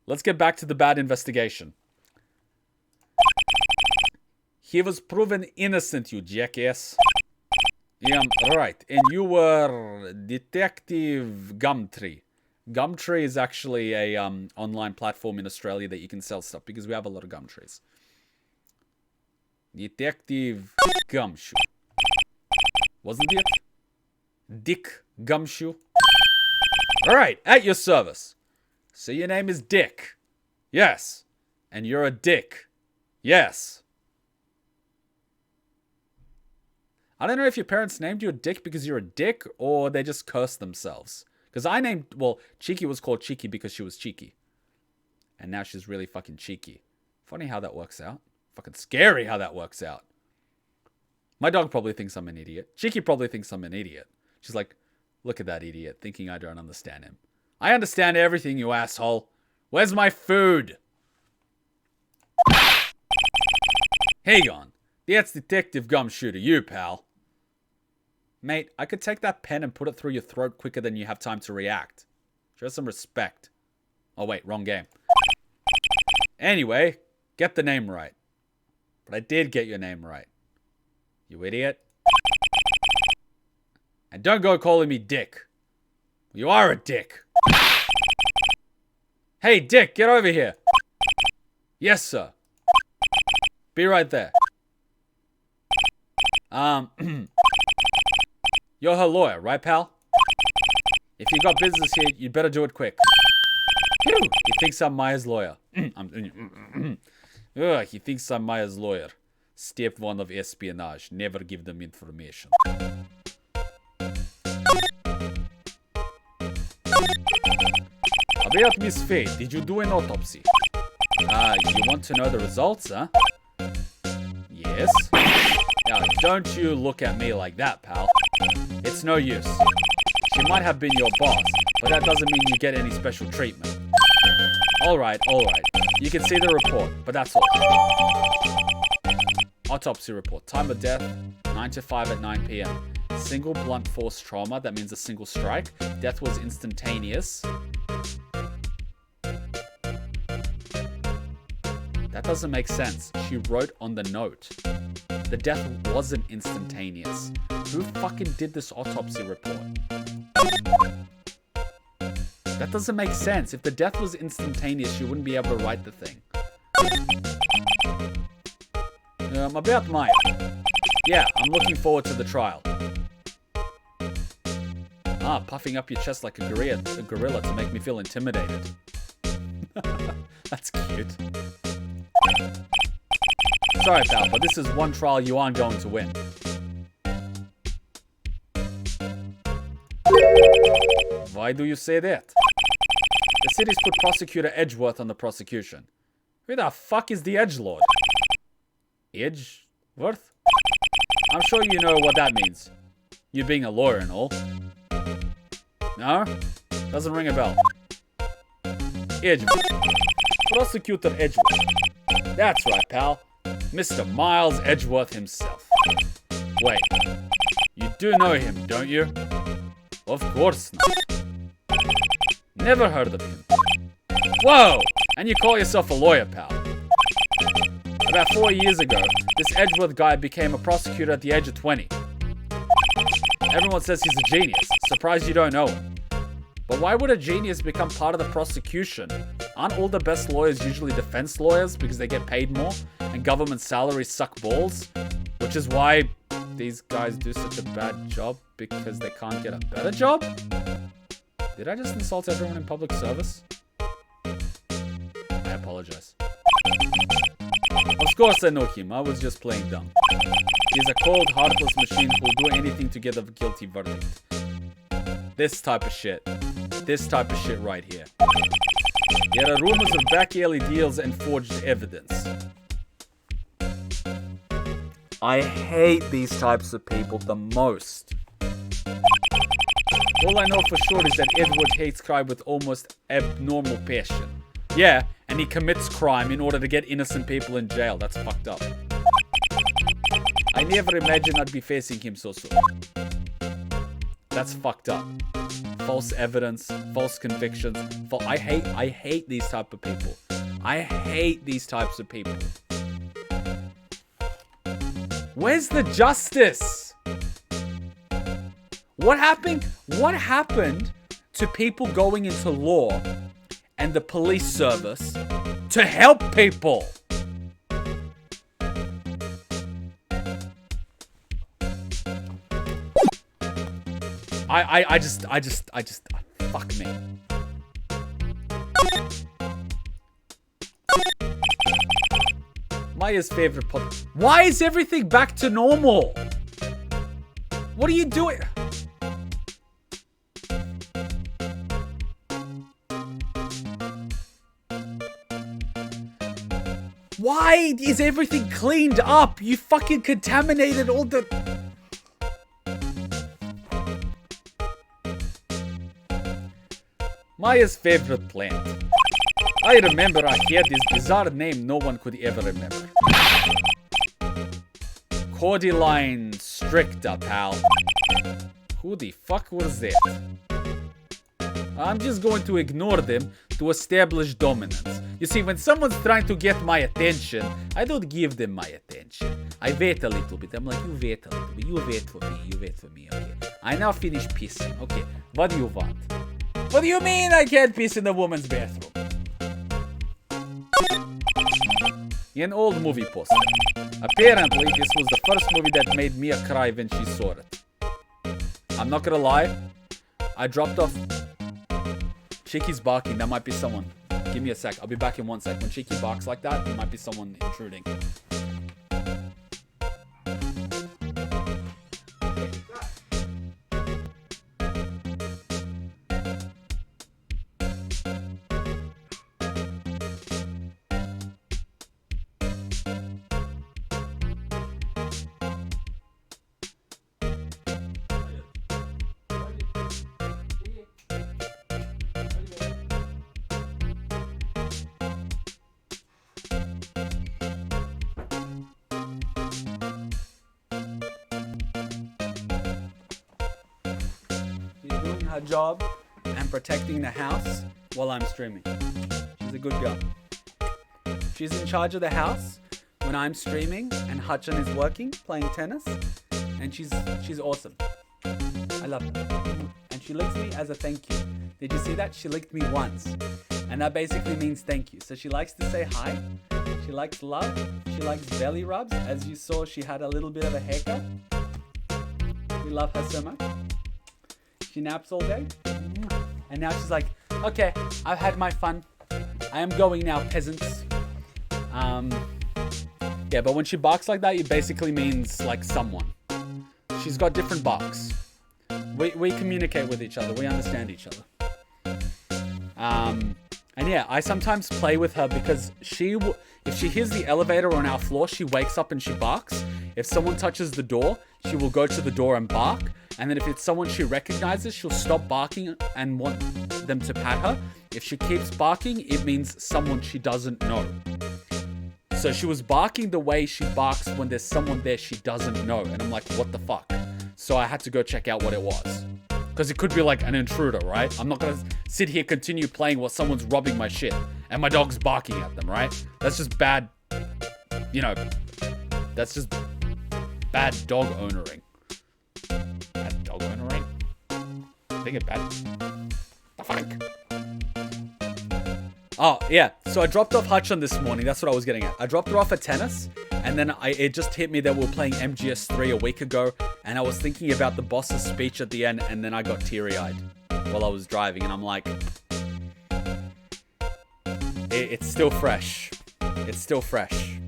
Let's get back to the bad investigation. He was proven innocent, you jackass. Yeah, right. And you were Detective Gumtree. Gumtree is actually a online platform in Australia that you can sell stuff, because we have a lot of Gumtrees. Detective Gumshoe. Wasn't it? Dick Gumshoe. Alright, at your service. So your name is Dick. Yes. And you're a dick. Yes. I don't know if your parents named you a dick because you're a dick, or they just cursed themselves. Because Cheeky was called Cheeky because she was cheeky. And now she's really fucking cheeky. Funny how that works out. Fucking scary how that works out. My dog probably thinks I'm an idiot. Cheeky probably thinks I'm an idiot. She's like, look at that idiot, thinking I don't understand him. I understand everything, you asshole. Where's my food? Hang on. That's Detective Gumshoe to you, pal. Mate, I could take that pen and put it through your throat quicker than you have time to react. Show some respect. Oh wait, wrong game. Anyway, get the name right. But I did get your name right. You idiot. And don't go calling me Dick. You are a dick. Hey, Dick, get over here. Yes, sir. Be right there. You're her lawyer, right, pal? If you got business here, you'd better do it quick. He thinks I'm Maya's lawyer. He thinks I'm Maya's lawyer. Step 1 of espionage. Never give them information. About Miss Faye, did you do an autopsy? You want to know the results, huh? Yes? Now, don't you look at me like that, pal. It's no use. She might have been your boss, but that doesn't mean you get any special treatment. Alright. You can see the report, but that's all. Autopsy report. Time of death, 9 to 5 at 9 p.m. Single blunt force trauma, that means a single strike. Death was instantaneous. That doesn't make sense. She wrote on the note. The death wasn't instantaneous. Who fucking did this autopsy report? That doesn't make sense. If the death was instantaneous, she wouldn't be able to write the thing. About Maya. Yeah, I'm looking forward to the trial. Puffing up your chest like a gorilla to make me feel intimidated. That's cute. Sorry, pal, but this is one trial you aren't going to win. Why do you say that? The city's put Prosecutor Edgeworth on the prosecution. Who the fuck is the Edgelord? Edgeworth? I'm sure you know what that means. You being a lawyer and all. No? Doesn't ring a bell. Edgeworth. Prosecutor Edgeworth. That's right, pal. Mr. Miles Edgeworth himself. Wait. You do know him, don't you? Of course not. Never heard of him. Whoa! And you call yourself a lawyer, pal. About 4 years ago, this Edgeworth guy became a prosecutor at the age of 20. Everyone says he's a genius. Surprised you don't know him. But why would a genius become part of the prosecution? Aren't all the best lawyers usually defense lawyers because they get paid more and government salaries suck balls? Which is why these guys do such a bad job because they can't get a better job? Did I just insult everyone in public service? I apologize. Of course I know him, I was just playing dumb. He's a cold, heartless machine who'll do anything to get a guilty verdict. This type of shit. This type of shit right here. There are rumors of back alley deals and forged evidence. I hate these types of people the most. All I know for sure is that Edward hates crime with almost abnormal passion. Yeah, and he commits crime in order to get innocent people in jail. That's fucked up. I never imagined I'd be facing him so soon. That's fucked up. False evidence, false convictions. I hate these type of people. I hate these types of people. Where's the justice? What happened to people going into law and the police service to help people? I just, fuck me. Maya's favorite pod. Why is everything back to normal? What are you doing? Why is everything cleaned up? You fucking contaminated all the... Maya's favorite plant. I remember I had this bizarre name no one could ever remember. Cordyline stricta, pal. Who the fuck was that? I'm just going to ignore them to establish dominance. You see, when someone's trying to get my attention, I don't give them my attention. I wait a little bit. I'm like, you wait a little bit. You wait for me. You wait for me. Okay. I now finish pissing. Okay. What do you want? What do you mean I can't piss in the woman's bathroom? An old movie poster. Apparently, this was the first movie that made Mia cry when she saw it. I'm not gonna lie. I dropped off. Cheeky's barking. That might be someone. Give me a sec. I'll be back in 1 sec. When Cheeky barks like that, it might be someone intruding. her job and protecting the house while I'm streaming. She's a good girl. She's in charge of the house when I'm streaming and Hutchin is working, playing tennis. And she's awesome. I love her. And she licked me as a thank you. Did you see that? She licked me once. And that basically means thank you. So she likes to say hi. She likes love. She likes belly rubs. As you saw, she had a little bit of a haircut. We love her so much. She naps all day. And now she's like, okay, I've had my fun. I am going now, peasants. Yeah, but when she barks like that, it basically means like someone. She's got different barks. We communicate with each other. We understand each other. And yeah, I sometimes play with her because if she hears the elevator on our floor, she wakes up and she barks. If someone touches the door, she will go to the door and bark. And then if it's someone she recognizes, she'll stop barking and want them to pat her. If she keeps barking, it means someone she doesn't know. So she was barking the way she barks when there's someone there she doesn't know. And I'm like, what the fuck? So I had to go check out what it was. Because it could be like an intruder, right? I'm not going to sit here continue playing while someone's robbing my shit. And my dog's barking at them, right? That's just bad, that's just bad dog ownering. Bad dog ownering? I think it's bad. The fuck? Oh, yeah. So I dropped off Hutchin this morning. That's what I was getting at. I dropped her off at tennis. And then it just hit me that we were playing MGS3 a week ago. And I was thinking about the boss's speech at the end. And then I got teary-eyed while I was driving. And I'm like, it's still fresh. It's still fresh.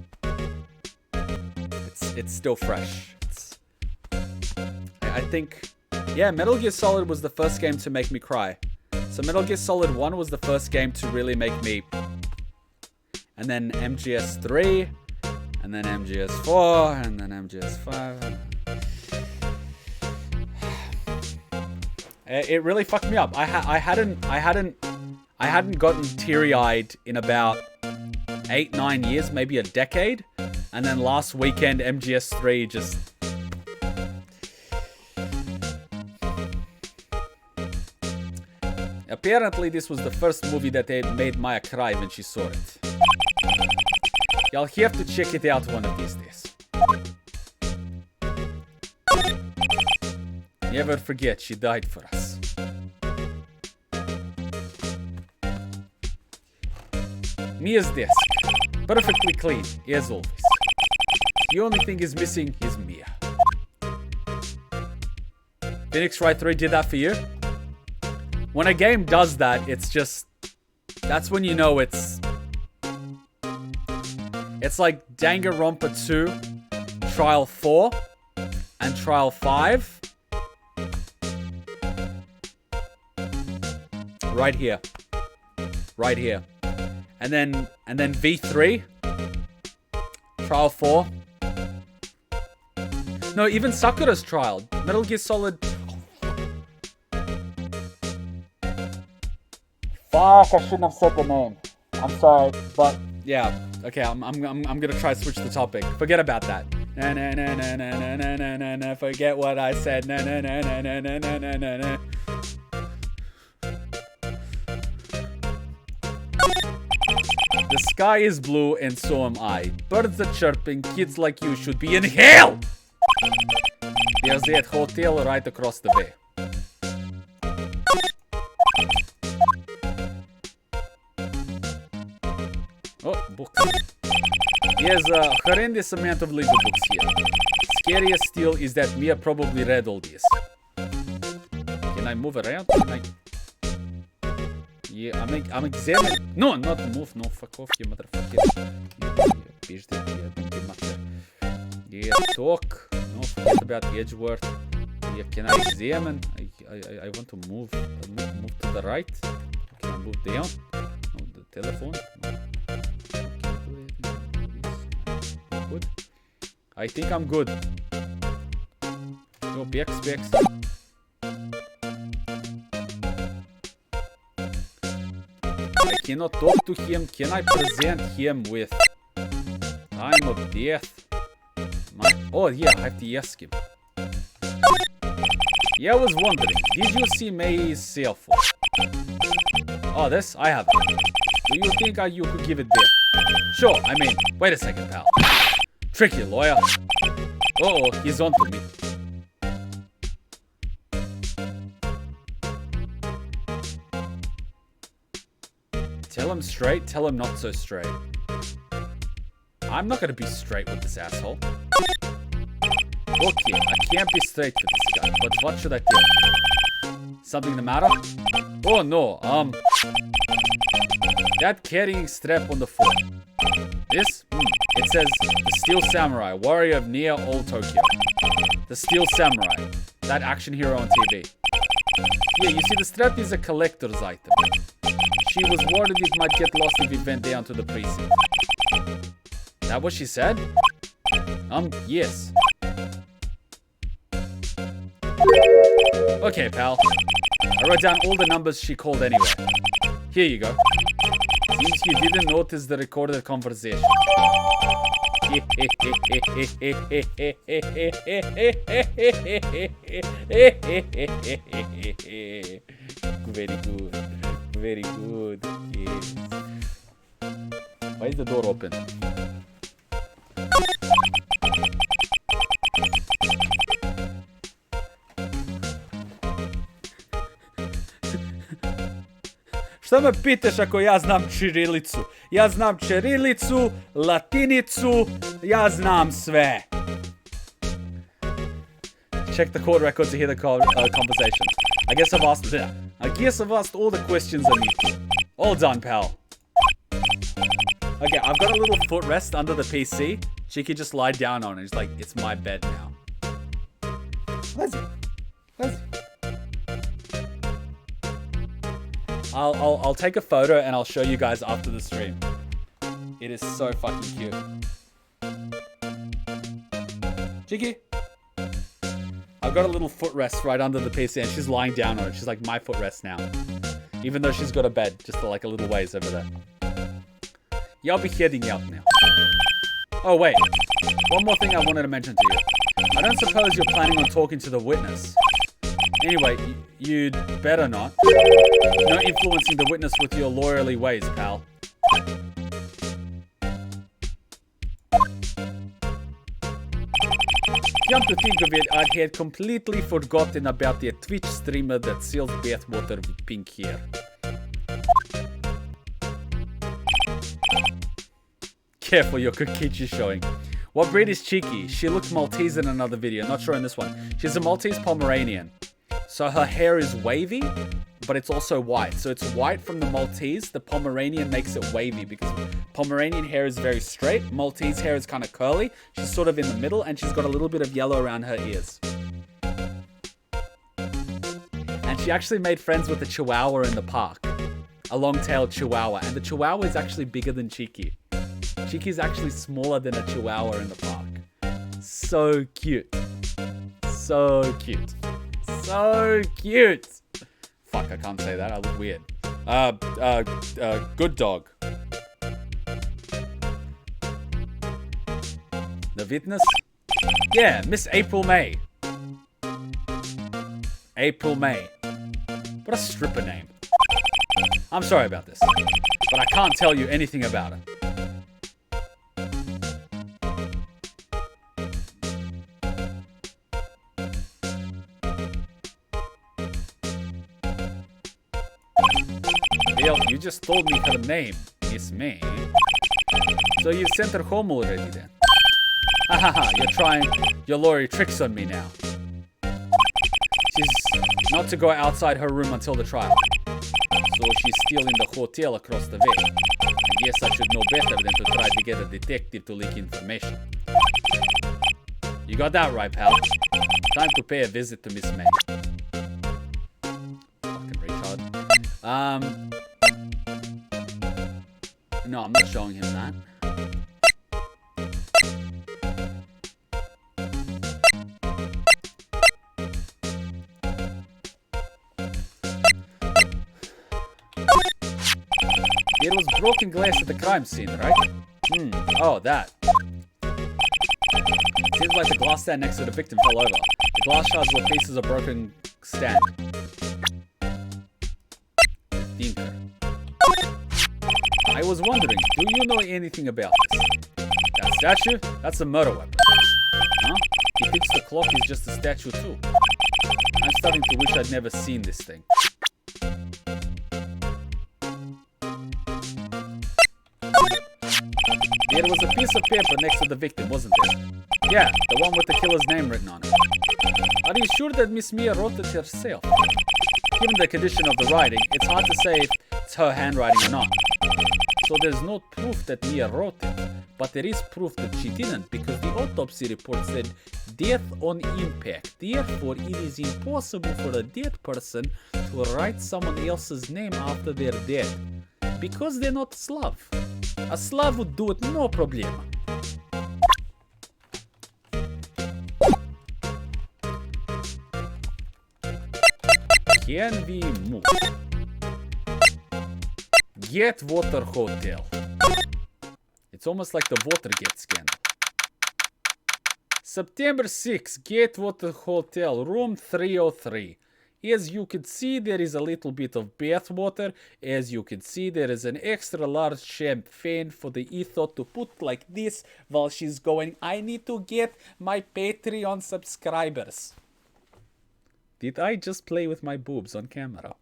It's still fresh. I think, yeah, Metal Gear Solid was the first game to make me cry. So Metal Gear Solid 1 was the first game to really make me... And then MGS3... And then MGS4, and then MGS5. It really fucked me up. I hadn't gotten teary-eyed in about 8-9 years, maybe a decade. And then last weekend, MGS3 just... Apparently, this was the first movie that made Maya cry when she saw it. Y'all have to check it out one of these days. Never forget, she died for us. Mia's desk. Perfectly clean, as always. The only thing is missing is Mia. Phoenix Wright 3 did that for you? When a game does that, it's just... That's when you know it's... It's like Danganronpa 2, Trial 4, and Trial 5. Right here. Right here. And then V3, Trial 4. No, even Sakura's Trial. Metal Gear Solid. Fuck, I shouldn't have said the name. I'm sorry, but yeah. Okay, I'm gonna try to switch the topic. Forget about that. Na na na na na na na na na na. Forget what I said. Na na na na na na na na na na. The sky is blue and so am I. Birds are chirping. Kids like you should be in hell. There's that hotel right across the way. Oh, books. There's a horrendous amount of legal books here. Scariest still is that Mia probably read all this. Can I move around? Yeah, I'm examining. No, not move. No, fuck off, you motherfucker. Yeah, talk. No, forget about Edgeworth. Yeah, can I examine? I want to move. Move to the right. Can I move down? No, the telephone. No. Good. I think I'm good. Go back. I cannot talk to him. Can I present him with time of death? Oh yeah, I have to ask him. Yeah, I was wondering, did you see May's cell phone? Oh, this? I have it. Do you think you could give it back? Sure, I mean, wait a second, pal. Tricky lawyer. Uh-oh, he's on to me. Tell him straight, tell him not so straight. I'm not gonna be straight with this asshole. Okay, I can't be straight with this guy, but what should I do? Something the matter? Oh no, that carrying strap on the floor. This? It says, the Steel Samurai, warrior of near old Tokyo. The Steel Samurai, that action hero on TV. Yeah, you see, the strap is a collector's item. She was worried it might get lost if it went down to the precinct. That what she said? Yes. Okay, pal. I wrote down all the numbers she called anyway. Here you go. Seems you didn't notice the recorded conversation. Very good. Very good. Yes. Why is the door open? Šta me pitaš ako ja znam čirilicu? Ja znam čirilicu, latinicu, ja znam sve. Check the court record to hear the conversation. I guess I've asked all the questions I need to. All done, pal. Okay, I've got a little footrest under the PC. She could just lie down on it. It's like, it's my bed now. Leslie. I'll take a photo and I'll show you guys after the stream. It is so fucking cute. Cheeky. I've got a little footrest right under the PC and she's lying down on it. She's like my footrest now. Even though she's got a bed just like a little ways over there. Yeah, I'll be heading out now. Oh wait, one more thing I wanted to mention to you. I don't suppose you're planning on talking to the witness. Anyway, you'd better not. No influencing the witness with your lawyerly ways, pal. Come to think of it, I had completely forgotten about the Twitch streamer that sells bathwater with pink hair. Careful, your cookie showing. What breed is Cheeky? She looked Maltese in another video, not sure in this one. She's a Maltese Pomeranian. So her hair is wavy, but it's also white. So it's white from the Maltese. The Pomeranian makes it wavy because Pomeranian hair is very straight. Maltese hair is kind of curly. She's sort of in the middle and she's got a little bit of yellow around her ears. And she actually made friends with a Chihuahua in the park. A long-tailed Chihuahua. And the Chihuahua is actually bigger than Cheeky. Cheeky's actually smaller than a Chihuahua in the park. So cute. So cute. So cute. Fuck, I can't say that. I look weird. Good dog. The witness? Yeah, Miss April May. April May. What a stripper name. I'm sorry about this, but I can't tell you anything about it. You just told me her name, Miss May. So you sent her home already then? Hahaha, you're trying your lawyer tricks on me now. She's not to go outside her room until the trial. So she's still in the hotel across the way. I guess I should know better than to try to get a detective to leak information. You got that right, pal. Time to pay a visit to Miss May. Fucking retard. No, I'm not showing him that. There was broken glass at the crime scene, right? Oh, that. Seems like the glass stand next to the victim fell over. The glass shards were pieces of broken stand. Thinker. I was wondering, do you know anything about this? That statue? That's a murder weapon. Huh? He thinks the clock is just a statue too. I'm starting to wish I'd never seen this thing. There was a piece of paper next to the victim, wasn't there? Yeah, the one with the killer's name written on it. Are you sure that Miss Mia wrote it herself? Given the condition of the writing, it's hard to say if it's her handwriting or not. So there's no proof that Mia wrote it, but there is proof that she didn't, because the autopsy report said death on impact. Therefore, it is impossible for a dead person to write someone else's name after they're dead, because they're not Slav. A Slav would do it no problem. Can we move? Get Water Hotel. It's almost like the Watergate scandal. September 6, Gate Water Hotel, room 303. As you can see, there is a little bit of bath water. As you can see, there is an extra large champagne for the Etho to put like this while she's going, I need to get my Patreon subscribers. Did I just play with my boobs on camera?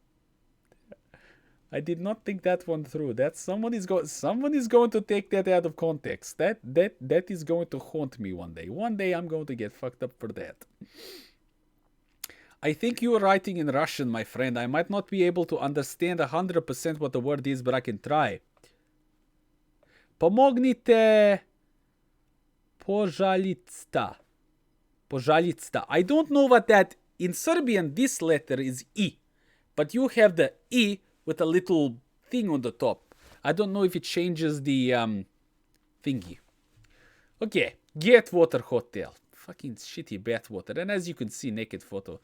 I did not think that one through. That someone is going to take that out of context. That is going to haunt me one day. One day I'm going to get fucked up for that. I think you are writing in Russian, my friend. I might not be able to understand 100% what the word is, but I can try. Pomognite. Pожалуйста. Pожалуйста. I don't know what that... In Serbian, this letter is E. But you have the E with a little thing on the top. I don't know if it changes the thingy. Okay, Get Water Hotel. Fucking shitty bath water. And as you can see, naked photo.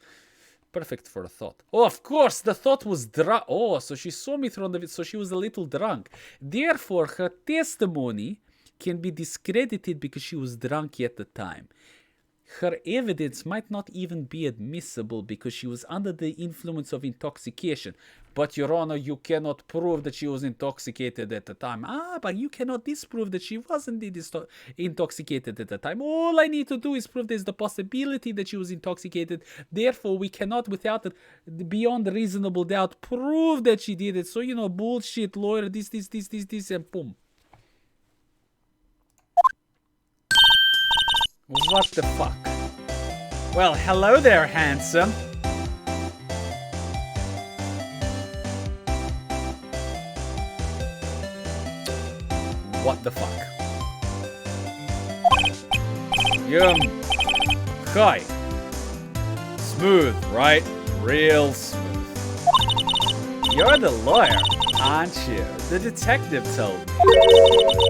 Perfect for a thought. Oh, of course, the thought was drunk. Oh, so she saw me through the... So she was a little drunk. Therefore, her testimony can be discredited because she was drunk at the time. Her evidence might not even be admissible because she was under the influence of intoxication. But, Your Honor, you cannot prove that she was intoxicated at the time. But you cannot disprove that she wasn't intoxicated at the time. All I need to do is prove there's the possibility that she was intoxicated. Therefore, we cannot, without it, beyond reasonable doubt, prove that she did it. So, bullshit, lawyer, this, and boom. What the fuck? Well, hello there, handsome. What the fuck? Hi. Smooth, right? Real smooth. You're the lawyer, aren't you? The detective told me.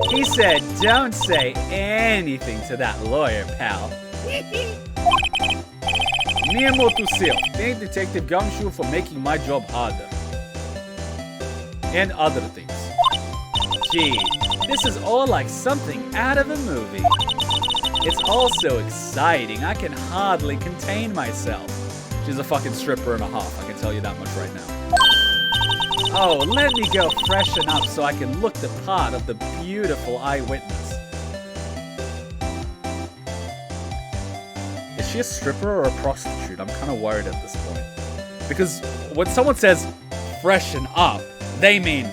He said, don't say anything to that lawyer, pal. Nemo to self. Thank Detective Gumshoe for making my job harder. And other things. Gee, this is all like something out of a movie. It's all so exciting, I can hardly contain myself. She's a fucking stripper and a half, I can tell you that much right now. Oh, let me go freshen up so I can look the part of the beautiful eyewitness. Is she a stripper or a prostitute? I'm kind of worried at this point. Because when someone says freshen up, they mean...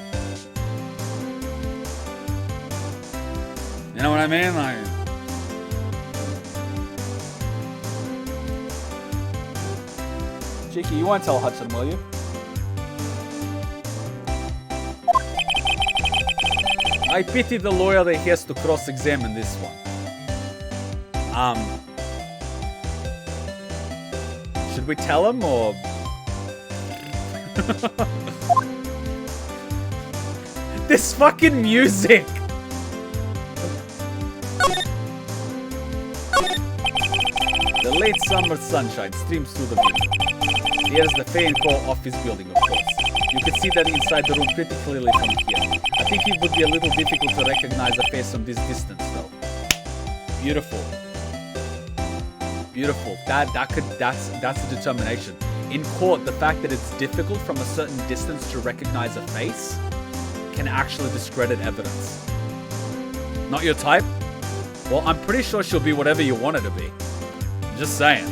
You know what I mean? Like... Cheeky, you won't tell Hudson, will you? I pity the lawyer that he has to cross-examine this one. Should we tell him or... This fucking music! The late summer sunshine streams through the view. Here's the faint core office building, of course. You can see that inside the room pretty clearly from here. I think it would be a little difficult to recognize a face from this distance, though. Beautiful. Beautiful. That's a determination. in court, the fact that it's difficult from a certain distance to recognize a face can actually discredit evidence. Not your type? Well, I'm pretty sure she'll be whatever you want her to be. Just saying.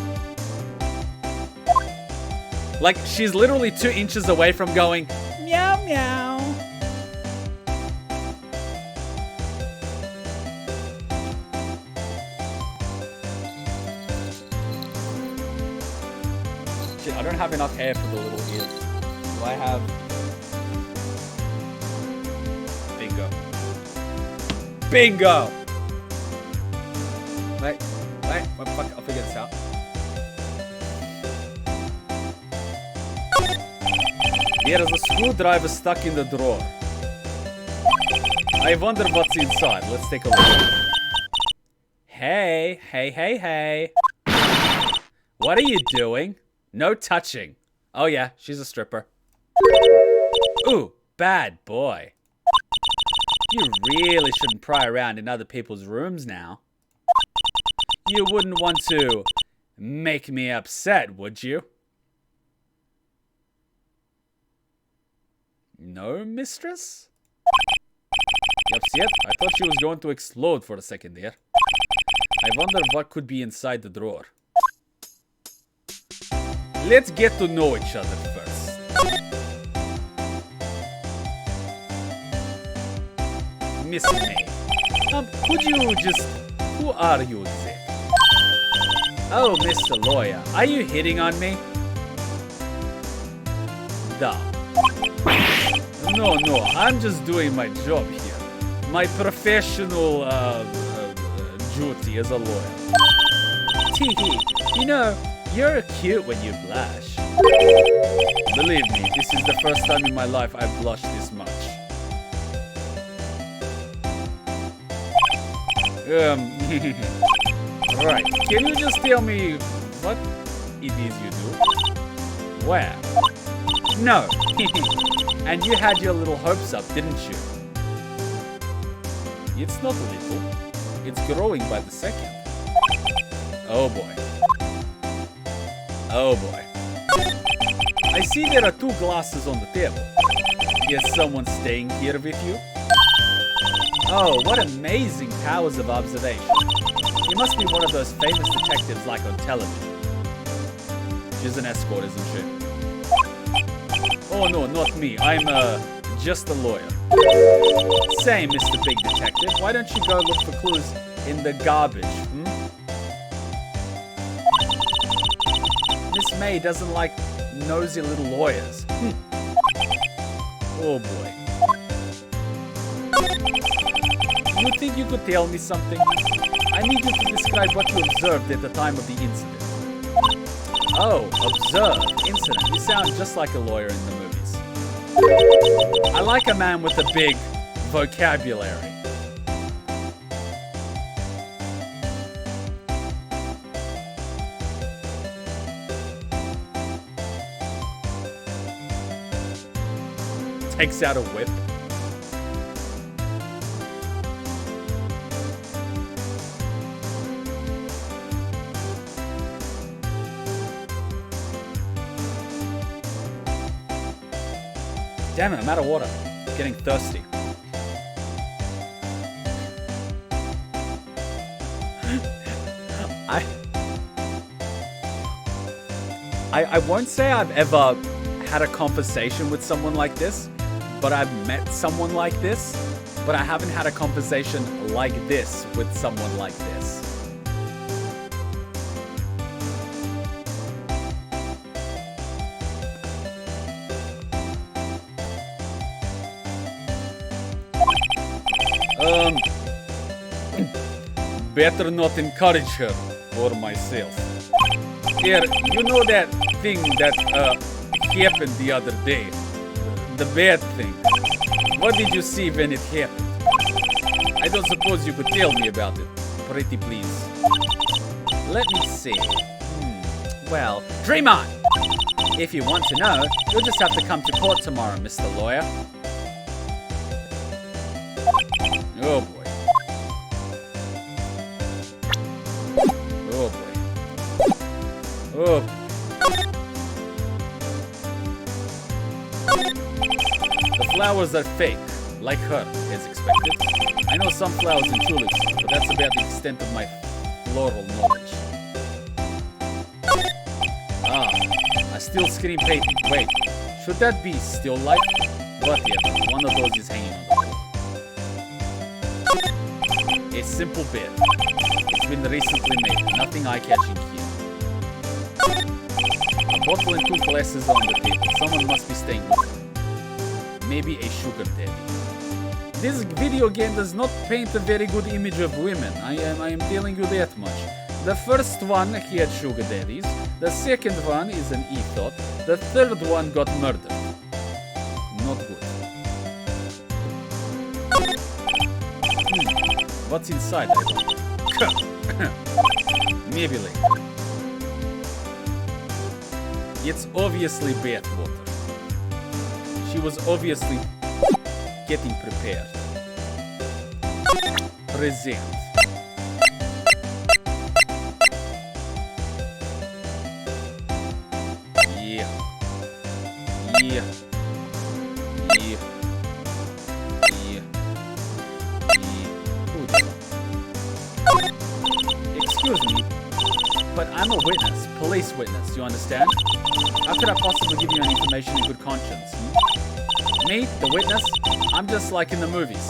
Like, she's literally 2 inches away from going, meow meow. Shit, I don't have enough hair for the little ears. Do I have... Bingo. Bingo! Wait, fuck, I'll figure this out. There is a screwdriver stuck in the drawer. I wonder what's inside. Let's take a look. Hey. What are you doing? No touching. Oh yeah, she's a stripper. Ooh, bad boy. You really shouldn't pry around in other people's rooms now. You wouldn't want to make me upset, would you? No, mistress? Yep. I thought she was going to explode for a second there. I wonder what could be inside the drawer. Let's get to know each other first. Miss May, could you just... Who are you exactly? Oh, Mr. Lawyer, are you hitting on me? Duh. No, I'm just doing my job here. My professional duty as a lawyer. Tee-hee, you know, you're cute when you blush. Believe me, this is the first time in my life I've blushed this much. Right, can you just tell me what it is you do? Where? No. And you had your little hopes up, didn't you? It's not little. It's growing by the second. Oh boy. Oh boy. I see there are 2 glasses on the table. Is someone staying here with you? Oh, what amazing powers of observation. You must be one of those famous detectives like on television. She's an escort, isn't she? Oh no, not me. I'm just a lawyer. Say, Mr. Big Detective, why don't you go look for clues in the garbage, Miss May doesn't like nosy little lawyers. Oh boy. You think you could tell me something? I need you to describe what you observed at the time of the incident. Oh, observed incident. You sound just like a lawyer in the movies. I like a man with a big vocabulary. Takes out a whip. Damn it, I'm out of water. I'm getting thirsty. I won't say I've ever had a conversation with someone like this, but I've met someone like this, but I haven't had a conversation like this with someone like this. Better not encourage her or myself. Here, you know that thing that happened the other day? The bad thing. What did you see when it happened? I don't suppose you could tell me about it. Pretty please. Let me see. Well, dream on! If you want to know, you'll just have to come to court tomorrow, Mr. Lawyer. Oh boy. Oh boy. Oh. flowers are fake, like her, as expected. I know some flowers and tulips, but that's about the extent of my floral knowledge. Ah, a still screen painting. Wait, should that be still life? Whatever, one of those is hanging on the wall. A simple bed. It's been recently made, nothing eye-catching here. A bottle and 2 glasses on the table. Someone must be staying with her. Maybe a sugar daddy. This video game does not paint a very good image of women. I am telling you that much. The first one, he had sugar daddies. The second one is an e-thought. The third one got murdered. Not good. What's inside? Maybe later. It's obviously bathwater. She was obviously getting prepared. Present. Yeah. Yeah. Yeah. Yeah. Excuse me, but I'm a witness, police witness, you understand? How could I possibly give you any information in good conscience? Me, the witness, I'm just like in the movies.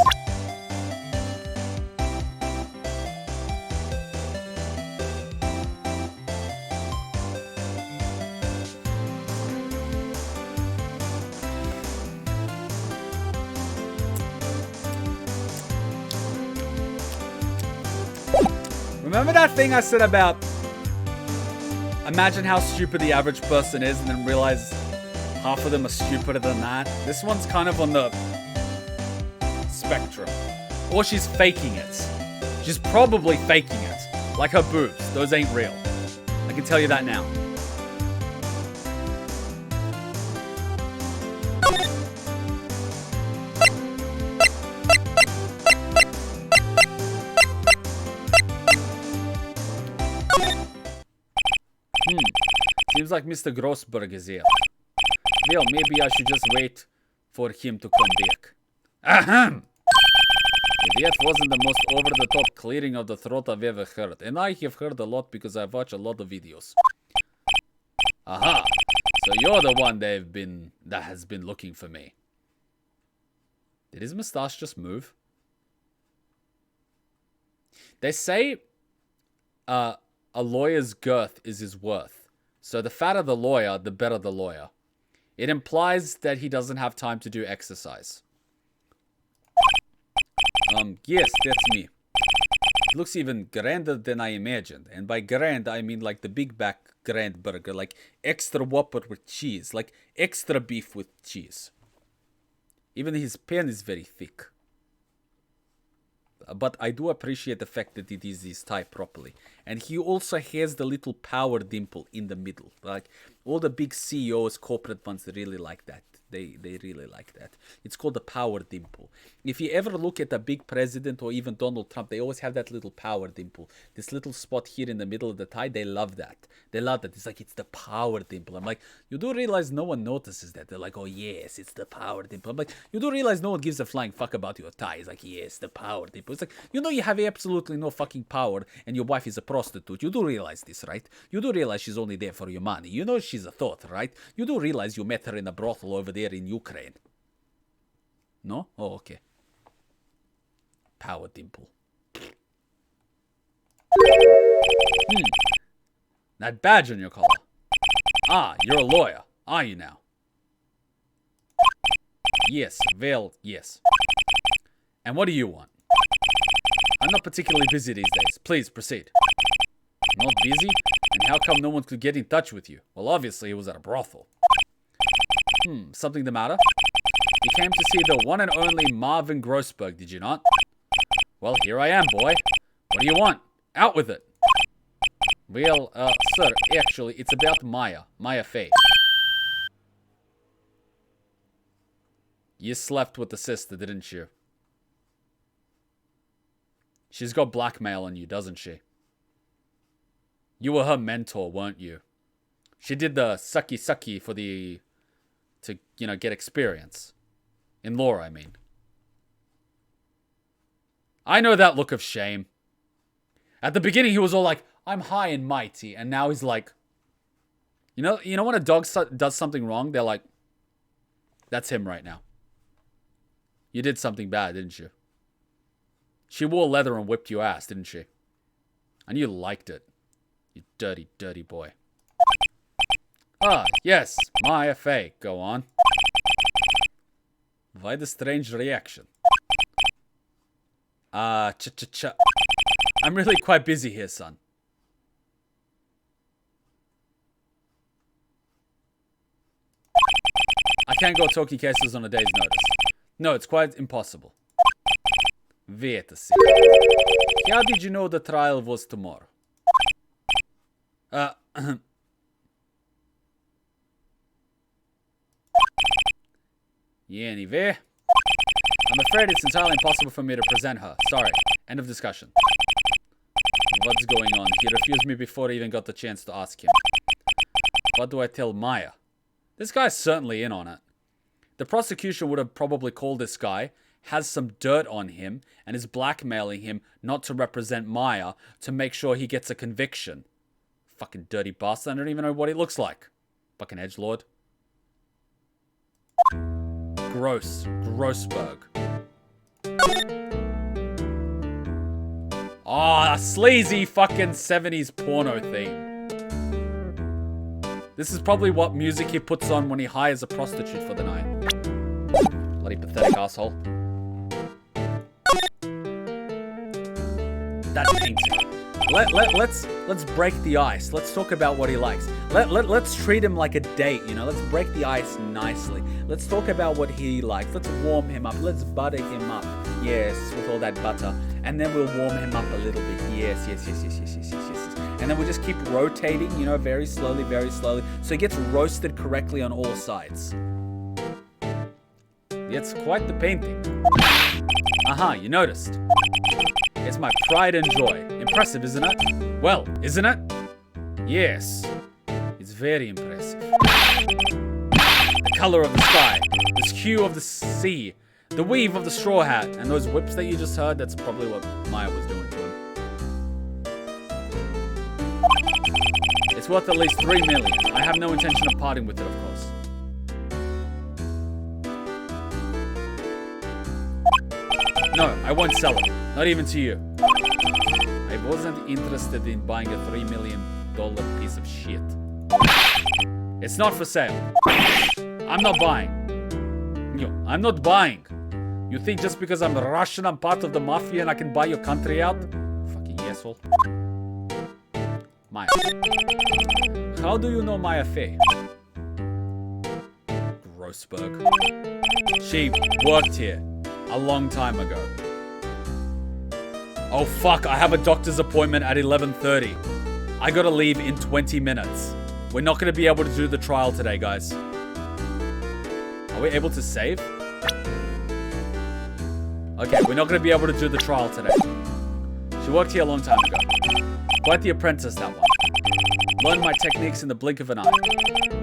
Remember that thing I said about imagine how stupid the average person is and then realize half of them are stupider than that? This one's kind of on the spectrum. Or she's faking it. She's probably faking it. Like her boobs. Those ain't real. I can tell you that now. Seems like Mr. Grossberg is here. Well, maybe I should just wait for him to come back. Ahem! That wasn't the most over-the-top clearing of the throat I've ever heard. And I have heard a lot because I've watched a lot of videos. Aha! So you're the one that has been looking for me. Did his mustache just move? They say a lawyer's girth is his worth. So the fatter the lawyer, the better the lawyer. It implies that he doesn't have time to do exercise. Yes, that's me. It looks even grander than I imagined. And by grand, I mean like the Big Mac Grand Burger. Like extra Whopper with cheese. Like extra beef with cheese. Even his pen is very thick. But I do appreciate the fact that it is tied properly. And he also has the little power dimple in the middle. Like, all the big CEOs, corporate ones, they really like that. They really like that. It's called the power dimple. If you ever look at a big president or even Donald Trump, they always have that little power dimple. This little spot here in the middle of the tie, they love that. They love that. It's like, it's the power dimple. I'm like, you do realize no one notices that. They're like, oh yes, it's the power dimple. I'm like, you do realize no one gives a flying fuck about your tie. It's like, yes, the power dimple. It's like, you know you have absolutely no fucking power and your wife is a prostitute. You do realize this, right? You do realize she's only there for your money. You know she's a thought, right? You do realize you met her in a brothel over there in Ukraine. No? Oh, okay. Power dimple. That badge on your collar. Ah, you're a lawyer, are you now? Yes, well, yes. And what do you want? I'm not particularly busy these days. Please, proceed. Not busy? And how come no one could get in touch with you? Well, obviously he was at a brothel. Something the matter? You came to see the one and only Marvin Grossberg, did you not? Well, here I am, boy. What do you want? Out with it. Well, sir, actually, it's about Maya Faye. You slept with the sister, didn't you? She's got blackmail on you, doesn't she? You were her mentor, weren't you? She did the sucky for to, get experience. In law, I mean. I know that look of shame. At the beginning, he was all like, I'm high and mighty. And now he's like, you know when a dog does something wrong, they're like, that's him right now. You did something bad, didn't you? She wore leather and whipped your ass, didn't she? And you liked it. You dirty, dirty boy. Ah, yes, my FA. Go on. Why the strange reaction? I'm really quite busy here, son. I can't go talking cases on a day's notice. No, it's quite impossible. Wait a second. How did you know the trial was tomorrow? Yeah, anyway. I'm afraid it's entirely impossible for me to present her. Sorry. End of discussion. What's going on? He refused me before I even got the chance to ask him. What do I tell Maya? This guy's certainly in on it. The prosecution would have probably called this guy, has some dirt on him, and is blackmailing him not to represent Maya to make sure he gets a conviction. Fucking dirty bastard. I don't even know what he looks like. Fucking edgelord. Grossberg. Oh, a sleazy fucking 70s porno theme. This is probably what music he puts on when he hires a prostitute for the night. Bloody pathetic asshole. That painting. Let's break the ice. Let's talk about what he likes. Let's treat him like a date, you know. Let's break the ice nicely. Let's talk about what he likes. Let's warm him up. Let's butter him up. Yes, with all that butter. And then we'll warm him up a little bit. Yes. And then we'll just keep rotating, you know, very slowly, so he gets roasted correctly on all sides. It's quite the painting. Aha, you noticed. It's my pride and joy. Impressive, isn't it? Well, isn't it? Yes. It's very impressive. The color of the sky, this hue of the sea, the weave of the straw hat, and those whips that you just heard, that's probably what Maya was doing to him. It's worth at least $3 million. I have no intention of parting with it, of course. No, I won't sell it. Not even to you. I wasn't interested in buying a $3 million piece of shit. It's not for sale. I'm not buying. I'm not buying. You think just because I'm Russian, I'm part of the mafia and I can buy your country out? Fucking asshole. Maya. How do you know Maya Fey? Grossberg. She worked here a long time ago. Oh fuck, I have a doctor's appointment at 11:30. I gotta leave in 20 minutes. We're not gonna be able to do the trial today, guys. Are we able to save? Okay, we're not gonna be able to do the trial today. She worked here a long time ago. Quite the apprentice, that one. Learned my techniques in the blink of an eye.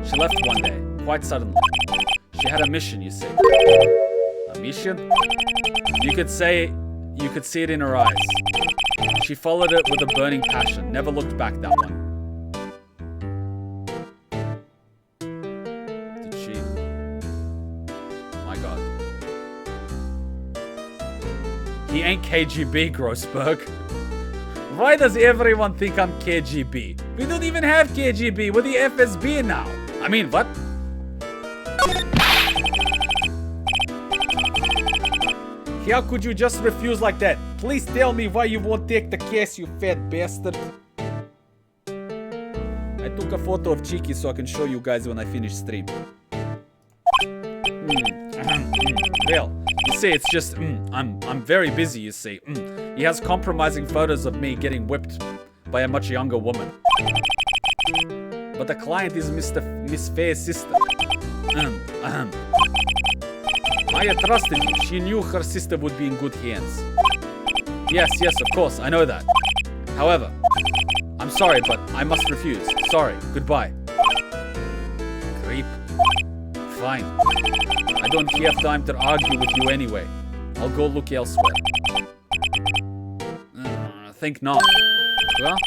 She left one day, quite suddenly. She had a mission, you see. A mission? You could see it in her eyes. She followed it with a burning passion, never looked back, that one. Did she? My god. He ain't KGB, Grossberg. Why does everyone think I'm KGB? We don't even have KGB, we're the FSB now. I mean, what? How could you just refuse like that? Please tell me why you won't take the case, you fat bastard. I took a photo of Cheeky so I can show you guys when I finish stream. Well, you see, it's just, I'm very busy, you see. He has compromising photos of me getting whipped by a much younger woman. But the client is Miss Faye's sister. Maya trusted me. She knew her sister would be in good hands. Yes, of course, I know that. However, I'm sorry, but I must refuse. Sorry, goodbye. Creep. Fine. I don't have time to argue with you anyway. I'll go look elsewhere. Think not. Well,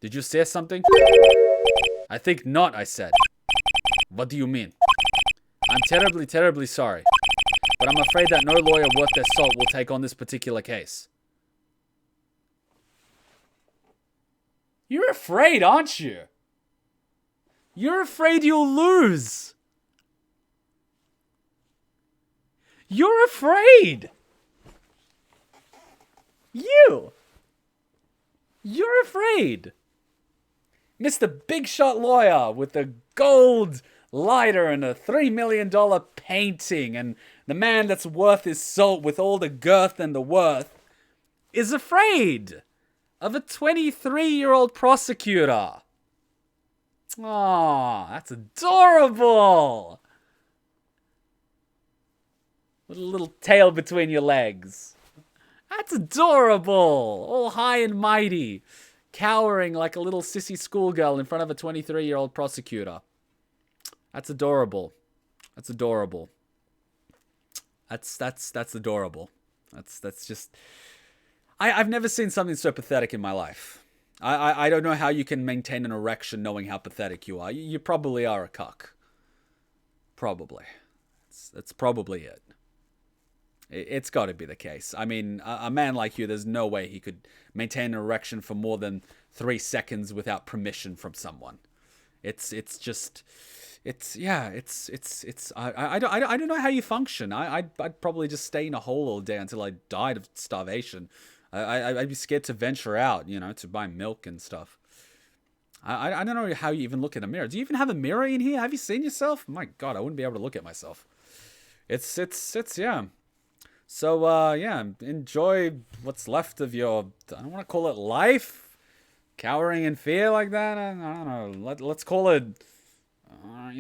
did you say something? I think not, I said. What do you mean? I'm terribly, terribly sorry. But I'm afraid that no lawyer worth their salt will take on this particular case. You're afraid, aren't you? You're afraid you'll lose. You're afraid. You're afraid. Mr. Big Shot Lawyer with the gold lighter and a $3 million painting and the man that's worth his salt with all the girth and the worth is afraid of a 23-year-old prosecutor. Aw, that's adorable. With a little tail between your legs. That's adorable. All high and mighty. Cowering like a little sissy schoolgirl in front of a 23-year-old prosecutor. That's adorable. That's adorable. That's adorable. That's just... I've never seen something so pathetic in my life. I don't know how you can maintain an erection knowing how pathetic you are. You probably are a cuck. Probably. That's probably it. It's got to be the case. I mean, a man like you, there's no way he could maintain an erection for more than 3 seconds without permission from someone. I don't know how you function. I'd probably just stay in a hole all day until I died of starvation. I'd be scared to venture out, to buy milk and stuff. I don't know how you even look in a mirror. Do you even have a mirror in here? Have you seen yourself? My God, I wouldn't be able to look at myself. It's yeah. So, enjoy what's left of your, I don't want to call it life, cowering in fear like that. I don't know. Let's call it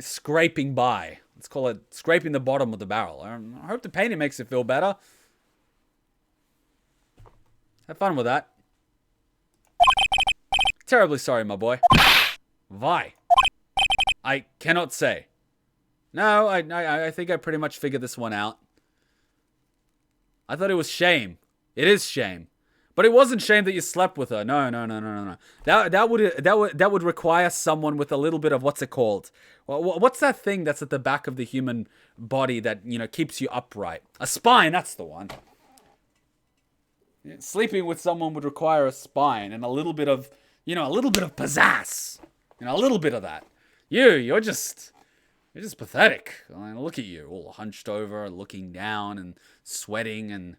scraping by. Let's call it scraping the bottom of the barrel. I hope the painting makes it feel better. Have fun with that. Terribly sorry, my boy. Why? I cannot say. No, I think I pretty much figured this one out. I thought it was shame. It is shame. But it wasn't shame that you slept with her. No. That would require someone with a little bit of, what's it called? What's that thing that's at the back of the human body that, keeps you upright? A spine, that's the one. Sleeping with someone would require a spine and a little bit of, a little bit of pizzazz. A little bit of that. You're just pathetic. I mean, look at you, all hunched over, looking down and sweating and,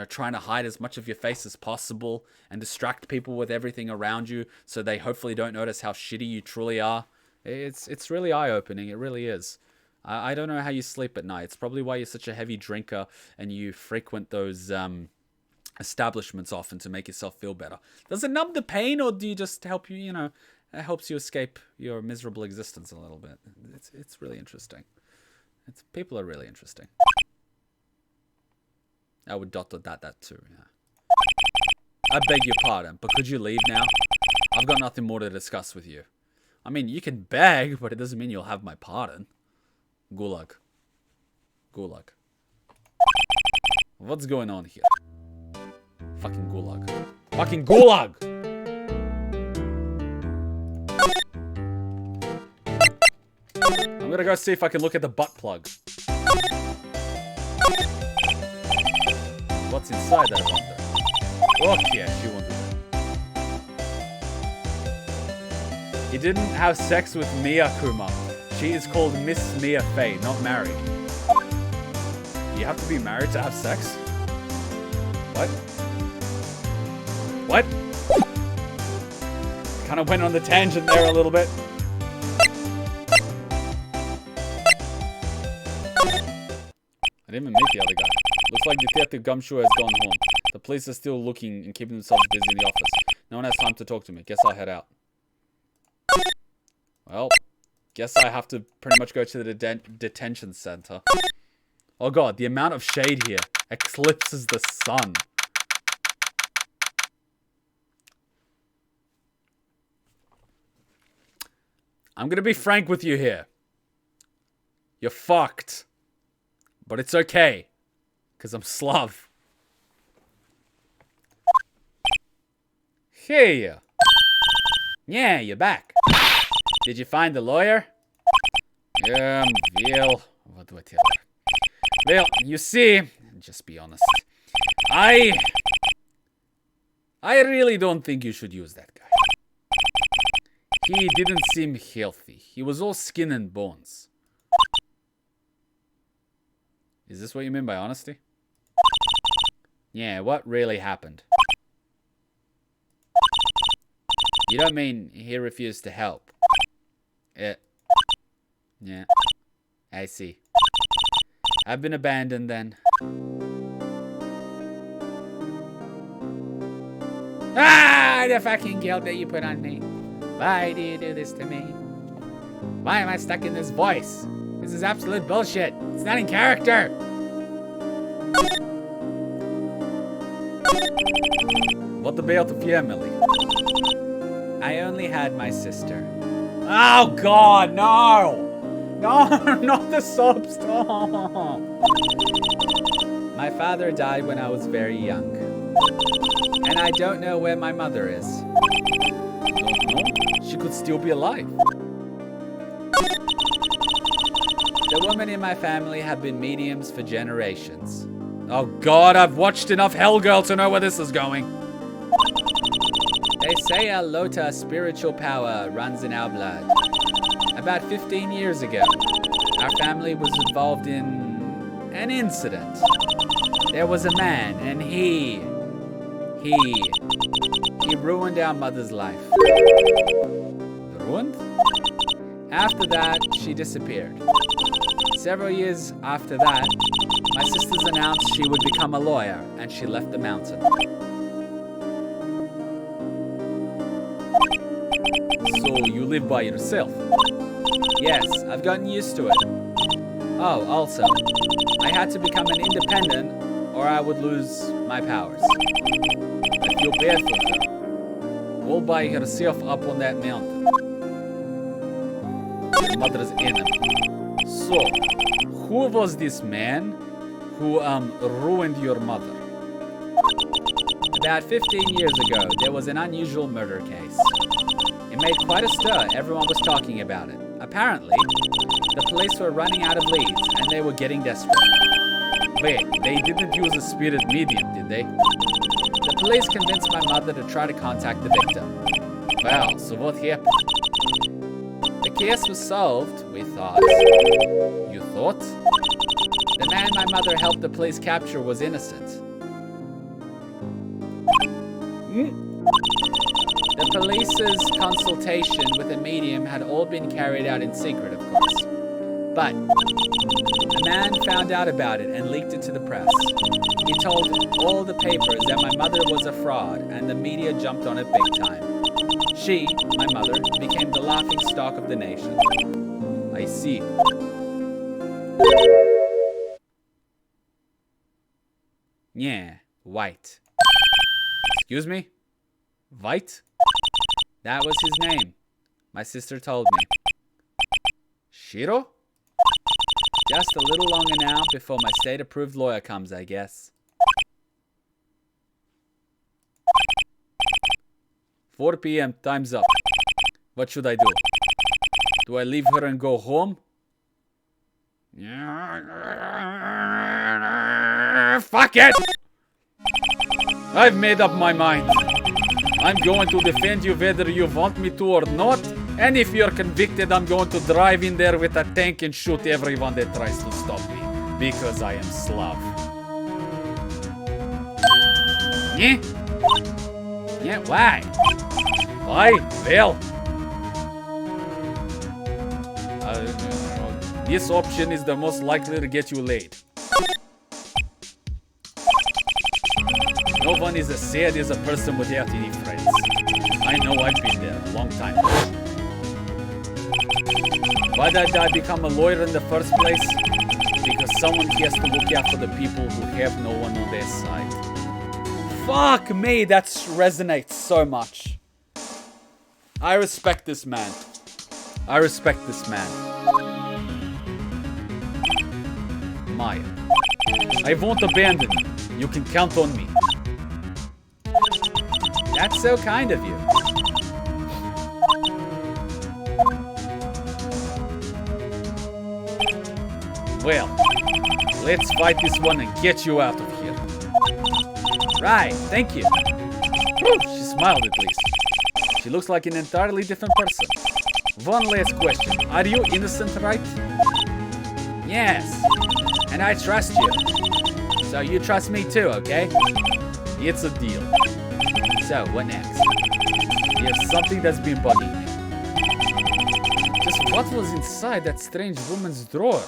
trying to hide as much of your face as possible and distract people with everything around you so they hopefully don't notice how shitty you truly are. It's really eye-opening. It really is. I don't know how you sleep at night. It's probably why you're such a heavy drinker and you frequent those establishments often to make yourself feel better. Does it numb the pain, or do you just help you, it helps you escape your miserable existence a little bit? It's really interesting. People are really interesting. I would dot that too, yeah. I beg your pardon, but could you leave now? I've got nothing more to discuss with you. I mean, you can beg, but it doesn't mean you'll have my pardon. Gulag. What's going on here? Fucking gulag. Fucking gulag! I'm gonna go see if I can look at the butt plug. What's inside that, I wonder? Okay, she won't do that. He didn't have sex with Mia Kuma. She is called Miss Mia Fey, not married. You have to be married to have sex? What? What? Kind of went on the tangent there a little bit. I didn't even meet the other guy. Looks like Detective Gumshoe has gone home. The police are still looking and keeping themselves busy in the office. No one has time to talk to me. Guess I'll head out. Well, guess I have to pretty much go to the detention center. Oh god, the amount of shade here eclipses the sun. I'm gonna be frank with you here. You're fucked. But it's okay. Because I'm Slav. Hey. Yeah, you're back. Did you find the lawyer? Well, what do I tell her? Well, you see, just be honest. I really don't think you should use that guy. He didn't seem healthy. He was all skin and bones. Is this what you mean by honesty? Yeah, what really happened? You don't mean he refused to help? Yeah, I see. I've been abandoned then. Ah, the fucking guilt that you put on me. Why do you do this to me? Why am I stuck in this voice? This is absolute bullshit. It's not in character. What about the family? I only had my sister. Oh God, no! No, not the sob stop. My father died when I was very young. And I don't know where my mother is. Don't know? She could still be alive. The women in my family have been mediums for generations. Oh God, I've watched enough Hellgirl to know where this is going. They say a Lota spiritual power runs in our blood. About 15 years ago, our family was involved in an incident. There was a man, and he ruined our mother's life. Ruined? After that, she disappeared. Several years after that, my sisters announced she would become a lawyer, and she left the mountain. So you live by yourself? Yes, I've gotten used to it. Oh, also, I had to become an independent or I would lose my powers. I feel bad for her. All by herself up on that mountain. Your mother's enemy. So, who was this man who ruined your mother? About 15 years ago, there was an unusual murder case. It made quite a stir. Everyone was talking about it. Apparently, the police were running out of leads and they were getting desperate. Wait, they didn't use a spirit medium, did they? The police convinced my mother to try to contact the victim. Well, so what happened? The case was solved, we thought. You thought? The man my mother helped the police capture was innocent. The police's consultation with a medium had all been carried out in secret, of course. But a man found out about it and leaked it to the press. He told all the papers that my mother was a fraud, and the media jumped on it big time. She, my mother, became the laughing stock of the nation. I see. Yeah, White. Excuse me? White? That was his name. My sister told me. Shiro? Just a little longer now before my state-approved lawyer comes, I guess. 4 p.m. Time's up. What should I do? Do I leave her and go home? Fuck it! I've made up my mind. I'm going to defend you whether you want me to or not. And if you're convicted, I'm going to drive in there with a tank and shoot everyone that tries to stop me. Because I am Slav. Yeah? Yeah, why? Why? Well... this option is the most likely to get you laid. No one is as sad as a person without any friends. I know I've been there a long time ago. Why did I become a lawyer in the first place? Because someone has to look out for the people who have no one on their side. Fuck me, that resonates so much. I respect this man. Maya. I won't abandon you. You can count on me. That's so kind of you. Well, let's fight this one and get you out of here. Right, thank you. Whew, she smiled at least. She looks like an entirely different person. One last question. Are you innocent, Wright? Yes. And I trust you. So you trust me too, okay? It's a deal. So, what next? There's something that's been bugging me. Just what was inside that strange woman's drawer?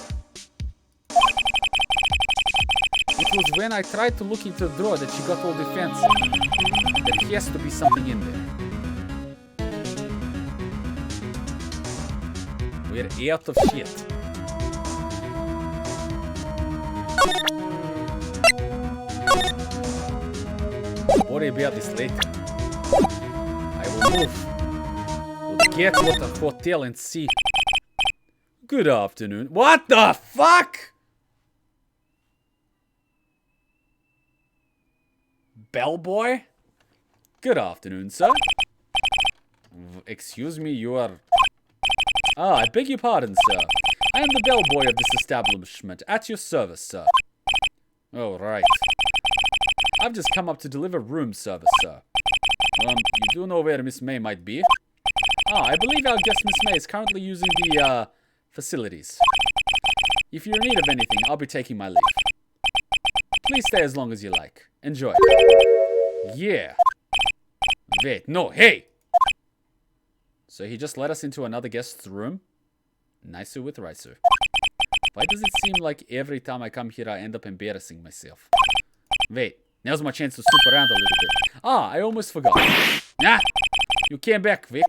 It was when I tried to look into the drawer that she got all defensive. There has to be something in there. We're out of shit. Worry about this later. I will move. We'll get to the hotel and see. Good afternoon. What the fuck? Bellboy? Good afternoon, sir. Excuse me, you are... Ah, I beg your pardon, sir. I am the bellboy of this establishment. At your service, sir. Oh, right. I've just come up to deliver room service, sir. You do know where Miss May might be? Ah, I believe our guest Miss May is currently using the, facilities. If you're in need of anything, I'll be taking my leave. Please stay as long as you like. Enjoy. Yeah. Wait, no, hey! So he just let us into another guest's room? Nicer with Raisu. Why does it seem like every time I come here I end up embarrassing myself? Wait, now's my chance to snoop around a little bit. Ah, I almost forgot. Nah, you came back, Vic.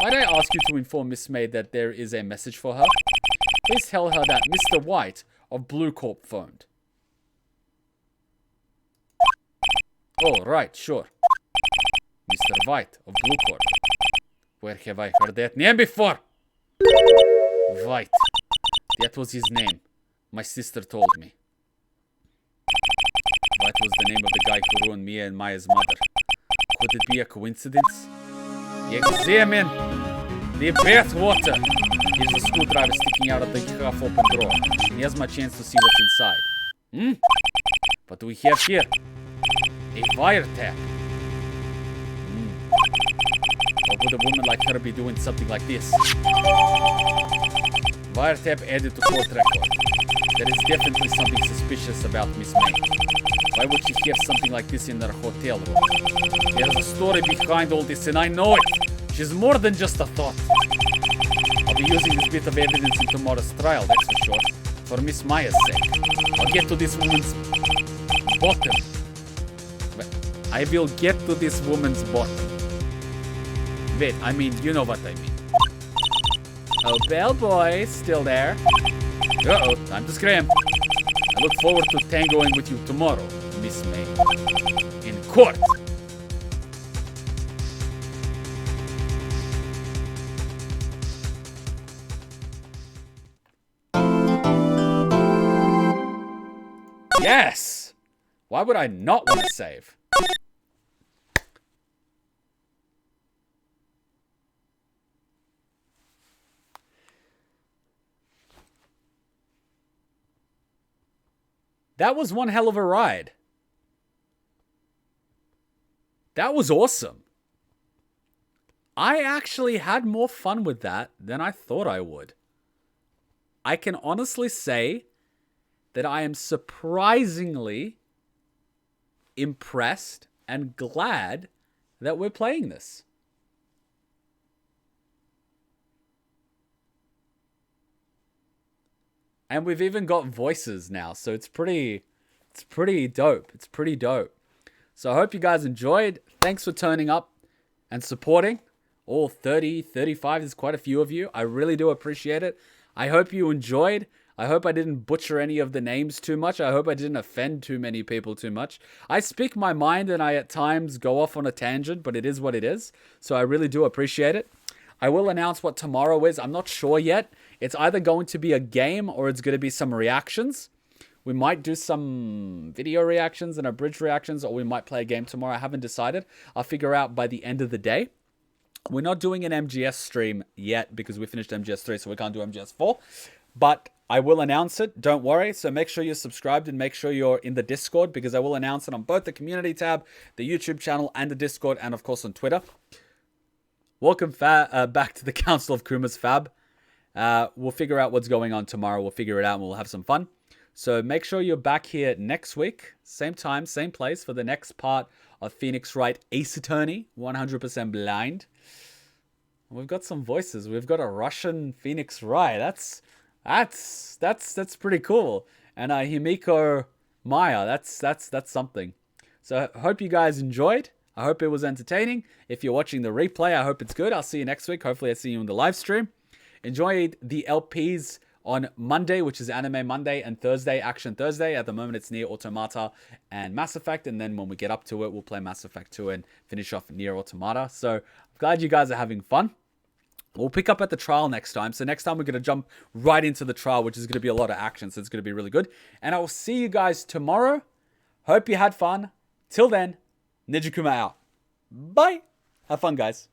Might I ask you to inform Miss May that there is a message for her? Please tell her that Mr. White of Blue Corp phoned. Oh, right, sure. Mr. White of Blue Corp. Where have I heard that name before? White. That was his name. My sister told me. White was the name of the guy who ruined Mia and Maya's mother. Could it be a coincidence? Examine the bathwater. Here's a screwdriver sticking out of the half-open drawer. Here's my chance to see what's inside. What do we have here? A wiretap. What would a woman like her be doing something like this? Wiretap added to court record. There is definitely something suspicious about Miss May. Why would she have something like this in her hotel room? There's a story behind all this, and I know it. She's more than just a thought. I'll be using this bit of evidence in tomorrow's trial, that's for sure. For Miss Maya's sake. I'll get to this woman's bottom. I will get to this woman's bottom. Wait, I mean, you know what I mean. Oh, bellboy, still there? Uh-oh, time to scram. I look forward to tangoing with you tomorrow, Miss May. In court. Yes! Why would I not want to save? That was one hell of a ride. That was awesome. I actually had more fun with that than I thought I would. I can honestly say that I am surprisingly impressed and glad that we're playing this. And we've even got voices now, so it's pretty dope. It's pretty dope. So I hope you guys enjoyed. Thanks for turning up and supporting. All 30, 35, there's quite a few of you. I really do appreciate it. I hope you enjoyed. I hope I didn't butcher any of the names too much. I hope I didn't offend too many people too much. I speak my mind and I at times go off on a tangent, but it is what it is. So I really do appreciate it. I will announce what tomorrow is. I'm not sure yet. It's either going to be a game or it's going to be some reactions. We might do some video reactions and abridged reactions, or we might play a game tomorrow. I haven't decided. I'll figure out by the end of the day. We're not doing an MGS stream yet because we finished MGS 3, so we can't do MGS 4. But I will announce it. Don't worry. So make sure you're subscribed and make sure you're in the Discord, because I will announce it on both the community tab, the YouTube channel, and the Discord, and of course on Twitter. Welcome back to the Council of Kuma's Fab. We'll figure out what's going on tomorrow. We'll figure it out and we'll have some fun. So make sure you're back here next week. Same time, same place for the next part of Phoenix Wright Ace Attorney. 100% blind. We've got some voices. We've got a Russian Phoenix Wright. That's pretty cool. And Himiko Maya. That's something. So I hope you guys enjoyed. I hope it was entertaining. If you're watching the replay, I hope it's good. I'll see you next week. Hopefully I see you in the live stream. Enjoyed the LPs on Monday, which is Anime Monday, and Thursday, Action Thursday. At the moment, it's Nier Automata and Mass Effect. And then when we get up to it, we'll play Mass Effect 2 and finish off Nier Automata. So I'm glad you guys are having fun. We'll pick up at the trial next time. So next time, we're going to jump right into the trial, which is going to be a lot of action. So it's going to be really good. And I will see you guys tomorrow. Hope you had fun. Till then, Ninja Kuma out. Bye. Have fun, guys.